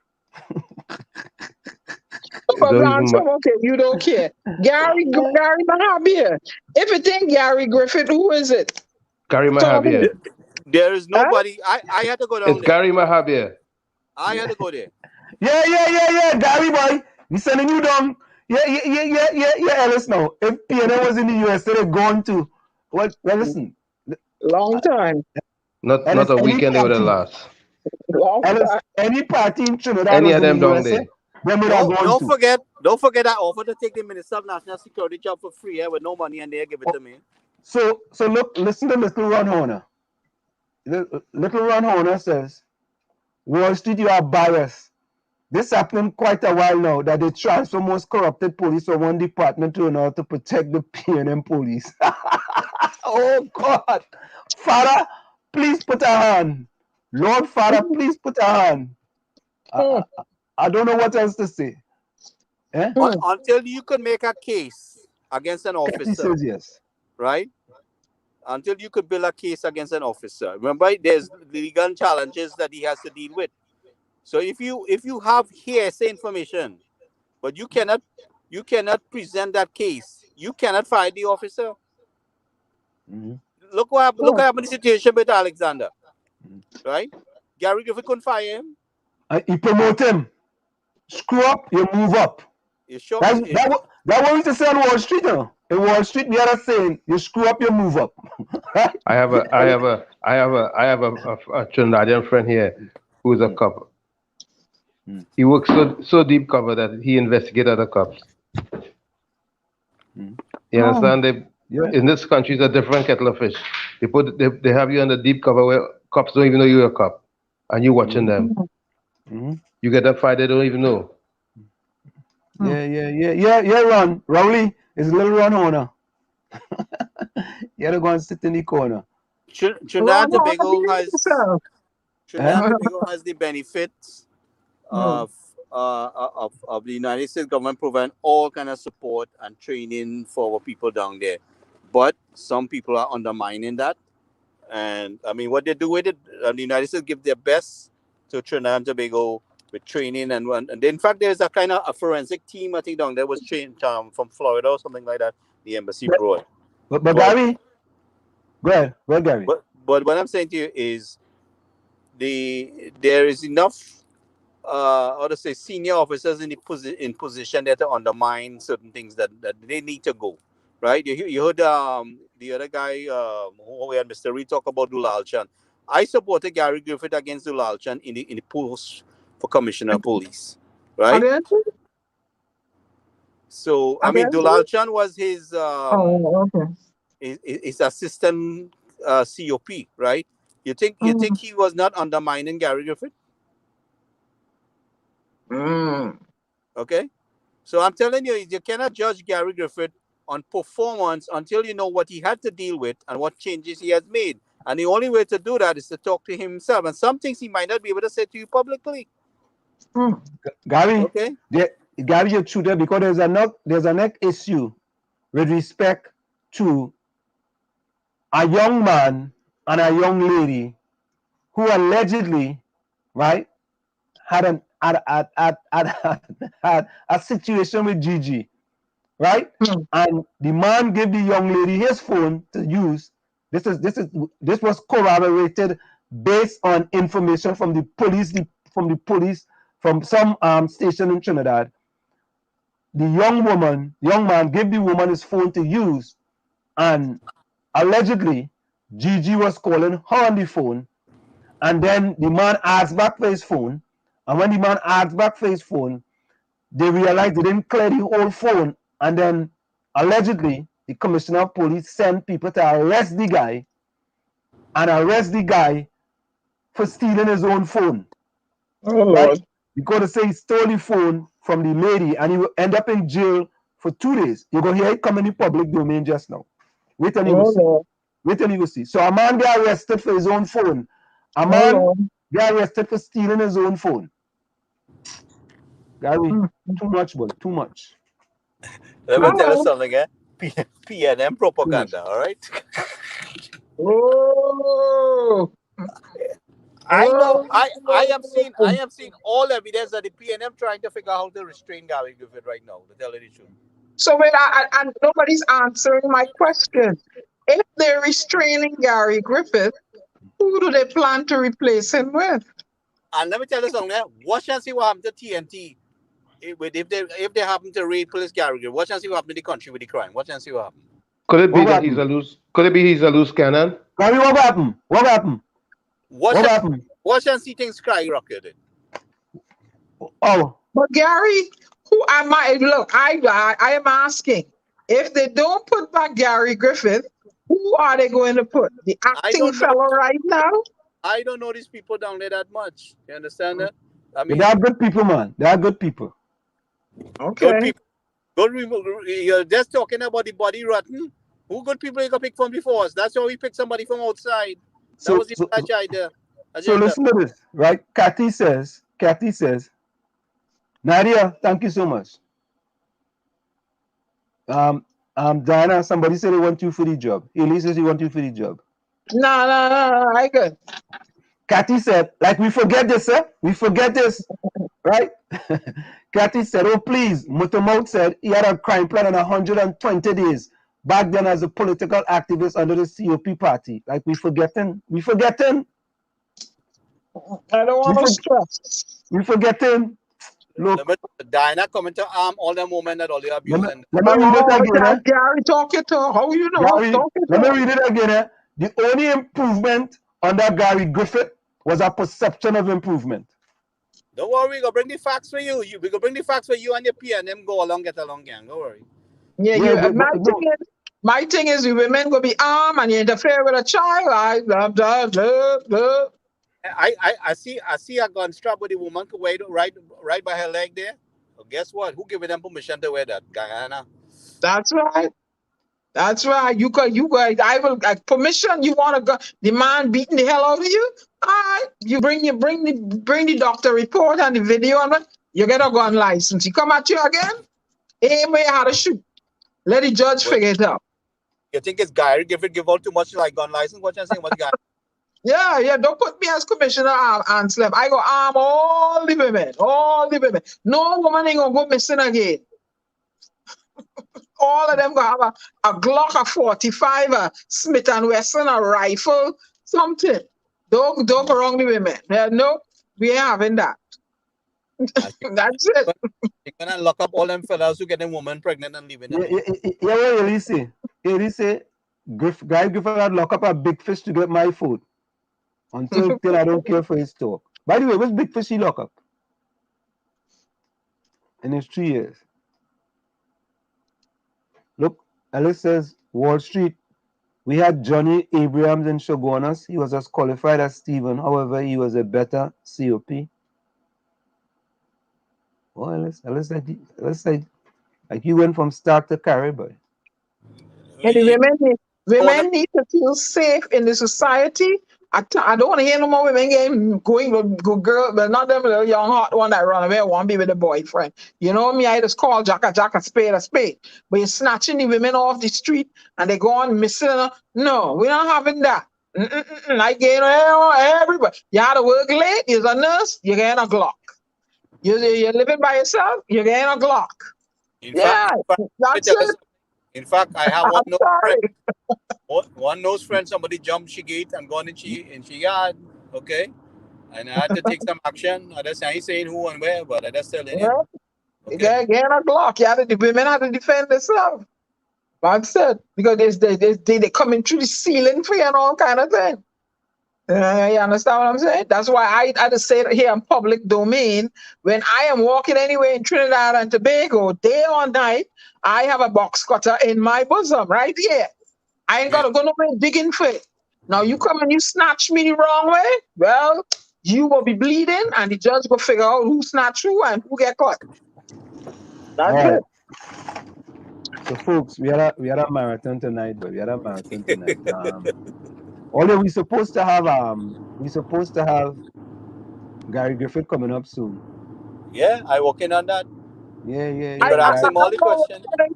Okay, you don't care. Gary Mahabir. If it ain't Gary Griffith, who is it? Gary Mahabir. There is nobody. I had to go down It's there. Gary Mahabir. I had to go there. Yeah. Gary boy, we sending you down. Yeah, Ellis now. If PNM was in the US, they're going to. Well, listen. Long time. Not a weekend they would have lost. Ellis, any party in Trinidad, any of them down there. Don't forget I offered to take the Minister of National Security job for free with no money, and they give it to me. So look, listen to Little Ron Horner. Little Ron Horner says, Wall Street, you are biased. This happened quite a while now that they transfer most corrupted police from one department to another to protect the PNM police. Oh God, Father, please put a hand. Lord Father, please put a hand. I don't know what else to say. Eh? Until you could make a case against an officer, says yes. Right? Until you could build a case against an officer. Remember, there's legal challenges that he has to deal with. So if you have hearsay information, but you cannot present that case, you cannot fire the officer. Mm-hmm. Look what happened in the situation with Alexander. Right? Gary Griffith couldn't fire him. He promote him. Screw up, you move up. You sure? That what we used to say on Wall Street, you know. In Wall Street, we had a saying: you screw up, you move up. Right? I have a Trinidadian friend here who's a cop. He works so deep cover that he investigates other cops. You understand? In this country, it's a different kettle of fish. They have you under deep cover where cops don't even know you're a cop, and you're watching them. You get that fight, they don't even know. Yeah, Ron. Rowley is a little Ron Horner. You're going to sit in the corner. Trinidad and Tobago has the benefits of the United States government providing all kind of support and training for our people down there. But some people are undermining that. And I mean, what they do with it, the United States give their best to Trinidad and Tobago with training. And in fact, there's a kind of a forensic team, I think, down there was trained from Florida or something like that. The embassy brought. But Gary, go ahead, Gary. But what I'm saying to you is there is enough senior officers in position there to undermine certain things that they need to go, right? You heard the other guy who we had Mr. Reed talk about Dulal Chan. I supported Gary Griffith against Dulal Chan in the post for Commissioner of Police, right? So I mean, Dulal Chan was his his assistant COP, right? You think he was not undermining Gary Griffith? Okay, so I'm telling you, you cannot judge Gary Griffith on performance until you know what he had to deal with and what changes he has made. And the only way to do that is to talk to him himself. And some things he might not be able to say to you publicly. Gary, okay, Gary, you're true there because there's a next issue with respect to a young man and a young lady who allegedly, right, had a situation with Gigi, right? And the man gave the young lady his phone to use. This was corroborated based on information from the police, from some station in Trinidad. The young man gave the woman his phone to use, and allegedly Gigi was calling her on the phone, And then the man asked back for his phone. And when the man asked back for his phone, they realized they didn't clear the whole phone. And then allegedly, the commissioner of police sent people to arrest the guy for stealing his own phone. Oh, right? Lord. Because they say he stole the phone from the lady and he will end up in jail for 2 days. You're going to hear it come in the public domain just now. Wait till you will see. Lord. Wait till you will see. So a man got arrested for his own phone. A Oh, man Lord. got arrested for stealing his own phone. Gary, too much, boy. Too much. Let me tell you Hello. something, eh? PNM propaganda, all right? Oh. I know. I have Oh. seen all evidence that the PNM trying to figure out how to restrain Gary Griffith right now, to tell you the truth. So wait, and nobody's answering my question. If they're restraining Gary Griffith, who do they plan to replace him with? And let me tell you something, eh? Watch and see what happened to TNT. If they happen to replace Gary Griffith, watch and see what happened in the country with the crime. Watch and see what happened. Could it be What that happened? he's a loose? Could it be he's a loose cannon? Gary, what happened? What happened? Watch What happened? and see things skyrocketed. Oh, But Gary, who am I? Look, I am asking. If they don't put back Gary Griffith, who are they going to put? The acting don't know. fellow right now? I don't know these people down there that much. You understand that? I mean, they are good people, man. They are good people. Okay. good people. You're just talking about the body rotten. Who good people you can pick from before us? That's why we picked somebody from outside. That was the idea. So listen to this, right? Kathy says, Nadia, thank you so much. Diana, somebody said they want you for the job. Elise says he want you for the job. No, I good. Kathy said, like, we forget this, sir. We forget this, right? Kathy said, oh, please. Mutamouth said he had a crime plan in 120 days. Back then as a political activist under the COP party. Like, we forgetting. I don't want no stress. We forgetting. Look. Diana coming to arm all the moment that all the abuse. Let me read it again. Gary, talk it to how you know. Gary, let me read it again. The only improvement under Gary Griffith was a perception of improvement. Don't worry, we go bring the facts for you. We go bring the facts for you and your PNM go along, get along, gang. Don't worry. Yeah, my thing is, the women go be armed and you interfere with a child. I see a gun strap with the woman right by her leg there. Well, guess what? Who gave them permission to wear that, Guyana? That's right. That's right. You guys, I will permission. You want to go? The man beating the hell out of you? All right. You bring the doctor report and the video and you get a gun license. He come at you again. Aim where you how to shoot. Let the judge figure it out. You think it's Gary Griffith give out too much like gun license? What you saying? What guy? Yeah. Don't put me as commissioner and slap. I go arm all the women. No woman ain't gonna go missing again. All of them gonna have a Glock, a 45, a Smith & Wesson, a rifle, something. Don't go wrong the women. No, we ain't having that. That's it. You're gonna lock up all them fellas who get them woman pregnant and leaving them. Yeah, Elise, Guy Griffith had lock up a big fish to get my food. Until I don't care for his talk. By the way, which big fish he lock up? In his 3 years. Look, Alice says, Wall Street, we had Johnny Abrams in Shogunas. He was as qualified as Stephen. However, he was a better COP. Well, Alice like you went from start to carry, boy. And the women need to feel safe in the society. I don't want to hear no more women go girl, but not them little young hot one that run away want to be with a boyfriend. You know me, I just call Jack a spade a spade. But you're snatching the women off the street and they go on missing. No, we're not having that. I get everybody. You had to work late, you're a nurse, you're getting a Glock. You're living by yourself, you're getting a Glock. That's it. In fact, I have one nose friend, somebody jumped she gate and gone in she yard, okay? And I had to take some action. I ain't saying who and where, but I just telling you. Okay. Getting a Glock. The women have to defend themselves. That's it. Because they coming through the ceiling for you and all kind of thing. You understand what I'm saying? That's why I just say it here in public domain. When I am walking anywhere in Trinidad and Tobago, day or night, I have a box cutter in my bosom right here. I ain't gotta go nowhere digging for it. Now you come and you snatch me the wrong way, well, you will be bleeding, and the judge will figure out who snatched who and who get caught. That's it. So folks, we had a marathon tonight, but we had a marathon tonight. Although we supposed to have Gary Griffith coming up soon. Yeah, I working on that. Yeah. You could ask him all the questions. Gary,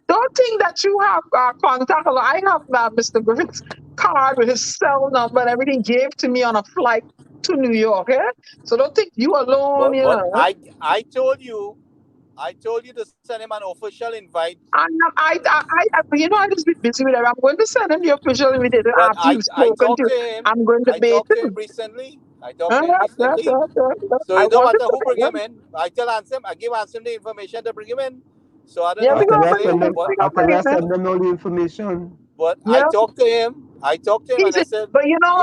don't think that you have contact. I have Mr. Griffith's card with his cell number and everything gave to me on a flight to New York. So don't think you alone. But I told you to send him an official invite. I just been busy with it. I'm going to send him the official invitation after you've spoken to him. I'm going to bait him recently. I talked to him recently. So it don't matter who bring him in. I give Ansem the information to bring him in. So I don't know what to say. I send them all the information. But I talked to him. And I said, but you know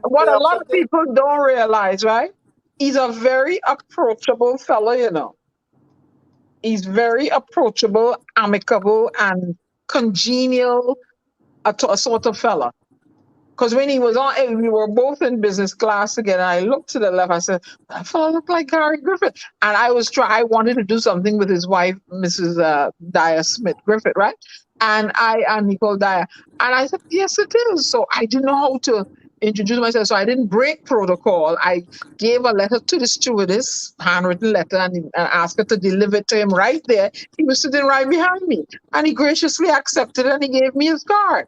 what a lot of people don't realize, right? He's a very approachable fellow, you know. He's very approachable, amicable, and congenial a sort of fella. Because when he was on, we were both in business class together. I looked to the left. I said, "That fella look like Gary Griffith." And I wanted to do something with his wife, Mrs. Dyer Smith Griffith, right? And Nicole Dyer. And I said, "Yes, it is." So I didn't know how to introduce myself. So I didn't break protocol. I gave a letter to the stewardess, handwritten letter, and asked her to deliver it to him right there. He was sitting right behind me. And he graciously accepted it and he gave me his card.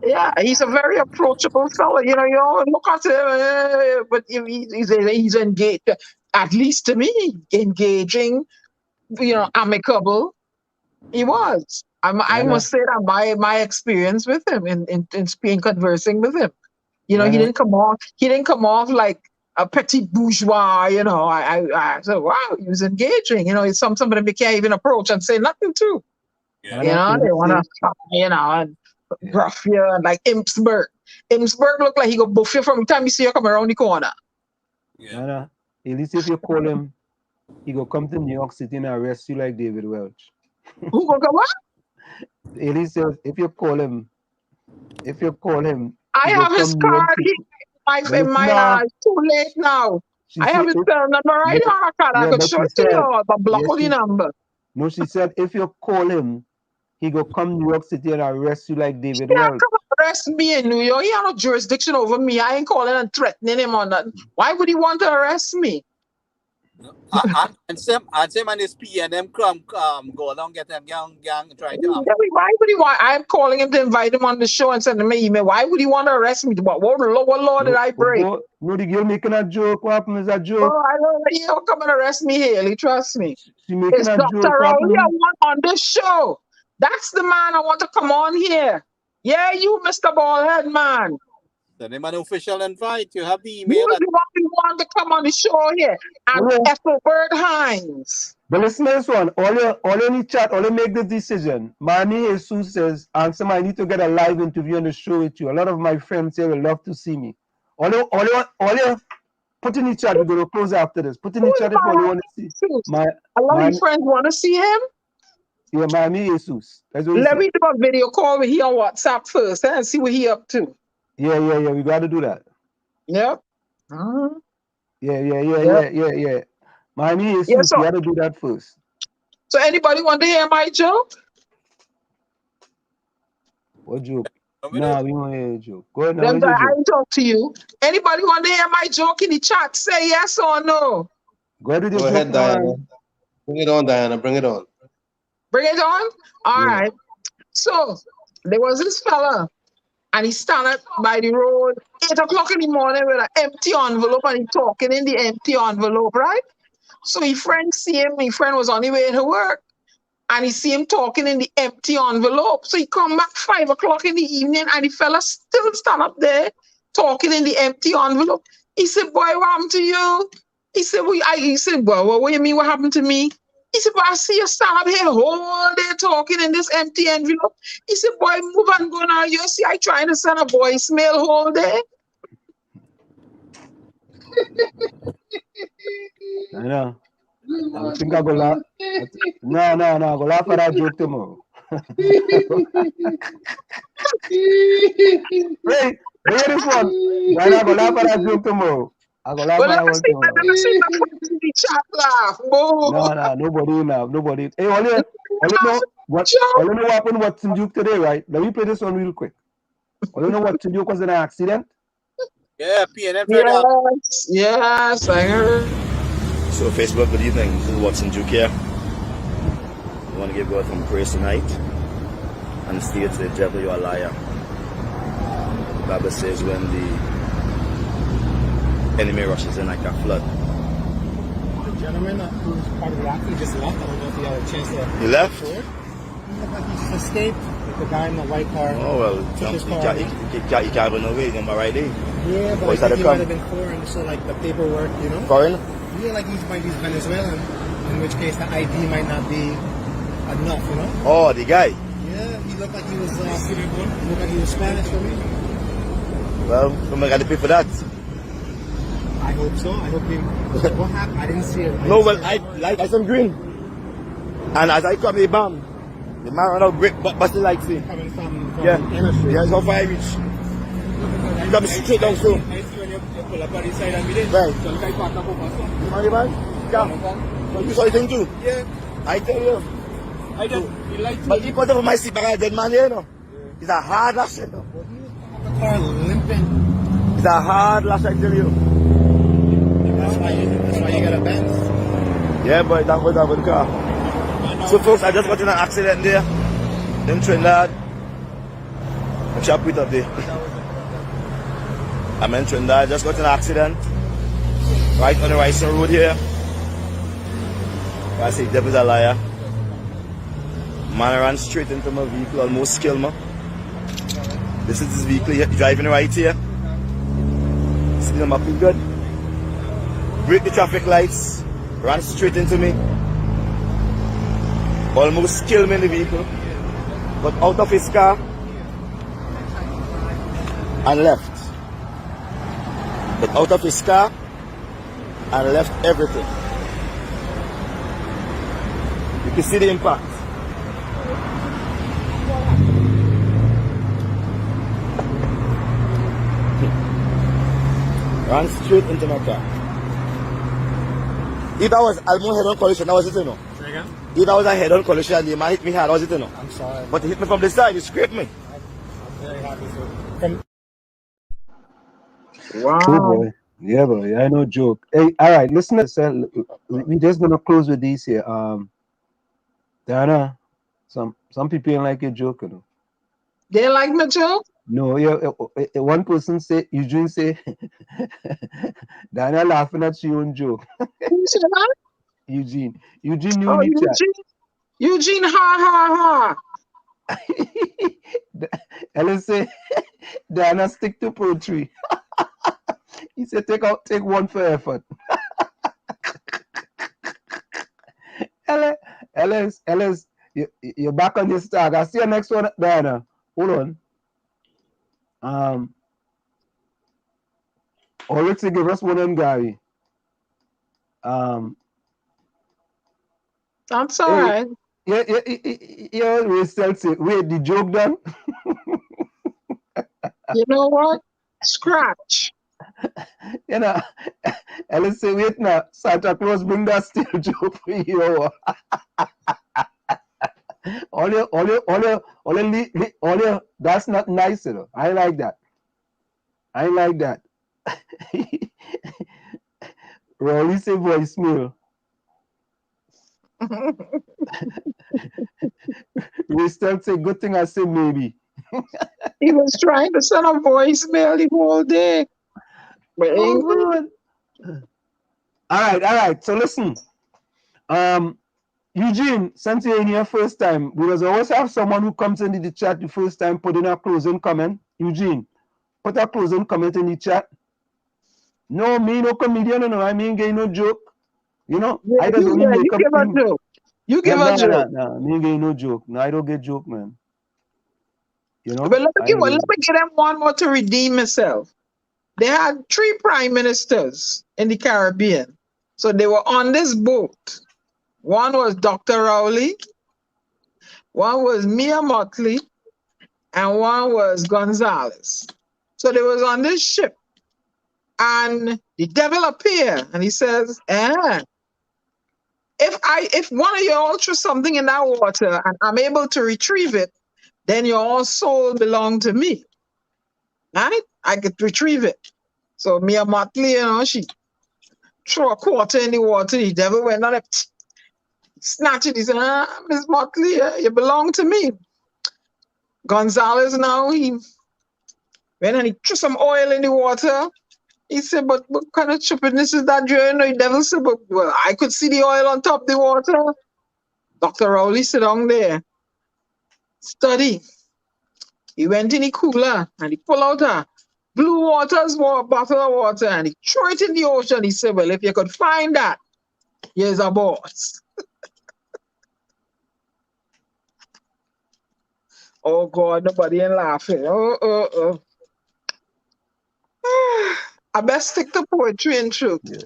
Yeah, he's a very approachable fellow. You know, you look at him, but he's engaged. At least to me, engaging. You know, amicable. He was. I must say that my experience with him in conversing with him. You know, he didn't come off like a petit bourgeois. You know, I said, wow, he was engaging. You know, it's somebody they can't even approach and say nothing to. Yeah. You know, they want to, and gruff you and like Impsburg. Impsburg look like he go buff you from the time you see you come around the corner. Yeah. At least if you call him, he go come to New York City and arrest you like David Welch. Who go what? At least if you call him, I have his card in my too late now. I have his cell number right on a card. I could show it to you, but block all the number. No, she said if you call him, he go come New York City and arrest you like David Welch. He can't come arrest me in New York. He have no jurisdiction over me. I ain't calling and threatening him or nothing. Why would he want to arrest me? And Sam and his PNM go along get them gang trying to. Why would he want? I'm calling him to invite him on the show and send him an email. Why would he want to arrest me? What law did I break? No, the girl making a joke. What happened is a joke. Oh, I don't know. He'll come and arrest me, Haley. Trust me. She making it's a Dr. joke. Rowley I want on this show. That's the man I want to come on here. Yeah, you, Mr. Ballhead man. Send him an official invite. You have the email. You want to come on the show here. And Ethelbert Hines. But listen to this one. All you need chat, all you make the decision. Manny Jesus says, Ansem, I need to get a live interview on the show with you. A lot of my friends here will love to see me. All you put in the chat, we're going to close after this. Put in the chat if you want to see. A lot of friends want to see him. Yeah, Miami Jesus. Let me do a video call with him on WhatsApp first and see what he up to. Yeah. We got to do that. Yep. Yeah. Miami Jesus, we got to do that first. So anybody want to hear my joke? What joke? No, we want to hear a joke. Go ahead. I ain't talk to you. Anybody want to hear my joke in the chat? Say yes or no. Go ahead, Diana. Bring it on, Diana. Bring it on. Bring it on? All right. So there was this fella, and he standing by the road 8 o'clock in the morning with an empty envelope, and he talking in the empty envelope, right? So his friend see him, his friend was on the way to work, and he see him talking in the empty envelope. So he come back 5 o'clock in the evening, and the fella still stand up there talking in the empty envelope. He said, boy, what happened to you? He said, boy, what do you mean what happened to me? He said, but I see you stand up here all day talking in this empty envelope. He said, boy, move and go now. You see, I trying to send a voicemail all day. I know. I think I go laugh. No. I go laugh at that joke tomorrow. Wait, hear this one. Then I go laugh at that joke tomorrow. I go laugh at that one tomorrow. Let me see the chat laugh. No, nobody now. Nobody. Hey, all you know what happened Watson Duke today, right? Let me play this one real quick. All you know Watson Duke was in an accident? Yeah, PNM. Yes, I heard. So Facebook, good evening. This is Watson Duke here. I want to give God some praise tonight and state the devil, you're a liar. The Bible says when the enemy rushes in like a flood. The gentleman who was part of the accident just left. I don't know if he had a chance to. He left? He looked like he just escaped. Like the guy in the white car. Oh, well, he can't even know where he's on my right day. Yeah, but I think he might have been foreign, so like the paperwork, you know? Foreign? Yeah, like he's Venezuelan, in which case the ID might not be enough, you know? Oh, the guy? Yeah, he looked like he was Spanish for me. Well, somebody got to pay for that. I hope so. I hope he... What happened? I didn't see it. No, well, I some green. And as I come, he bam. The man ran out brick, busting like see. Coming from Yeah, Street. yeah, it's how far I reach. You got me straight down so. I see when you pull up on the side and we did. Right. So look, I parked up over. You know the man? Yeah. So you saw the thing too? Yeah. I tell you. I did. He liked But he put up on my seat back at a dead man here, you know. He's a hard lash, you know. The car limping. He's a hard lash, I tell you. That's why you got a Benz. Yeah, boy, that was the car. So folks, I just got in an accident there in Trinidad. I'm sure I put up there. I'm in Trinidad, just got in an accident. Right on the Rising Road here. I say devil's a liar. Man ran straight into my vehicle, almost killed me. This is this vehicle here, driving right here. See them up good. Break the traffic lights, ran straight into me. Almost killed me in the vehicle. Got out of his car and left. Got out of his car and left everything. You can see the impact. Ran straight into my car. If that was almost head-on collision, that was it, you know. Say again? If that was a head-on collision and the man hit me hard, that was it, you know. I'm sorry. But he hit me from the side, he scraped me. I'm very happy for Wow. Oh boy. Yeah, boy. I know joke. Hey, all right, listen to this. We just gonna close with these here. Diana, some people ain't like your joke, you know. They like my joke? No, yeah. One person say, Eugene say, Diana laughing at your own joke. Who said that? Eugene knew me chat. Eugene, ha. Ellen say, Diana stick to poetry. He said, take one for effort. Ellis, you're back on this tag. I'll see you next one, Diana. Hold on. Ulrich, give us one on Gary. That's all right. Yeah, we still say, wait, the joke done? You know what? Scratch. You know, Ellis say, wait now, Santa Claus bring that steel joke for you. all your, that's not nice, you know. I like that. Rolly say voicemail. We still say good thing I say maybe. He was trying to send a voicemail the whole day. But all right. So listen. Eugene, since you're in here first time, because I always have someone who comes into the chat the first time, put in a closing comment. Eugene, put a closing comment in the chat. No, me no comedian, no. I mean, getting no joke. You know, I don't only make up things. You give a joke. No, me ain't getting no joke. No, I don't get joke, man. You know? But let me give them one more to redeem myself. They had 3 prime ministers in the Caribbean. So they were on this boat. One was Dr. Rowley, one was Mia Motley, and one was Gonzalez. So they was on this ship. And the devil appeared and he says, if one of you all threw something in that water and I'm able to retrieve it, then your all soul belong to me. Right? I could retrieve it. So Mia Motley, she threw a quarter in the water. The devil went on it, snatched it. He said, Miss Motley, you belong to me. Gonzalez now, he went and he threw some oil in the water. He said, but what kind of stupidness is that? The devil said, but well, I could see the oil on top of the water. Dr. Rowley sit down there, study. He went in the cooler and he pulled out a Blue Waters bottle of water and he threw it in the ocean. He said, well, if you could find that, here's a boss. Oh, God, nobody ain't laughing. I best stick to poetry and truth. Yeah.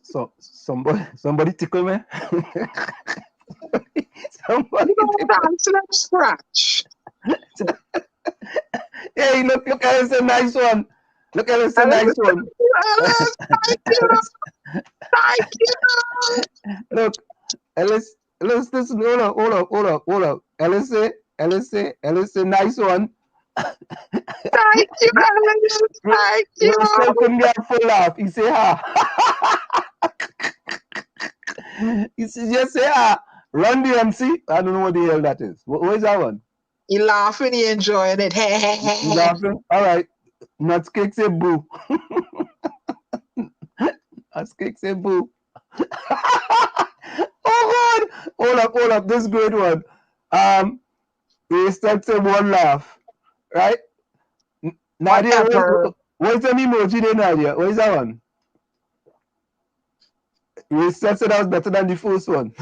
So somebody tickle me. Somebody dance, let's scratch. Hey, look, Ellis, a nice one. Look, Ellis, a nice one. Ellis, thank you. Thank you. Look, Ellis, listen, hold up. Ellis, nice one. Thank you, Ellis. Thank you. Russell couldn't get a full laugh. He say, He just say, Run the MC. I don't know what the hell that is. What is that one? He laughing, he enjoying it. He laughing? All right. Nuts cake say boo. Nuts cake say boo. Oh God! Hold up. This is a great one. We start to one laugh, right? Nadia, what's an emoji there, Nadia? What is that one? We said that was better than the first one.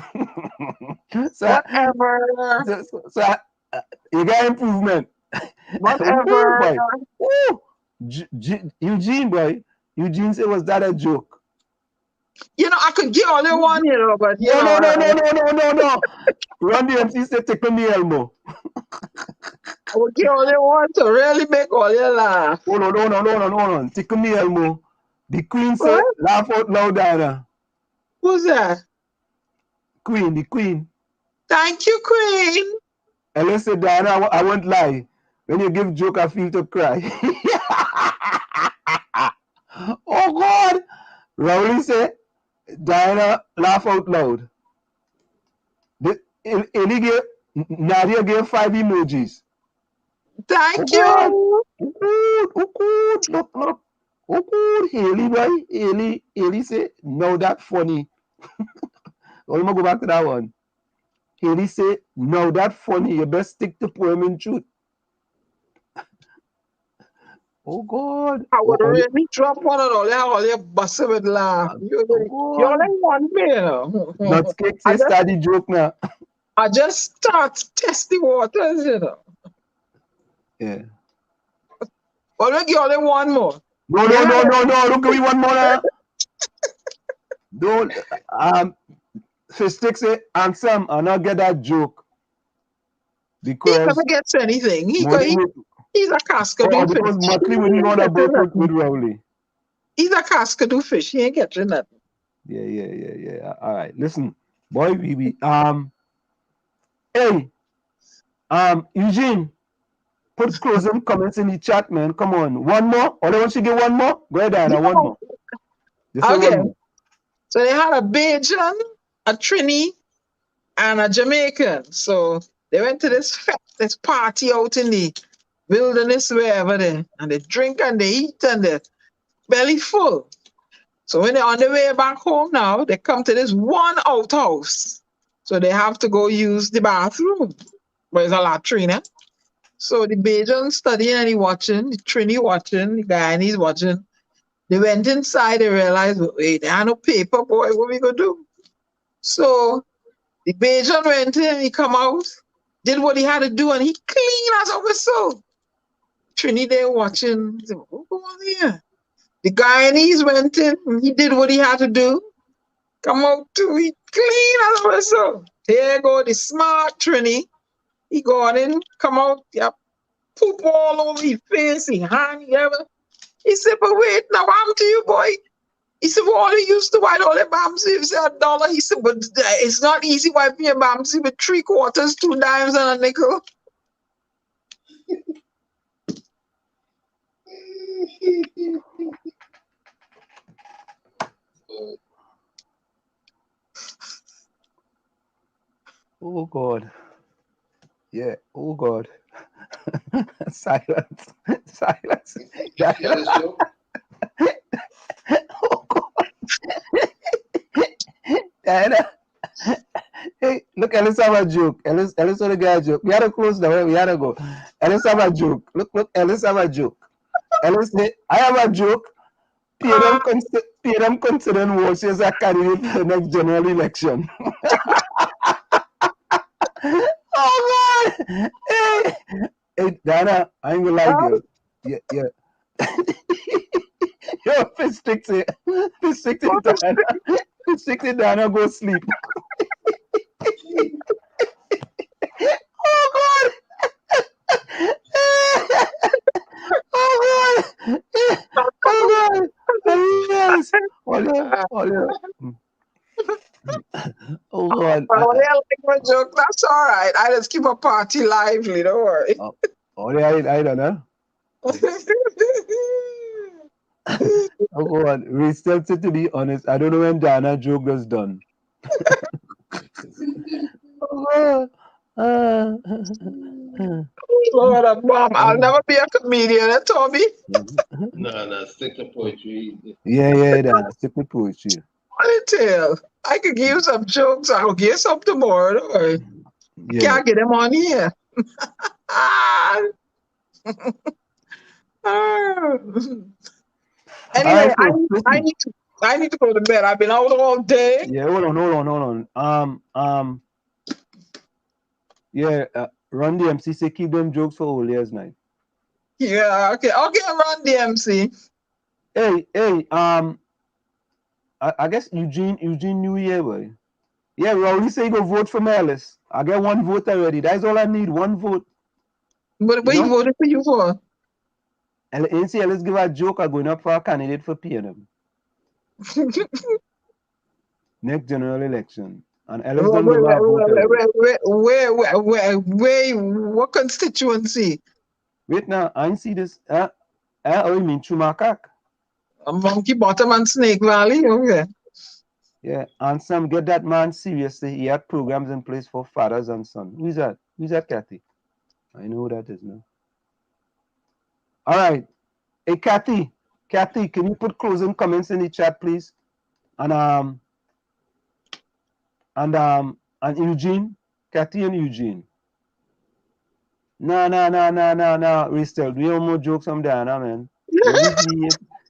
Whatever. So you got improvement. Whatever. Eugene, boy. Eugene said, was that a joke? I could give all you one, but No. Run the MC said, tickle me Elmo. I would give all you one to really make all you laugh. Hold on. Tickle me Elmo. The Queen said, laugh out loud, Diana. Who's that? Queen, the Queen. Thank you, Queen. Ellis said, Diana, I won't lie. When you give joke, I feel to cry. Oh, God. Rowley said, Diana, laugh out loud. Nadia gave 5 emojis. Thank you. Look. Oh, good. Haley, boy. Haley say, no, that's funny. Oh, let me go back to that one. Haley say, no, that's funny. You best stick to poem and truth. Oh, God. I would really drop one and all you bust with laugh. You only want me, Nuts cake say, study joke now. I just start testing waters, Yeah. Well, look, you only one more. No. Look, give me one more now. Don't. Fistic say, Ansem, I'll not get that joke. Because he never gets anything. He's a cascadoo fish. Because Motley when you on a boat with Rowley. He's a cascadoo fish. He ain't getting nothing. Yeah. All right. Listen, boy, hey, Eugene, put closing comments in the chat, man. Come on. One more? Or want you get one more? Go ahead, Diana. One more. Okay. So they had a Bajan, a Trini, and a Jamaican. So they went to this party out in the wilderness, wherever there, and they drink and they eat and they're belly full. So when they're on their way back home now, they come to this one outhouse. So they have to go use the bathroom. Where's a latrine? So the Bajan studying and he watching, the Trini watching, the Guyanese watching. They went inside, they realized, wait, there are no paper, boy, what we gonna do? So The Bajan went in, he come out, did what he had to do, and he clean as a whistle. Trini there watching, he said, what's going on here? The Guyanese went in, and he did what he had to do. Come out too, he clean as a whistle. Here go the smart Trini. He go on in, come out, yep, poop all over his face, his hand, whatever. He said, but wait, now I'm to you, boy. He said, well, all he used to wipe all the Bamsi. He said, $1. He said, but it's not easy wiping your Bamsi with 3/4, 2 dimes, and a nickel. Oh, God. Yeah. Oh, God. Silence. Silence. Oh, God. Diana. Hey, look, Ellis have a joke. Ellis on the guy joke. We had to close the way. We had to go. Ellis have a joke. Look, Ellis have a joke. Ellis say, I have a joke. Pay them considering Walsh as a candidate for the next general election. Oh, God. Hey, Diana, I ain't gonna lie to you. Yeah. Yo, fist sticks it. Diana. Fist sticks it, Diana, go sleep. Oh, God. Oh, God. Oh, God. Yes. Oh, God. Well, they like my joke. That's all right. I just keep a party lively. Don't worry. I don't know. Oh, God. We still to be honest. I don't know when Diana joke was done. Oh, God. Lord of Mom, I'll never be a comedian, Tommy. No, stick to poetry. Yeah, Diana. Stick with poetry. Tell. I could give you some jokes. I'll give you some tomorrow. Don't worry. Yeah. Can't get them on here. Anyway, I need to go to bed. I've been out all day. Yeah, hold on. Run the MC say keep them jokes for all years night. Yeah, okay, Run the MC. Hey, I guess Eugene New Year, boy. Yeah, Rowley say go vote for Mellis. I get one vote already. That's all I need, one vote. What you voted for you for? And let's give a joke. I'm going up for a candidate for PNM. Next general election. And Ellis don't give a vote. What constituency? Wait now, I ain't see this. Oh, you mean Chumakak? Monkey Bottom and Snake Valley? Okay. Yeah, and some get that man seriously. He had programs in place for fathers and sons. Who's that? Who's that, Kathy? I know who that is now. All right. Hey, Kathy, can you put closing comments in the chat, please? And Eugene, Kathy and Eugene. No, Ristel, we have more jokes from Diana, man.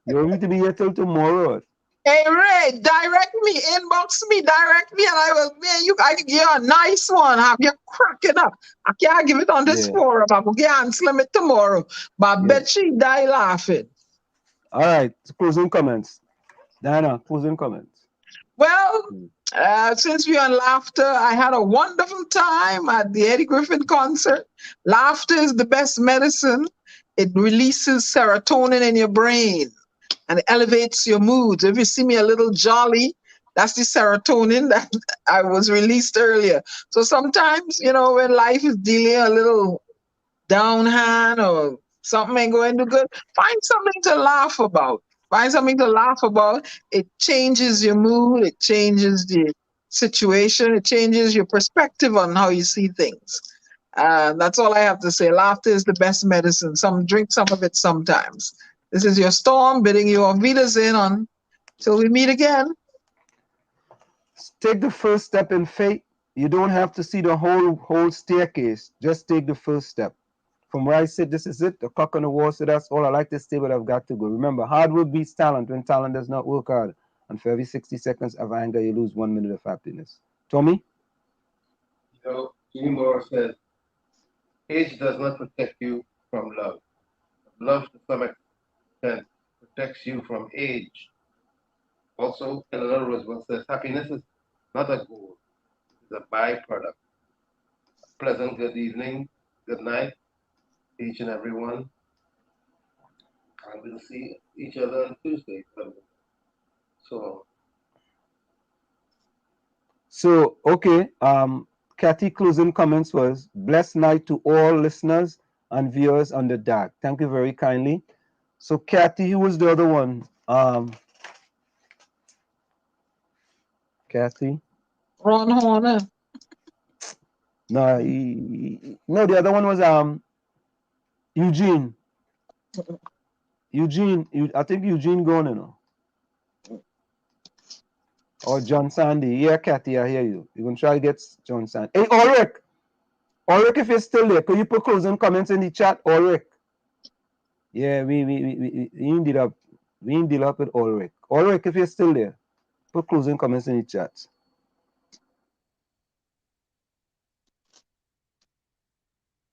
You need to be here till tomorrow. Hey Ray, direct me, inbox me, direct me, and I will. Man, I can give you a nice one. Have you cracking up? I can't give it on this forum. I will get answer it tomorrow. But I bet she die laughing. All right, closing comments. Diana, closing comments. Well, since we're on laughter, I had a wonderful time at the Eddie Griffin concert. Laughter is the best medicine. It releases serotonin in your brain and it elevates your moods. If you see me a little jolly, that's the serotonin that I was released earlier. So sometimes, when life is dealing a little downhand or something ain't going too good, find something to laugh about. It changes your mood. It changes the situation. It changes your perspective on how you see things. That's all I have to say. Laughter is the best medicine. Drink some of it sometimes. This is your Storm bidding you auf Wiedersehen till we meet again. Take the first step in faith. You don't have to see the whole staircase. Just take the first step. From where I sit, this is it. The clock on the wall, so that's all I like to say, but I've got to go. Remember, hard work beats talent when talent does not work hard. And for every 60 seconds of anger, you lose 1 minute of happiness. Tommy? Jimmy Moore says, age does not protect you from love. Love, to some extent, protects you from age. Also, Eleanor Roosevelt says, happiness is not a goal, it's a byproduct. Pleasant good evening, good night, each and every one. And we'll see each other on Tuesday. So, okay. Kathy closing comments was, blessed night to all listeners and viewers on the DAG. Thank you very kindly. So, Kathy, who was the other one? Kathy? Ron Horner. No, no, the other one was Eugene. I think Eugene gone, you know. Or John Sandy. Yeah, Kathy, I hear you. You're going to try to get John Sandy. Hey, Ulrich. Ulrich, if you're still there, could you put closing comments in the chat, Ulrich? Yeah, we ended up with Ulrich. Ulrich, if you're still there, put closing comments in the chat.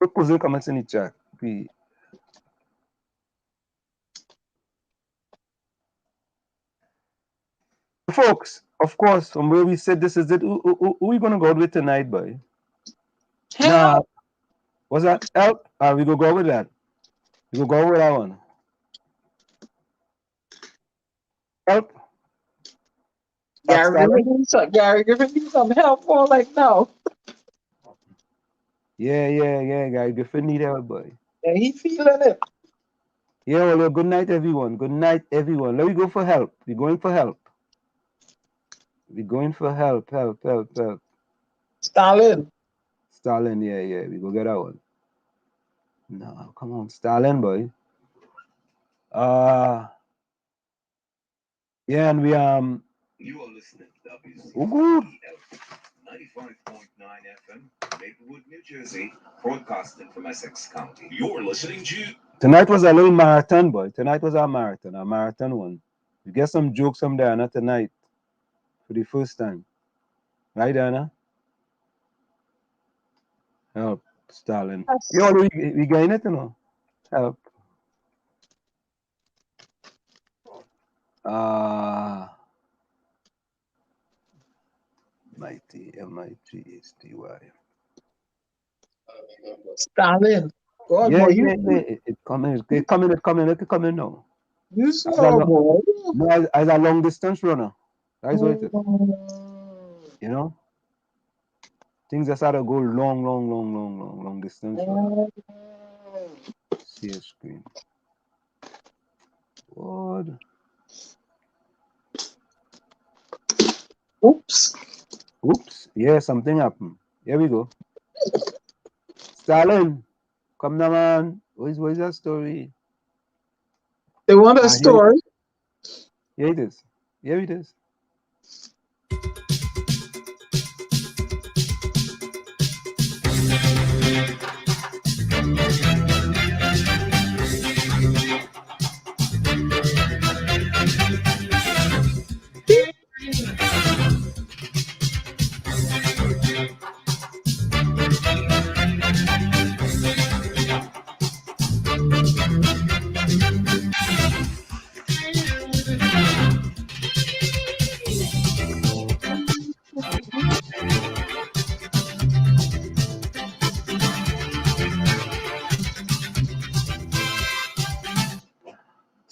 Put closing comments in the chat. Folks, of course, from where we said this is it. Who are we going to go out with tonight, boy? Nah, what's that? Help? We go with that. We go with that one. Help? Gary Griffin needs some help for like now. Yeah, Gary Griffin need help, boy. Yeah, he feeling it. Yeah, well, good night, everyone. Good night, everyone. Let me go for help. We're going for help. We're going for help. Stalin, yeah. We go get that one. No, come on, Stalin, boy. Yeah, and we You are listening to good. 95.9 FM, Maplewood, New Jersey, broadcasting from Essex County. You're listening to... Tonight was a little marathon, boy. Tonight was a marathon one. We get some jokes from Diana tonight for the first time. Right, Diana? Help, Stalin. Yo, we getting it, you know? Help. Mighty, M-I-G-H-T-Y. Stalin. God, Yeah, boy, it's coming now. You slow, boy. No, as a long distance runner. That's what it is. You know? Things that start to go long distance runner. See a screen. What? Oops. Yeah, something happened. Here we go. Stalin, come now, man. What is that story? They want a story. Here it is.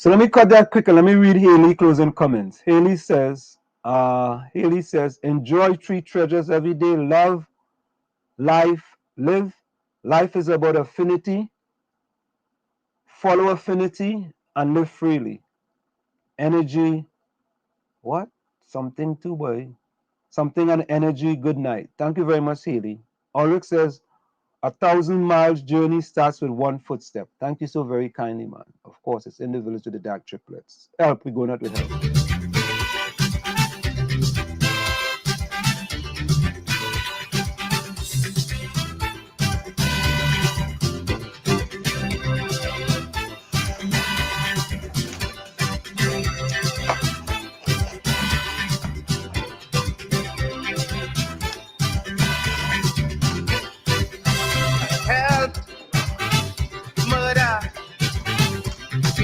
So let me cut that quick and let me read Haley closing comments. Haley says, enjoy three treasures every day. Love, life, live. Life is about affinity. Follow affinity and live freely. Energy, what? Something too, boy. Something and energy, good night. Thank you very much, Haley. Ulrich says, 1,000 miles journey starts with one footstep. Thank you so very kindly, man. Of course, it's in the village with the DAG Triplets. Help, we going out with help.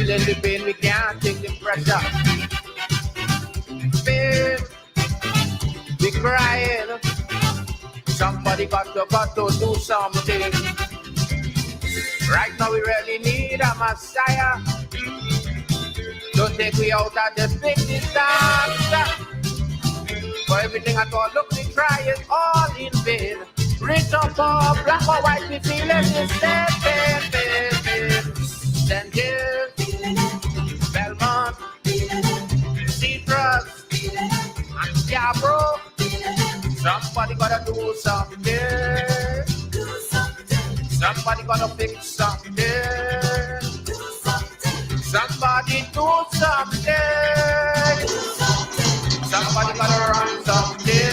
feeling the pain, we can't take the pressure. Pain, we crying. Somebody got to do something. Right now we really need a Messiah to take we out of the big disaster. For everything at all, look, we try it all in vain. Rich or poor, black or white, we feel it is pain. Then Hill, Belmont, Citrus, and Scarborough. Somebody gotta do something. Somebody gotta fix something. Somebody do something. Somebody gotta run something.